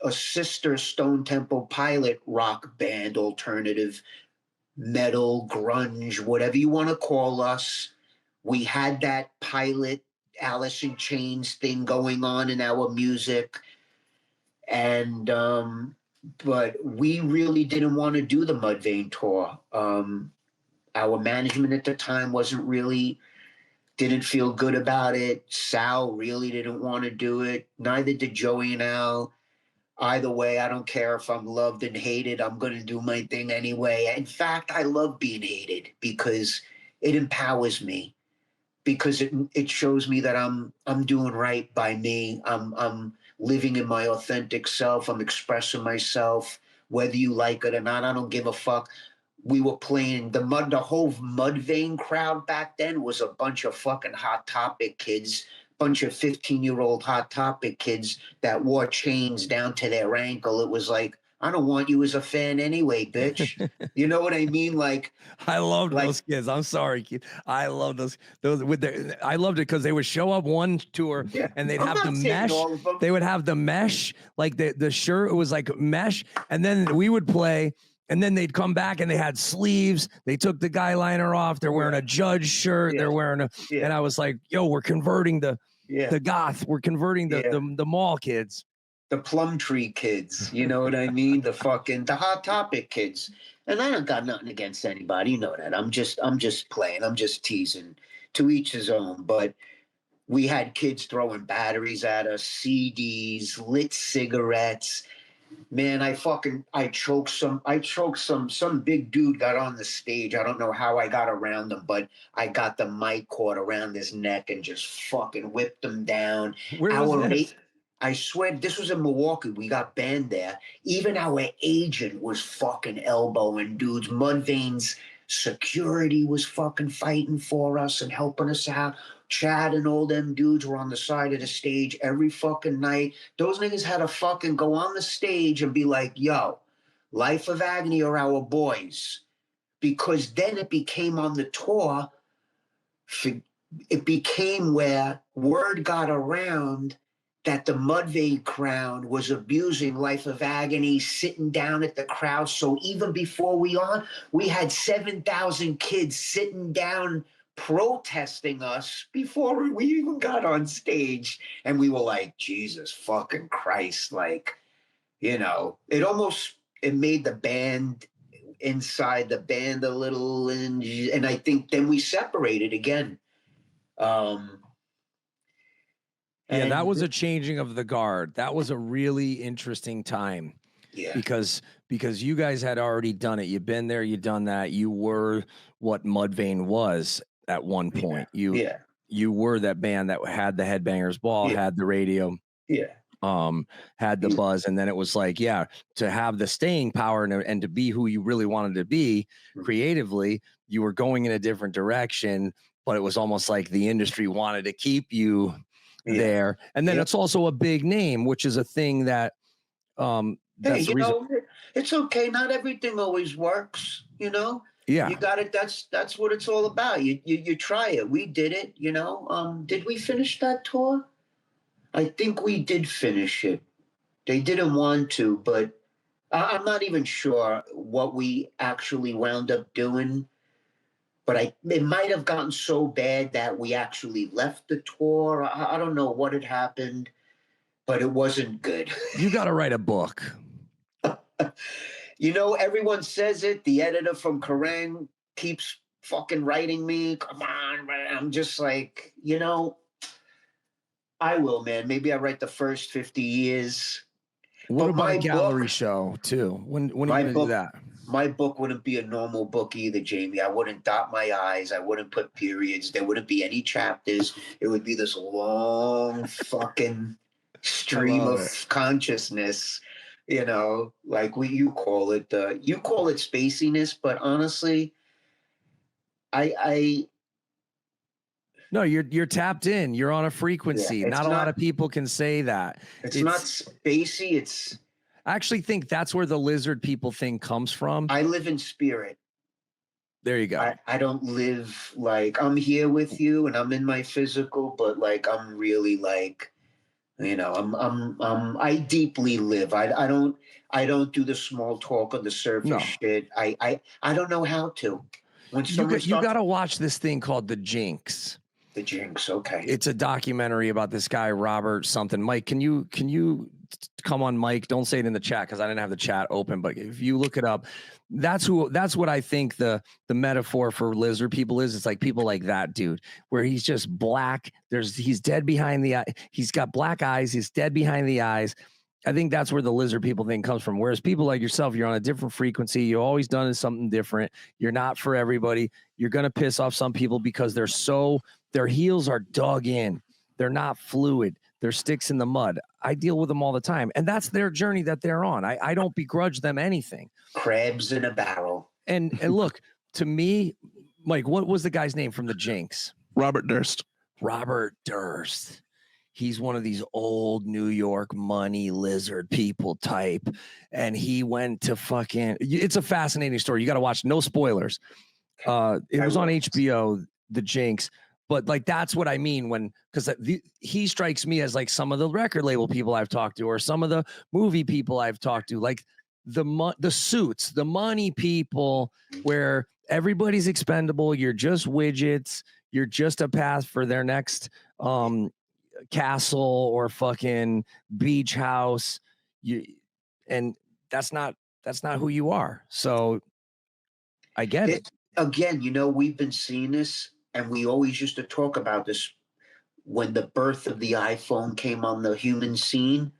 sister Stone Temple Pilot rock band, alternative metal, grunge, whatever you want to call us. We had that Pilot, Alice in Chains thing going on in our music. And, but we really didn't want to do the Mudvayne tour. Our management at the time didn't feel good about it. Sal really didn't want to do it. Neither did Joey and Al. Either way, I don't care if I'm loved and hated. I'm going to do my thing anyway. In fact, I love being hated because it empowers me, because it shows me that I'm doing right by me. I'm living in my authentic self. I'm expressing myself, whether you like it or not. I don't give a fuck. We were playing the whole Mudvayne crowd back then was a bunch of fucking Hot Topic kids, bunch of 15-year-old Hot Topic kids that wore chains down to their ankle. It was like, I don't want you as a fan anyway, bitch. You know what I mean? Like, I loved those kids. I'm sorry, kid. I love those I loved it because they would show up one tour and they'd have the mesh. They would have the mesh, like the shirt. It was like mesh, and then we would play. And then they'd come back and they had sleeves. They took the guy liner off. They're wearing a Judge shirt. They're wearing and I was like, yo, we're converting the goth. We're converting the mall kids. The Plum Tree kids. You know what I mean? The Hot Topic kids. And I don't got nothing against anybody. You know that. I'm just playing. I'm just teasing. To each his own. But we had kids throwing batteries at us, CDs, lit cigarettes. Man, I choked some big dude got on the stage. I don't know how I got around him, but I got the mic cord around his neck and just fucking whipped him down. Where was this? I swear this was in Milwaukee. We got banned there. Even our agent was fucking elbowing dudes. Mudvayne's security was fucking fighting for us and helping us out. Chad and all them dudes were on the side of the stage every fucking night. Those niggas had to fucking go on the stage and be like, yo, Life of Agony are our boys. Because then it became on the tour, it became where word got around that the Mudvayne crowd was abusing Life of Agony, sitting down at the crowd. So even before we had 7,000 kids sitting down protesting us before we even got on stage. And we were like, Jesus fucking Christ. Like, you know, it made the band inside the band a little. And I think then we separated again. Yeah, that was a changing of the guard. That was a really interesting time. Yeah. Because you guys had already done it. You've been there, you've done that. You were what Mudvayne was at one point. You were that band that had the Headbangers Ball, had the radio, had the buzz, and then it was like, to have the staying power and to be who you really wanted to be creatively, you were going in a different direction, but it was almost like the industry wanted to keep you there. And then it's also a big name, which is a thing that that's hey, it's okay. Not everything always works, you know? Yeah. You got it. That's what it's all about. You try it. We did it, you know. Did we finish that tour? I think we did finish it. They didn't want to, but I'm not even sure what we actually wound up doing. But it might have gotten so bad that we actually left the tour. I don't know what had happened, but it wasn't good. You got to write a book. You know, everyone says it. The editor from Kerrang keeps fucking writing me. Come on, man. I'm just like, you know, I will, man. Maybe I write the first 50 years. What about a gallery show, too? When are you going to do that? My book wouldn't be a normal book either, Jamie. I wouldn't dot my I's. I wouldn't put periods. There wouldn't be any chapters. It would be this long fucking stream of consciousness. You know, like you call it spaciness, but honestly, No, you're tapped in. You're on a frequency. Not a lot of people can say that. It's not spacey. I actually think that's where the lizard people thing comes from. I live in spirit. There you go. I don't live like I'm here with you and I'm in my physical, but like I'm really like, you know, I deeply live. I don't do the small talk or the surface shit. I don't know how to. You got to watch this thing called The Jinx. The Jinx, okay. It's a documentary about this guy Robert something. Mike, can you come on, Mike? Don't say it in the chat because I didn't have the chat open. But if you look it up, that's what I think the metaphor for lizard people is. It's like people like that dude, where he's just black. He's dead behind the eye. He's got black eyes. He's dead behind the eyes. I think that's where the lizard people thing comes from. Whereas people like yourself, you're on a different frequency. You've always done something different. You're not for everybody. You're going to piss off some people because their heels are dug in. They're not fluid. They're sticks in the mud. I deal with them all the time. And that's their journey that they're on. I don't begrudge them anything. Crabs in a barrel. And look, to me, Mike, what was the guy's name from the Jinx? Robert Durst. Robert Durst. He's one of these old New York money lizard people type. And he went to it's a fascinating story. You got to watch. No spoilers. It was on HBO, The Jinx. But like, that's what I mean because he strikes me as like some of the record label people I've talked to, or some of the movie people I've talked to, like the suits, the money people, where everybody's expendable. You're just widgets. You're just a path for their next castle or fucking beach house. And that's not who you are. So I get it. Again, you know, we've been seeing this. And we always used to talk about this when the birth of the iPhone came on the human scene.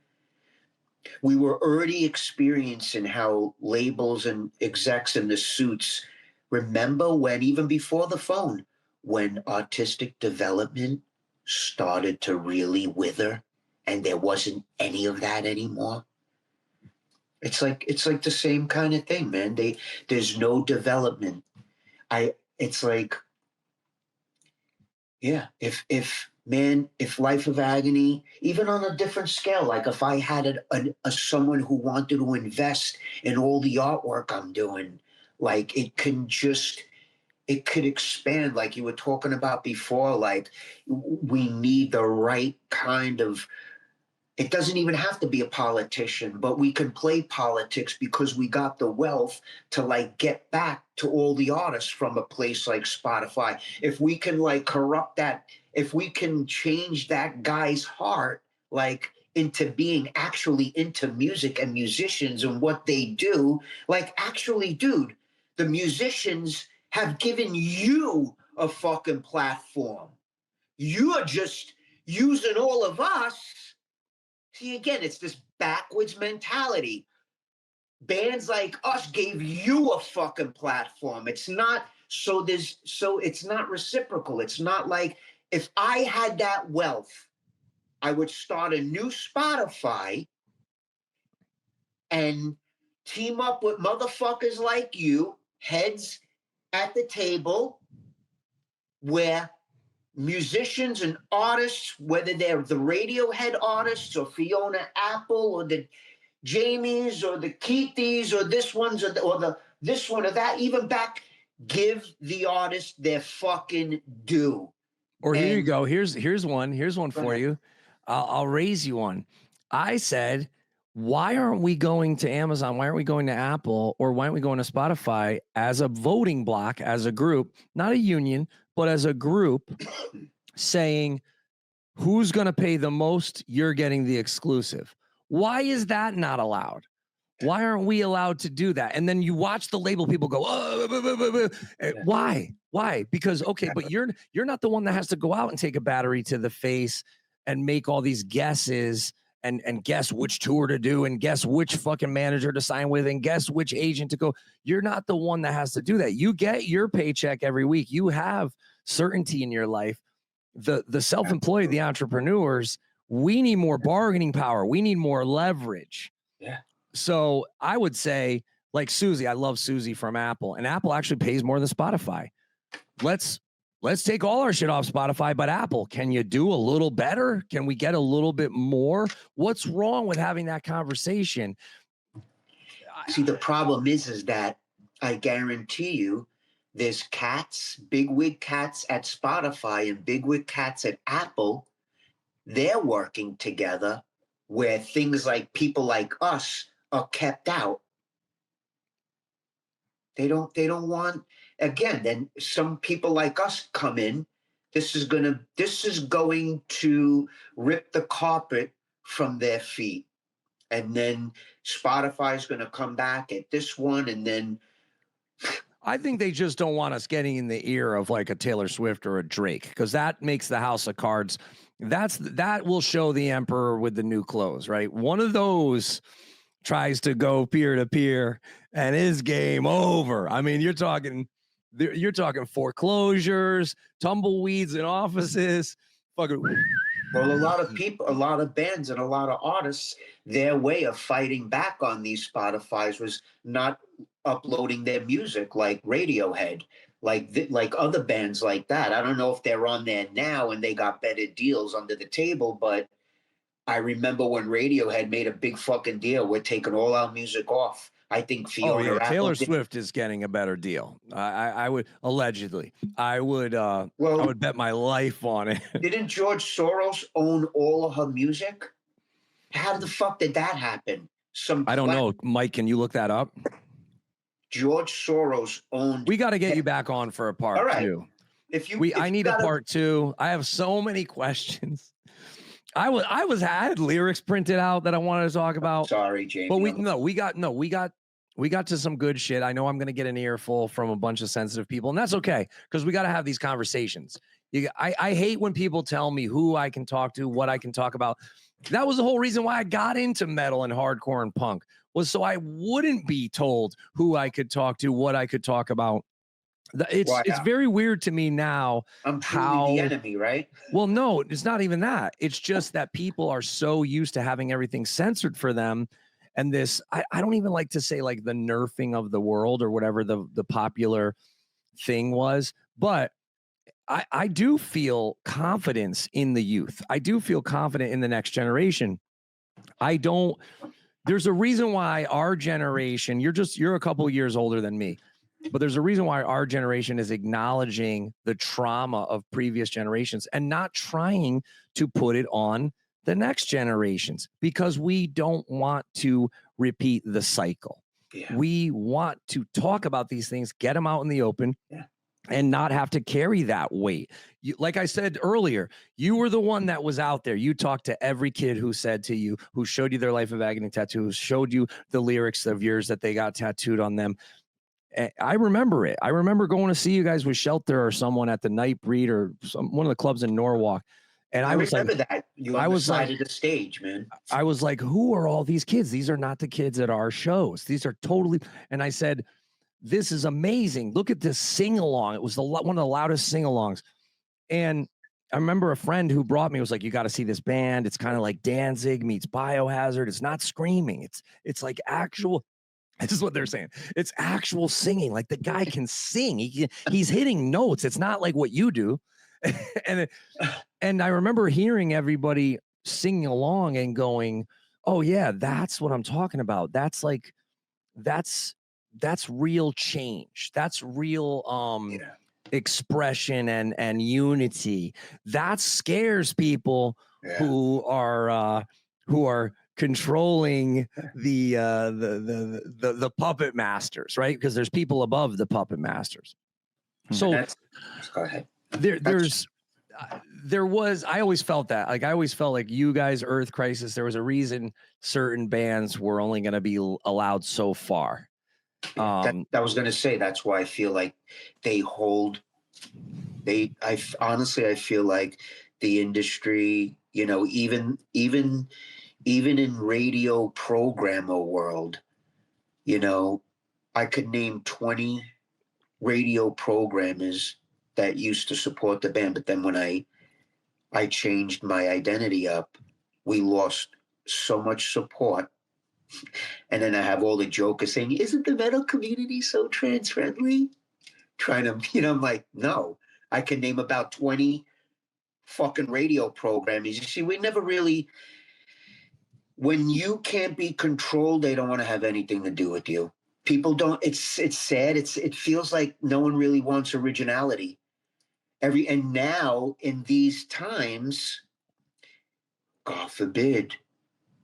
We were already experiencing how labels and execs in the suits, remember when, even before the phone, when artistic development started to really wither and there wasn't any of that anymore? It's like the same kind of thing, man. There's no development. It's like, yeah, if Life of Agony, even on a different scale, like if I had a someone who wanted to invest in all the artwork I'm doing, like it could expand, like you were talking about before. Like we need the right kind of, it doesn't even have to be a politician, but we can play politics because we got the wealth to like get back to all the artists from a place like Spotify. If we can like corrupt that, if we can change that guy's heart, like into being actually into music and musicians and what they do, like actually, dude, the musicians have given you a fucking platform. You are just using all of us. See, again, it's this backwards mentality. Bands like us gave you a fucking platform. It's not it's not reciprocal. It's not like if I had that wealth, I would start a new Spotify and team up with motherfuckers like you, heads at the table, where musicians and artists, whether they're the Radiohead artists or Fiona Apple or the Jameys or the Keithys or this one's or the this one or that, even back, give the artist their fucking due. Or here you go. Here's one for you. I'll raise you one. I said, why aren't we going to Amazon? Why aren't we going to Apple? Or why aren't we going to Spotify as a voting block, as a group, not a union, but as a group, saying who's going to pay the most? You're getting the exclusive. Why is that not allowed? Why aren't we allowed to do that? And then you watch the label people go, oh, why? Why? Because, okay, but you're not the one that has to go out and take a battery to the face and make all these guesses and guess which tour to do and guess which fucking manager to sign with and guess which agent to go. You're not the one that has to do that. You get your paycheck every week. You have certainty in your life. The self-employed, the entrepreneurs, we need more bargaining power. We need more leverage. Yeah. So I would say, like Susie, I love Susie from Apple, and Apple actually pays more than Spotify. Let's take all our shit off Spotify, but Apple, can you do a little better? Can we get a little bit more? What's wrong with having that conversation? See, the problem is that I guarantee you there's cats, bigwig cats at Spotify and bigwig cats at Apple. They're working together where things like people like us are kept out. They don't want, again, then some people like us come in. This is going to rip the carpet from their feet. And then Spotify is going to come back at this one. And then I think they just don't want us getting in the ear of like a Taylor Swift or a Drake, because that makes the house of cards. That will show the emperor with the new clothes, right? One of those tries to go peer to peer and is game over. I mean, you're talking foreclosures, tumbleweeds in offices, fucking. Well, a lot of people, a lot of bands and a lot of artists, their way of fighting back on these Spotifys was not uploading their music like Radiohead, like other bands like that. I don't know if they're on there now and they got better deals under the table, but I remember when Radiohead made a big fucking deal. We're taking all our music off. I think Fiona Taylor Swift is getting a better deal. I would allegedly. I would bet my life on it. Didn't George Soros own all of her music? How the fuck did that happen? I don't know. Mike, can you look that up? George Soros owned. We got to get you back on for a part two. I need a part two. I have so many questions. I had lyrics printed out that I wanted to talk about. Sorry, Jamey. But we got to some good shit. I know I'm going to get an earful from a bunch of sensitive people, and that's okay, because we got to have these conversations. I hate when people tell me who I can talk to, what I can talk about. That was the whole reason why I got into metal and hardcore and punk, was so I wouldn't be told who I could talk to, what I could talk about. It's very weird to me now. I'm truly the enemy, right? Well, no, it's not even that. It's just that people are so used to having everything censored for them. And this, I don't even like to say like the nerfing of the world or whatever the popular thing was, but I do feel confidence in the youth. I do feel confident in the next generation. There's a reason why our generation, you're a couple years older than me, but there's a reason why our generation is acknowledging the trauma of previous generations and not trying to put it on the next generations, because we don't want to repeat the cycle. Yeah. We want to talk about these things, get them out in the open. Yeah. And not have to carry that weight. Like I said earlier, you were the one that was out there. You talked to every kid who said to you, who showed you their Life of Agony tattoos, showed you the lyrics of yours that they got tattooed on them. I remember it. I remember going to see you guys with Shelter or someone at the Nightbreed or one of the clubs in Norwalk. And I was remember like, that. You on the side of the stage, man. I was like, who are all these kids? These are not the kids at our shows. These are totally. And I said, this is amazing. Look at this sing-along. It was one of the loudest sing-alongs. And I remember a friend who brought me was like, you got to see this band. It's kind of like Danzig meets Biohazard. It's not screaming. It's like actual. This is what they're saying. It's actual singing. Like the guy can sing. He's hitting notes. It's not like what you do. and I remember hearing everybody singing along and going, oh yeah, that's what I'm talking about. That's real change. That's real expression and unity. That scares people who are controlling the puppet masters, right? Because there's people above the puppet masters. So go ahead. I always felt that. Like I always felt like you guys, Earth Crisis, there was a reason certain bands were only going to be allowed so far. I was going to say, that's why I feel like I feel like the industry, even in radio programmer world, I could name 20 radio programmers that used to support the band. But then when I changed my identity up, we lost so much support. And then I have all the jokers saying, isn't the metal community so trans friendly? Trying to, I'm like, no, I can name about 20 fucking radio programmers. You see, we never really, when you can't be controlled, they don't want to have anything to do with you. People don't, it's sad. It feels like no one really wants originality. And now in these times, God forbid,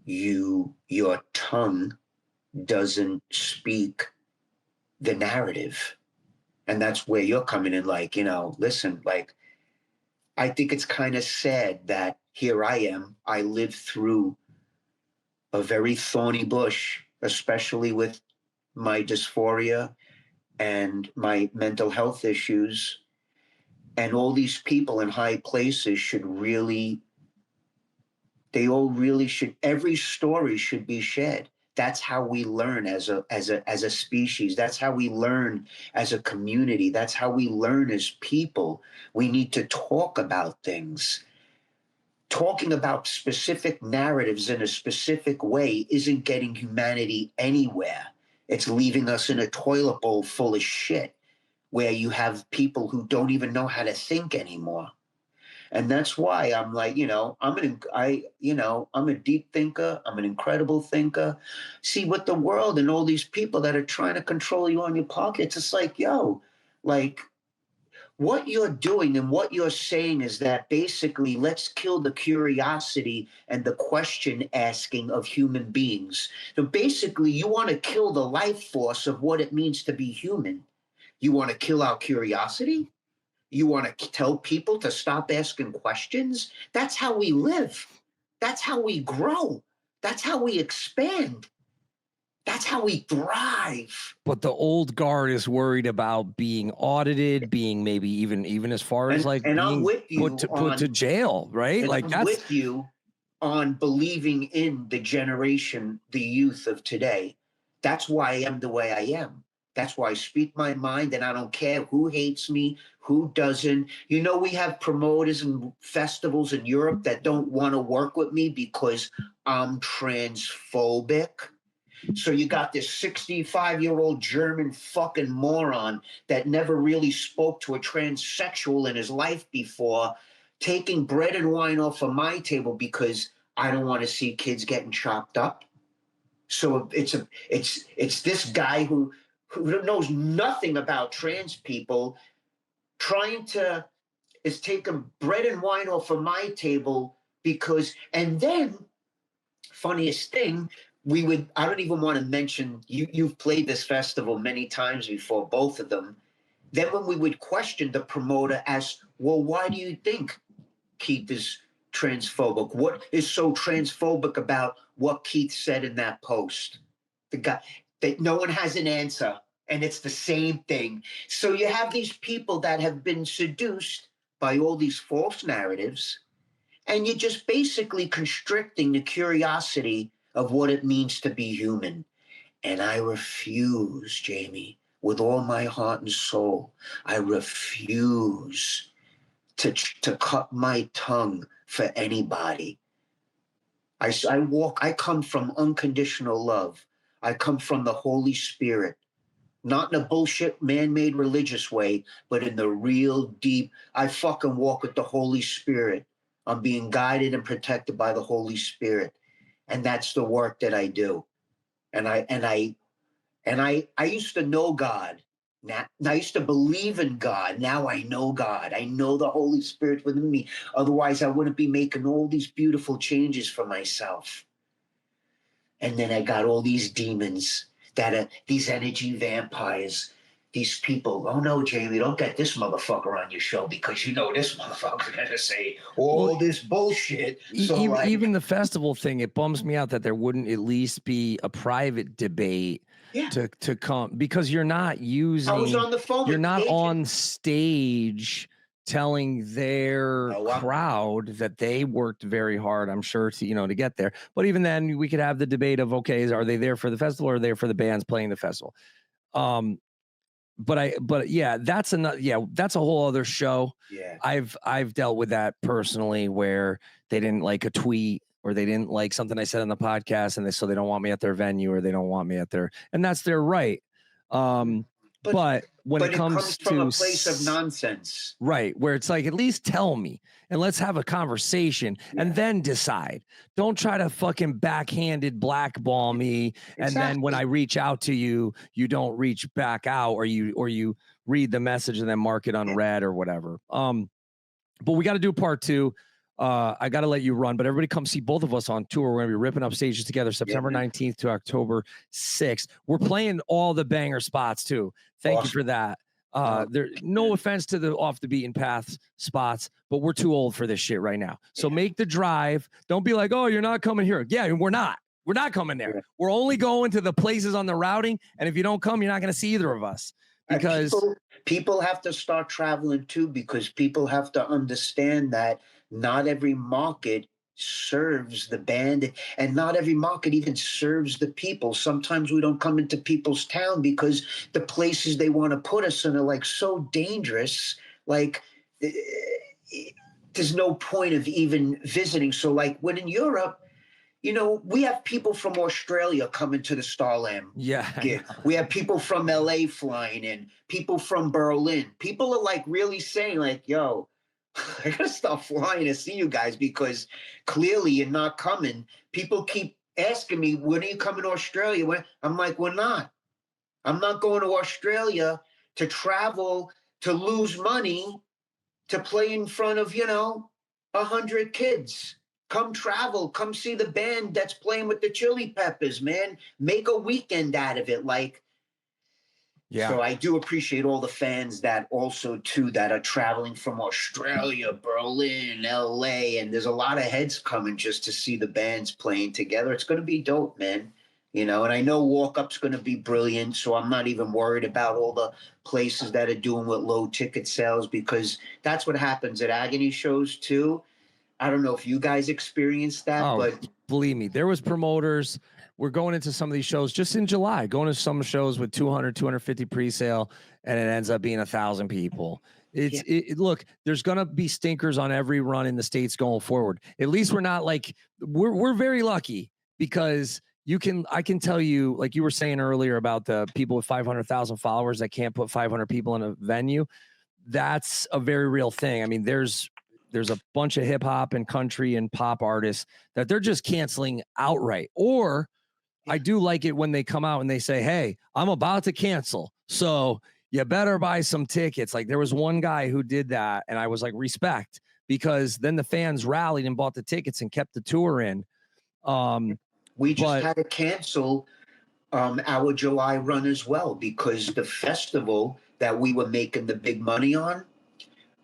your tongue doesn't speak the narrative. And that's where you're coming in, like, listen, like, I think it's kind of sad that here I am. I lived through a very thorny bush, especially with my dysphoria and my mental health issues. And all these people in high places every story should be shared. That's how we learn as a species. That's how we learn as a community. That's how we learn as people. We need to talk about things. Talking about specific narratives in a specific way isn't getting humanity anywhere. It's leaving us in a toilet bowl full of shit where you have people who don't even know how to think anymore. And that's why I'm like, I'm a deep thinker. I'm an incredible thinker. See, with the world and all these people that are trying to control you on your pockets, it's like, what you're doing and what you're saying is that basically let's kill the curiosity and the question asking of human beings. So basically you want to kill the life force of what it means to be human. You want to kill our curiosity? You want to tell people to stop asking questions? That's how we live. That's how we grow. That's how we expand. That's how we thrive. But the old guard is worried about being audited, being maybe even as far as like and I'm being with you put to jail, right? And Like I'm that's with you on believing in the generation, the youth of today. That's why I am the way I am. That's why I speak my mind, and I don't care who hates me, who doesn't. You know, we have promoters and festivals in Europe that don't want to work with me because I'm transphobic. So you got this 65-year-old German fucking moron that never really spoke to a transsexual in his life before, taking bread and wine off of my table because I don't want to see kids getting chopped up. So it's this guy who knows nothing about trans people is taking bread and wine off of my table because, and then funniest thing, I don't even want to mention, you've played this festival many times before, both of them. Then when we would question the promoter as, well, why do you think Keith is transphobic? What is so transphobic about what Keith said in that post? The guy, that no one has an answer, and it's the same thing. So you have these people that have been seduced by all these false narratives, and you're just basically constricting the curiosity of what it means to be human. And I refuse, Jamey, with all my heart and soul, I refuse to cut my tongue for anybody. I come from unconditional love. I come from the Holy Spirit, not in a bullshit man-made religious way, but in the real deep, I fucking walk with the Holy Spirit. I'm being guided and protected by the Holy Spirit. And that's the work that I do. And I used to know God. Now, I used to believe in God. Now I know God. I know the Holy Spirit within me. Otherwise, I wouldn't be making all these beautiful changes for myself. And then I got all these demons that are these energy vampires. These people, oh no, Jamey, don't get this motherfucker on your show because you know this motherfucker's gonna say all this bullshit. So even the festival thing, it bums me out that there wouldn't at least be a private debate to come, because you're not using. I was on the phone. You're not on stage telling their crowd that they worked very hard, I'm sure, to get there. But even then, we could have the debate of, okay, are they there for the festival or are they there for the bands playing the festival? But yeah, that's a whole other show. Yeah. I've dealt with that personally, where they didn't like a tweet or they didn't like something I said on the podcast, and so they don't want me at their venue or they don't want me at their, and that's their right. But when it comes from to a place of nonsense, right, where it's like, at least tell me and let's have a conversation and then decide. Don't try to fucking backhanded blackball me. And then when I reach out to you, you don't reach back out, or you read the message and then mark it unread or whatever. But we got to do part 2. I got to let you run, but everybody come see both of us on tour. We're going to be ripping up stages together September 19th to October 6th. We're playing all the banger spots too. Thank you for that. There, no offense to the off the beaten path spots, but we're too old for this shit right now. So make the drive. Don't be like, oh, you're not coming here. Yeah, we're not. We're not coming there. We're only going to the places on the routing. And if you don't come, you're not going to see either of us. Because people have to start traveling too, because people have to understand that not every market serves the band, and not every market even serves the people. Sometimes we don't come into people's town because the places they want to put us in are like so dangerous. Like there's no point of even visiting. So like when in Europe, we have people from Australia coming to the Starland. Yeah. We have people from LA flying in, people from Berlin. People are like really saying like, yo, I gotta stop flying to see you guys because clearly you're not coming. People keep asking me, when are you coming to Australia? I'm like, we're not. I'm not going to Australia to travel, to lose money, to play in front of, 100 kids. Come travel, come see the band that's playing with the Chili Peppers, man. Make a weekend out of it. So I do appreciate all the fans that also too that are traveling from Australia, Berlin, LA, and there's a lot of heads coming just to see the bands playing together. It's going to be dope, man. you know, and I know Walk Up's going to be brilliant, so I'm not even worried about all the places that are doing with low ticket sales, because that's what happens at Agony shows too. I don't know if you guys experienced that, but believe me, there was promoters. We're going into some of these shows just in July, going to some shows with 200, 250 pre-sale, and it ends up being 1,000 people. Look, there's going to be stinkers on every run in the States going forward. At least we're not like, we're very lucky because I can tell you, like you were saying earlier about the people with 500,000 followers that can't put 500 people in a venue. That's a very real thing. I mean, there's a bunch of hip hop and country and pop artists that they're just canceling outright. Or I do like it when they come out and they say, hey, I'm about to cancel, so you better buy some tickets. Like there was one guy who did that, and I was like, respect, because then the fans rallied and bought the tickets and kept the tour in. We just had to cancel our July run as well, because the festival that we were making the big money on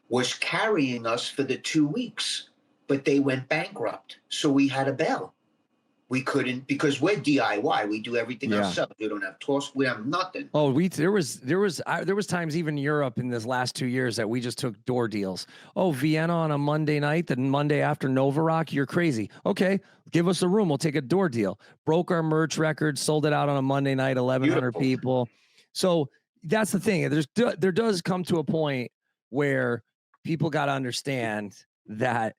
was carrying us for the 2 weeks, but they went bankrupt. So we had to bail. We couldn't, because we're DIY. We do everything ourselves. We don't have tours. We have nothing. Oh, there was times even in Europe in this last 2 years that we just took door deals. Oh, Vienna on a Monday night, then Monday after Nova Rock. You're crazy. Okay, give us a room. We'll take a door deal. Broke our merch record, sold it out on a Monday night, 1,100 people. So that's the thing. There does come to a point where people got to understand that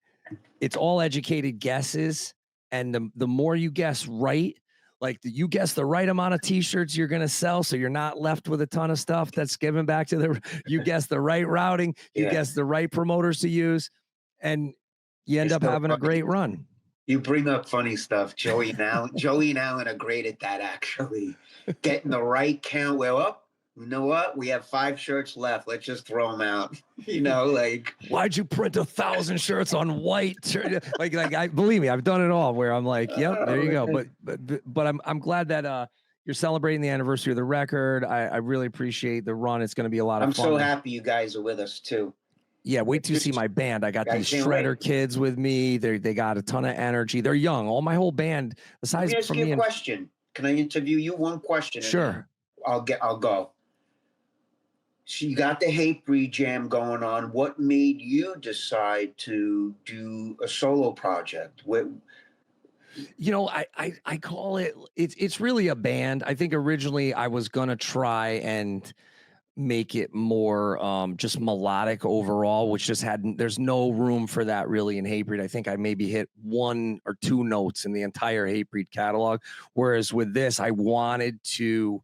it's all educated guesses. And the more you guess right, like you guess the right amount of t-shirts you're going to sell, so you're not left with a ton of stuff that's given back to you guess the right routing, you guess the right promoters to use, and you end up having a great run. You bring up funny stuff. Joey and Alan are great at that, actually. Getting the right count. Well, you know what? We have 5 shirts left. Let's just throw them out. You know, like, why'd you print 1,000 shirts on white? like I believe me, I've done it all. Where I'm like, yep, there you go. But I'm glad that you're celebrating the anniversary of the record. I really appreciate the run. It's going to be a lot of fun. I'm so happy you guys are with us too. Yeah, wait till you see my band. I got these shredder kids with me. They got a ton of energy. They're young. All my whole band. Besides, let me ask you a question. Can I interview you? One question. Sure. I'll go. So you got the Hatebreed jam going on. What made you decide to do a solo project? You know, I call it's really a band. I think originally I was gonna try and make it more just melodic overall, which just there's no room for that really in Hatebreed. I think I maybe hit 1 or 2 notes in the entire Hatebreed catalog. Whereas with this, I wanted to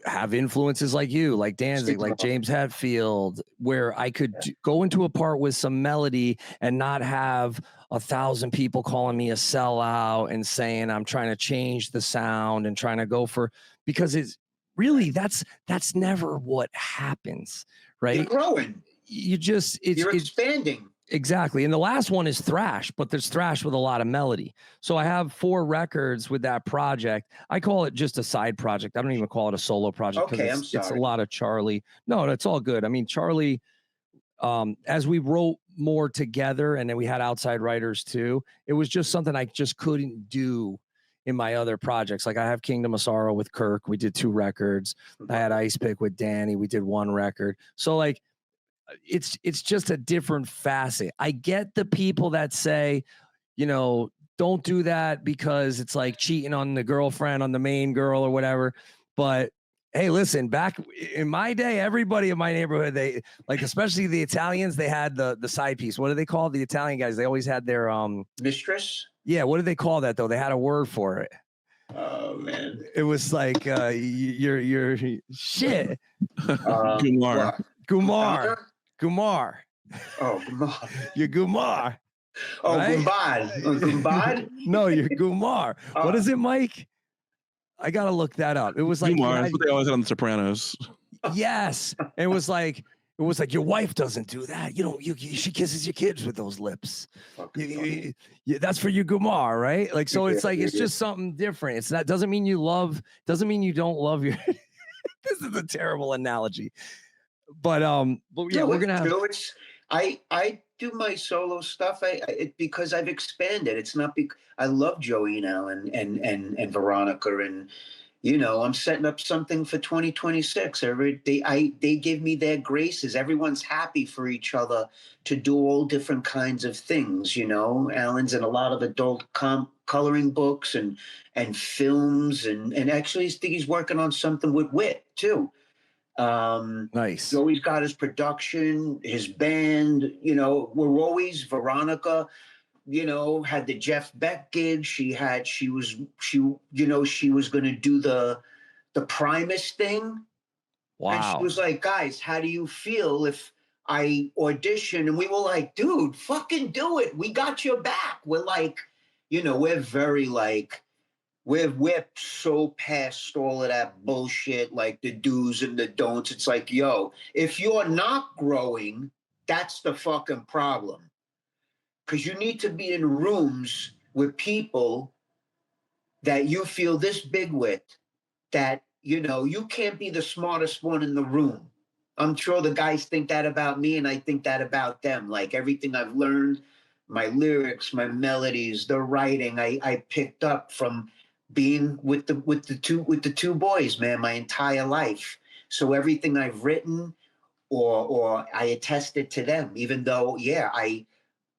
have influences like you, like Danzig, like James Hetfield, where I could go into a part with some melody and not have 1,000 people calling me a sellout and saying I'm trying to change the sound and trying to go for, because it's really, that's never what happens, right? You're growing. You're expanding. Exactly. And the last one is thrash, but there's thrash with a lot of melody. So I have 4 records with that project. I call it just a side project. I don't even call it a solo project. Okay, it's a lot of Charlie. No, that's all good. I mean, Charlie, as we wrote more together and then we had outside writers too, it was just something I just couldn't do in my other projects. Like I have Kingdom of Sorrow with Kirk. We did 2 records. I had Ice Pick with Danny. We did 1 record. So like, it's just a different facet. I get the people that say, you know, don't do that because it's like cheating on the girlfriend, on the main girl or whatever. But hey, listen, back in my day, everybody in my neighborhood, they like, especially the Italians, they had the side piece. What do they call the Italian guys? They always had their mistress. Yeah, what did they call that though? They had a word for it. Oh man, it was like you're shit. Gumar. Gumar. Oh, Gumar. You're Gumar. Oh, right? Gumbad. No, you're Gumar. What is it, Mike? I gotta look that up. It was like Gumar. That's what they always had on The Sopranos. Yes, it was like your wife doesn't do that. You know, she kisses your kids with those lips. That's for you, Gumar, right? Like, so it's like it's just something different. It's not doesn't mean you don't love your. This is a terrible analogy. But yeah, we're gonna have. I do my solo stuff. Because I've expanded. It's not because I love Joey and Alan and Veronica, and I'm setting up something for 2026. They give me their graces. Everyone's happy for each other to do all different kinds of things. Alan's in a lot of adult coloring books and films, and actually I think he's working on something with Wit too. Nice. Joey's got his production, his band. We're always Veronica. Had the Jeff Beck gig. She was going to do the Primus thing. Wow. And she was like, guys, how do you feel if I audition? And we were like, dude, fucking do it. We got your back. We're like, we're very like, we're so past all of that bullshit, like the do's and the don'ts. It's like, yo, if you're not growing, that's the fucking problem. Because you need to be in rooms with people that you feel this big with, that, you can't be the smartest one in the room. I'm sure the guys think that about me, and I think that about them. Like everything I've learned, my lyrics, my melodies, the writing, I picked up from being with the two boys, man, my entire life. So everything I've written or I attested to them, even though, yeah,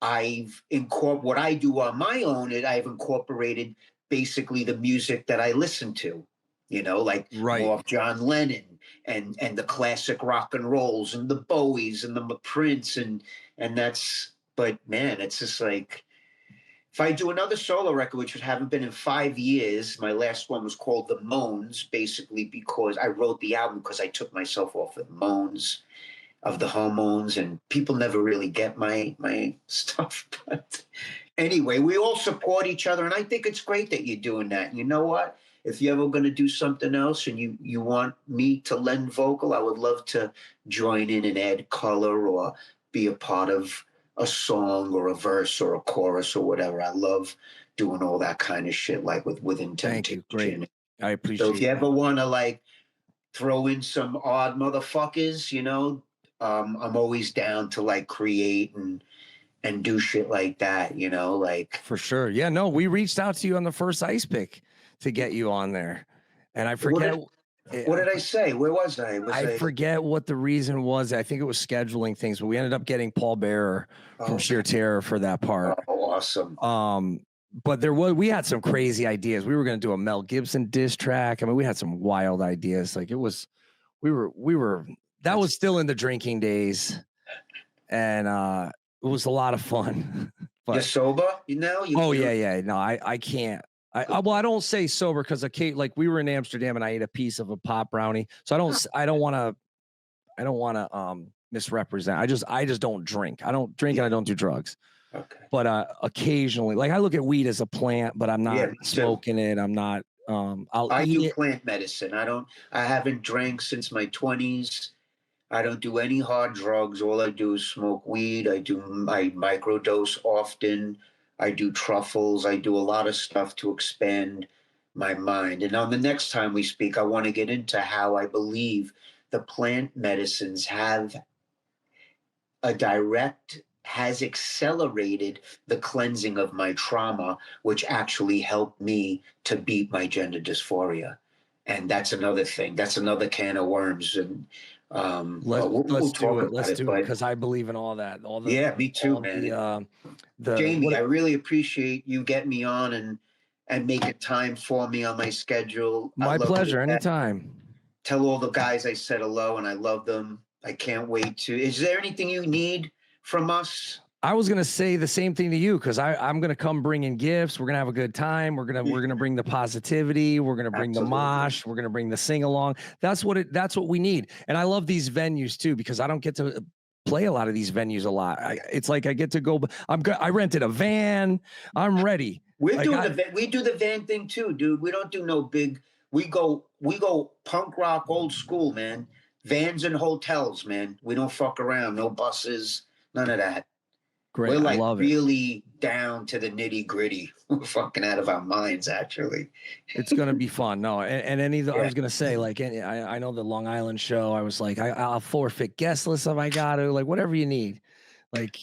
I've incorporated what I do on my own, and I've incorporated basically the music that I listen to, like more of John Lennon and the classic rock and rolls and the Bowies and the Prince and that's, but man, it's just like, if I do another solo record, which haven't been in 5 years, my last one was called The Moans, basically because I wrote the album because I took myself off the moans of the hormones, and people never really get my stuff. But anyway, we all support each other, and I think it's great that you're doing that. You know what? If you're ever going to do something else and you want me to lend vocal, I would love to join in and add color or be a part of a song or a verse or a chorus or whatever. I love doing all that kind of shit, like with intention. Thank you. Great. I appreciate it. So if you ever want to like throw in some odd motherfuckers, I'm always down to like create and do shit like that, like. For sure. Yeah, no, we reached out to you on the first Ice Pick to get you on there. And I forget. What did I say? Where was I? I forget what the reason was. I think it was scheduling things, but we ended up getting Paul Bearer from Sheer Terror for that part. Oh, awesome. But we had some crazy ideas. We were going to do a Mel Gibson diss track. I mean, we had some wild ideas. Like that was still in the drinking days, and it was a lot of fun. But, you're sober, yeah. No, I can't. I don't say sober because like we were in Amsterdam and I ate a piece of a pop brownie, so I don't want to misrepresent. I just don't drink. I don't drink and I don't do drugs. Okay. But occasionally, like I look at weed as a plant, but I'm not smoking it. I'm not. I do plant medicine. I haven't drank since my 20s. I don't do any hard drugs. All I do is smoke weed. I microdose often. I do truffles. I do a lot of stuff to expand my mind. And on the next time we speak, I want to get into how I believe the plant medicines has accelerated the cleansing of my trauma, which actually helped me to beat my gender dysphoria. And that's another thing. That's another can of worms. And let's do it. Let's do it because I believe in all that. Me too, man. Jamey, I really appreciate you getting me on and making time for me on my schedule. My pleasure. Anytime. Tell all the guys I said hello and I love them. I can't wait to. Is there anything you need from us? I was gonna say the same thing to you because I'm gonna come bringing gifts. We're gonna have a good time. We're gonna bring the positivity. We're gonna bring the mosh. We're gonna bring the sing along. That's what we need. And I love these venues too because I don't get to play a lot of these venues a lot. It's like I get to go. I rented a van. I'm ready. We do the van thing too, dude. We don't do no big. We go punk rock, old school, man. Vans and hotels, man. We don't fuck around. No buses. None of that. Great. We're like I love really down to the nitty gritty. We're fucking out of our minds, actually. It's gonna be fun. No, and I was gonna say, like, I know the Long Island show. I was like, I'll forfeit guest list if I got to, like, whatever you need. Like,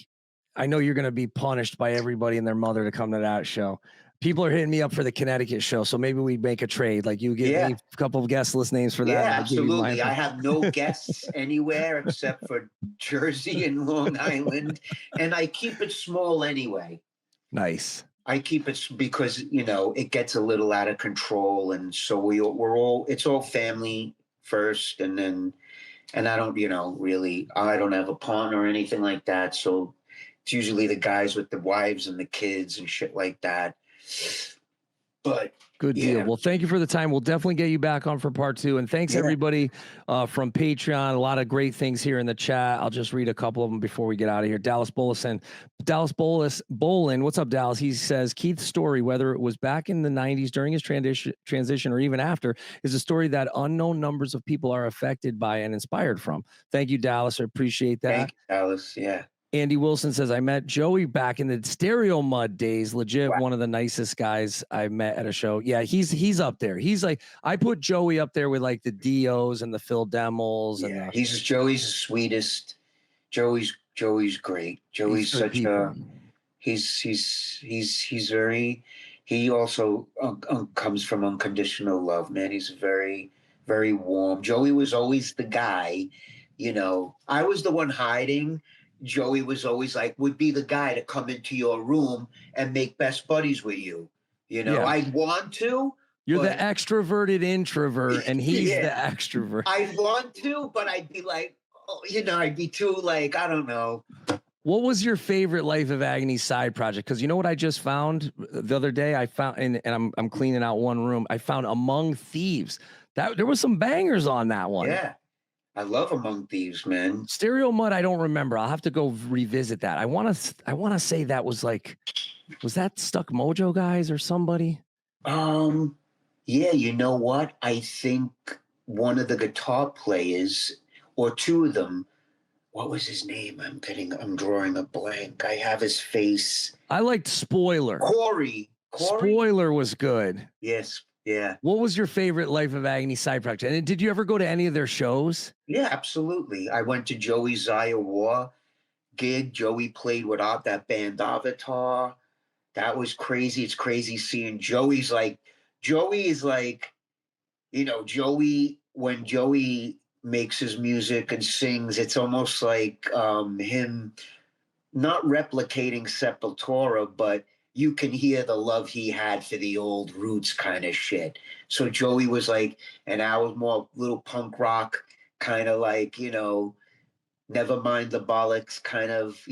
I know you're going to be punished by everybody and their mother to come to that show. People are hitting me up for the Connecticut show, so maybe we make a trade. Like you give me a couple of guest list names for that. Yeah, absolutely. I have no guests anywhere except for Jersey and Long Island, and I keep it small anyway. Nice. I keep it because it gets a little out of control, and so it's all family first, and I don't really I don't have a partner or anything like that, so it's usually the guys with the wives and the kids and shit like that. But good deal. Well, thank you for the time. We'll definitely get you back on for part 2. And thanks everybody from Patreon. A lot of great things here in the chat. I'll just read a couple of them before we get out of here. Dallas Bolin. What's up, Dallas? He says, Keith's story, whether it was back in the 90s during his transition or even after, is a story that unknown numbers of people are affected by and inspired from. Thank you, Dallas. I appreciate that. Thank you, Dallas. Yeah. Andy Wilson says, I met Joey back in the Stereo Mud days. Legit, one of the nicest guys I met at a show. Yeah, he's up there. He's like, I put Joey up there with like the Dios and the Phil Demmels. Yeah, Joey's the sweetest. Joey's great. Joey's such a he's very. He also comes from unconditional love, man. He's very, very warm. Joey was always the guy. I was the one hiding. Joey was always would be the guy to come into your room and make best buddies with you. I'd want to. You're the extroverted introvert, and he's the extrovert. I'd want to, but I'd be like, I'd be too I don't know. What was your favorite Life of Agony side project? Because you know what I just found the other day? I found, and I'm cleaning out one room. I found Among Thieves. There was some bangers on that one. Yeah. I love Among Thieves, man. Stereo Mud, I don't remember. I'll have to go revisit that. I want to say that was was that Stuck Mojo guys or somebody? Yeah, you know what? I think one of the guitar players, or two of them, what was his name? I'm drawing a blank. I have his face. I liked Spoiler. Corey. Spoiler was good. Yes. Yeah. What was your favorite Life of Agony side project? And did you ever go to any of their shows? Yeah, absolutely. I went to Joey's Zaya War gig. Joey played with that band Avatar. That was crazy. It's crazy seeing Joey is like, when Joey makes his music and sings, it's almost like him not replicating Sepultura, but you can hear the love he had for the old roots kind of shit. So Joey was and I was more little punk rock, kind of never mind the bollocks, kind of,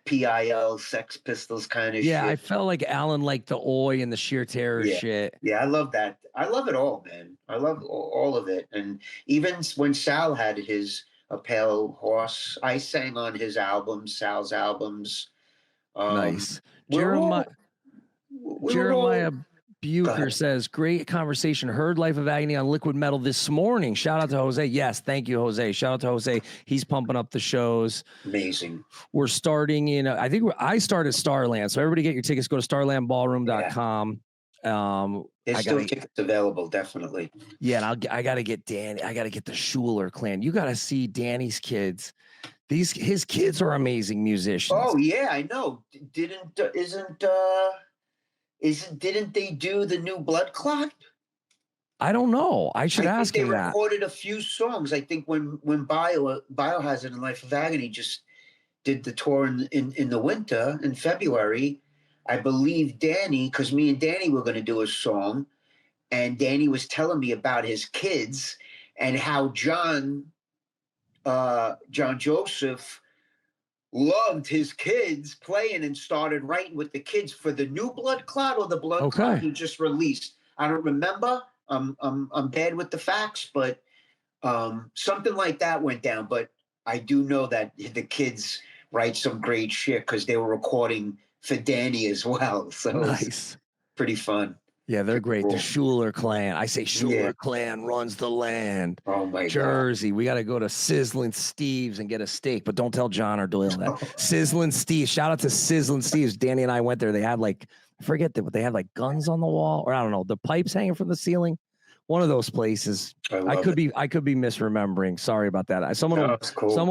PIL, Sex Pistols kind of shit. Yeah, I felt like Alan liked the Oi and the Sheer Terror shit. Yeah, I love that. I love it all, man. I love all of it. And even when Sal had his A Pale Horse, I sang on his albums, Sal's albums. Nice. Jeremiah Bucher says, great conversation. Heard Life of Agony on Liquid Metal this morning. Shout out to Jose. Yes, thank you, Jose. Shout out to Jose. He's pumping up the shows. Amazing. We're starting in, I started Starland. So everybody get your tickets. Go to starlandballroom.com. There's still tickets available, definitely. Yeah, and I got to get Danny. I got to get the Schuler clan. You got to see Danny's kids. His kids are amazing musicians. Oh yeah, I know. Didn't they do the new Blood Clot? I don't know. I should ask him that. They recorded a few songs. I think when Biohazard and Life of Agony just did the tour in the winter in February, I believe Danny, because me and Danny were going to do a song, and Danny was telling me about his kids and how John Joseph loved his kids playing and started writing with the kids for the new Blood Clot or the Blood Clot he just released. I don't remember. I'm bad with the facts, but something like that went down. But I do know that the kids write some great shit because they were recording for Danny as well. So nice. Pretty fun. Yeah, they're great. Cool. The Schuler clan. I say Schuler clan runs the land. Oh, my Jersey. God. We got to go to Sizzling Steve's and get a steak, but don't tell John or Doyle that. Sizzling Steve's. Shout out to Sizzling Steve's. Danny and I went there. They had I forget what they had, guns on the wall, or I don't know, the pipes hanging from the ceiling. one of those places. I could be misremembering. Sorry about that. Someone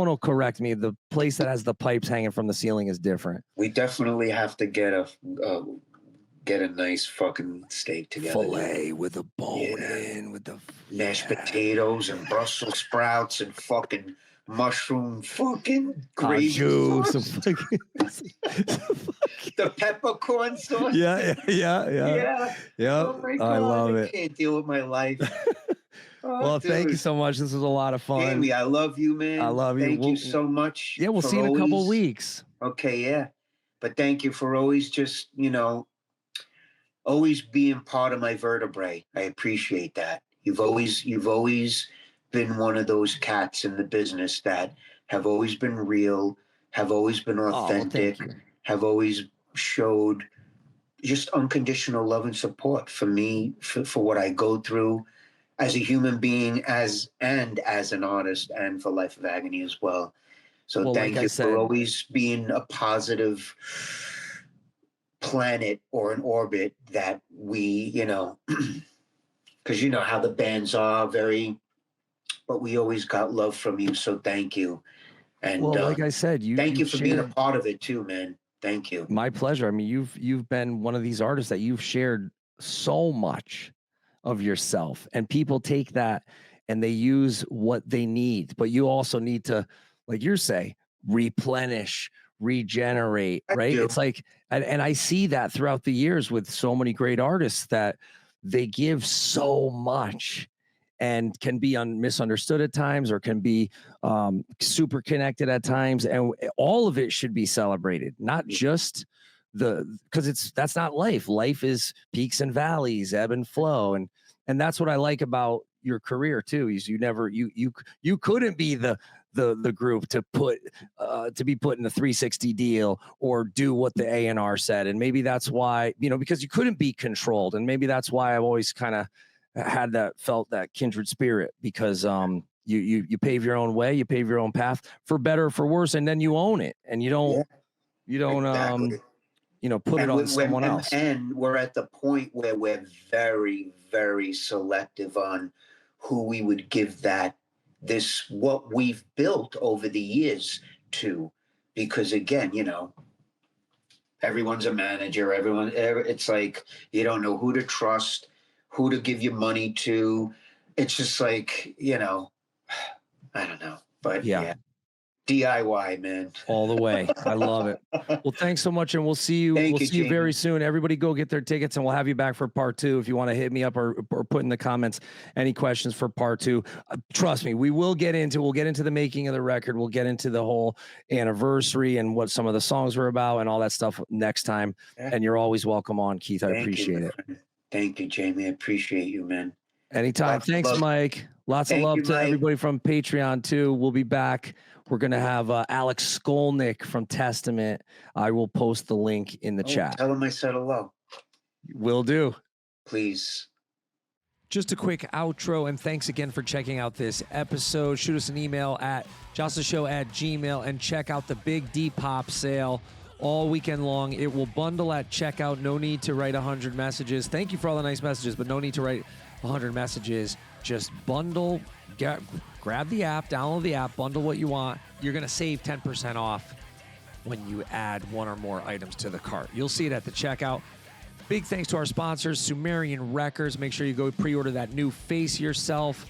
will correct me. The place that has the pipes hanging from the ceiling is different. We definitely have to get a nice fucking steak together. Fillet with a bone in, with the mashed potatoes and Brussels sprouts and fucking mushroom fucking gravy sauce. The peppercorn sauce. Yeah. Oh my God, I love it. I can't deal with my life. Well, dude. thank you so much. This was a lot of fun. Jamey, I love you, man. I love you. Thank you so much. Yeah, we'll see you in a couple of weeks. Okay, yeah. But thank you for always just, always being part of my vertebrae. I appreciate that. You've always been one of those cats in the business that have always been real, have always been authentic, have always showed just unconditional love and support for me, for what I go through as a human being, as an artist, and for Life of Agony as well. So thank you for always being a positive planet or an orbit that we, because you know how the bands are but we always got love from you. So thank you. And like I said, thank you for being a part of it too, man. Thank you. My pleasure. I mean, you've been one of these artists that you've shared so much of yourself, and people take that and they use what they need, but you also need to, like you say, replenish, regenerate, right? It's like, and I see that throughout the years with so many great artists that they give so much and can be misunderstood at times, or can be super connected at times. And all of it should be celebrated, not just because that's not life. Life is peaks and valleys, ebb and flow. And that's what I like about your career too, is you couldn't be the group to be put in a 360 deal or do what the A&R said. And maybe that's why, because you couldn't be controlled. And maybe that's why I've always kind of felt that kindred spirit, because you pave your own way, you pave your own path, for better or for worse, and then you own it, and you don't Exactly. Put it on someone else. And we're at the point where we're very, very selective on who we would give what we've built over the years to, because again, everyone's a manager, it's like, you don't know who to trust, who to give your money to. It's just like, I don't know, but yeah. DIY, man. All the way. I love it. Well, thanks so much, and we'll see you. We'll see you very soon. Everybody go get their tickets, and we'll have you back for part 2. If you want to hit me up or put in the comments any questions for part 2. Trust me, we'll get into the making of the record. We'll get into the whole anniversary and what some of the songs were about and all that stuff next time. Yeah. And you're always welcome on, Keith. I appreciate it. Thank you, Jamey. I appreciate you, man. Anytime. Thanks, Mike. Lots of love to everybody from Patreon too. We'll be back. We're going to have Alex Skolnick from Testament. I will post the link in the chat. Tell him I said hello. Will do. Please. Just a quick outro, and thanks again for checking out this episode. Shoot us an email at jastashow@gmail.com and check out the big Depop sale all weekend long. It will bundle at checkout. No need to write 100 messages. Thank you for all the nice messages, but no need to write 100 messages. Just bundle, grab the app, download the app, bundle what you want. You're going to save 10% off when you add one or more items to the cart. You'll see it at the checkout. Big thanks to our sponsors, Sumerian Records. Make sure you go pre-order that new Face Yourself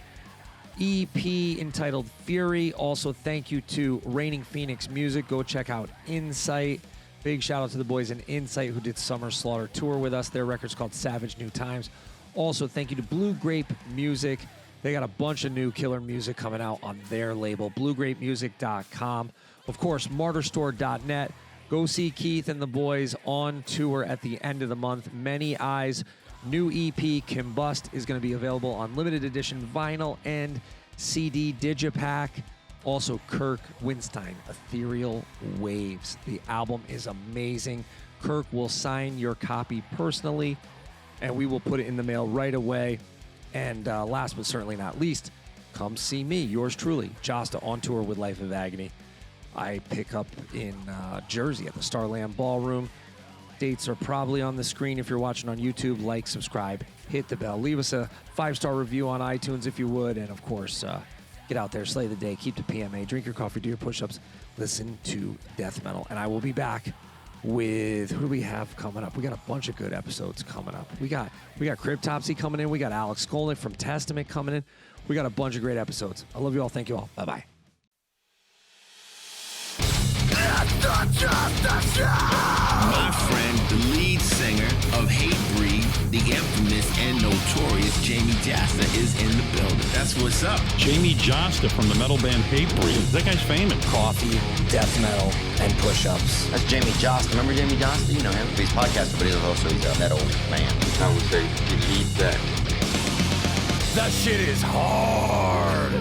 EP entitled Fury. Also, thank you to Reigning Phoenix Music. Go check out Insight. Big shout out to the boys in Insight who did Summer Slaughter Tour with us. Their record's called Savage New Times. Also, thank you to Blue Grape Music. They got a bunch of new killer music coming out on their label, bluegrapemusic.com. Of course, martyrstore.net. Go see Keith and the boys on tour at the end of the month. Many Eyes, new EP, Combust, is going to be available on limited edition vinyl and CD Digipack. Also, Kirk Winstein, Ethereal Waves. The album is amazing. Kirk will sign your copy personally, and we will put it in the mail right away. And last but certainly not least, come see me, yours truly, Jasta, on tour with Life of Agony. I pick up in Jersey at the Starland Ballroom. updates are probably on the screen if you're watching on YouTube. Like, subscribe, hit the bell. Leave us a 5-star review on iTunes if you would. And, of course, get out there, slay the day, keep the PMA, drink your coffee, do your push-ups, listen to death metal. And I will be back with, who do we have coming up? We got a bunch of good episodes coming up. We got Cryptopsy coming in. We got Alex Skolnick from Testament coming in. We got a bunch of great episodes. I love you all. Thank you all. Bye-bye. My friend, the lead singer of Hatebreed, the infamous and notorious Jamey Jasta is in the building. That's what's up. Jamey Jasta from the metal band Hatebreed. That guy's famous. Coffee, death metal, and push-ups. That's Jamey Jasta. Remember Jamey Jasta? You know him. He's a podcaster, but he's a metal man. I would say delete that. That shit is hard.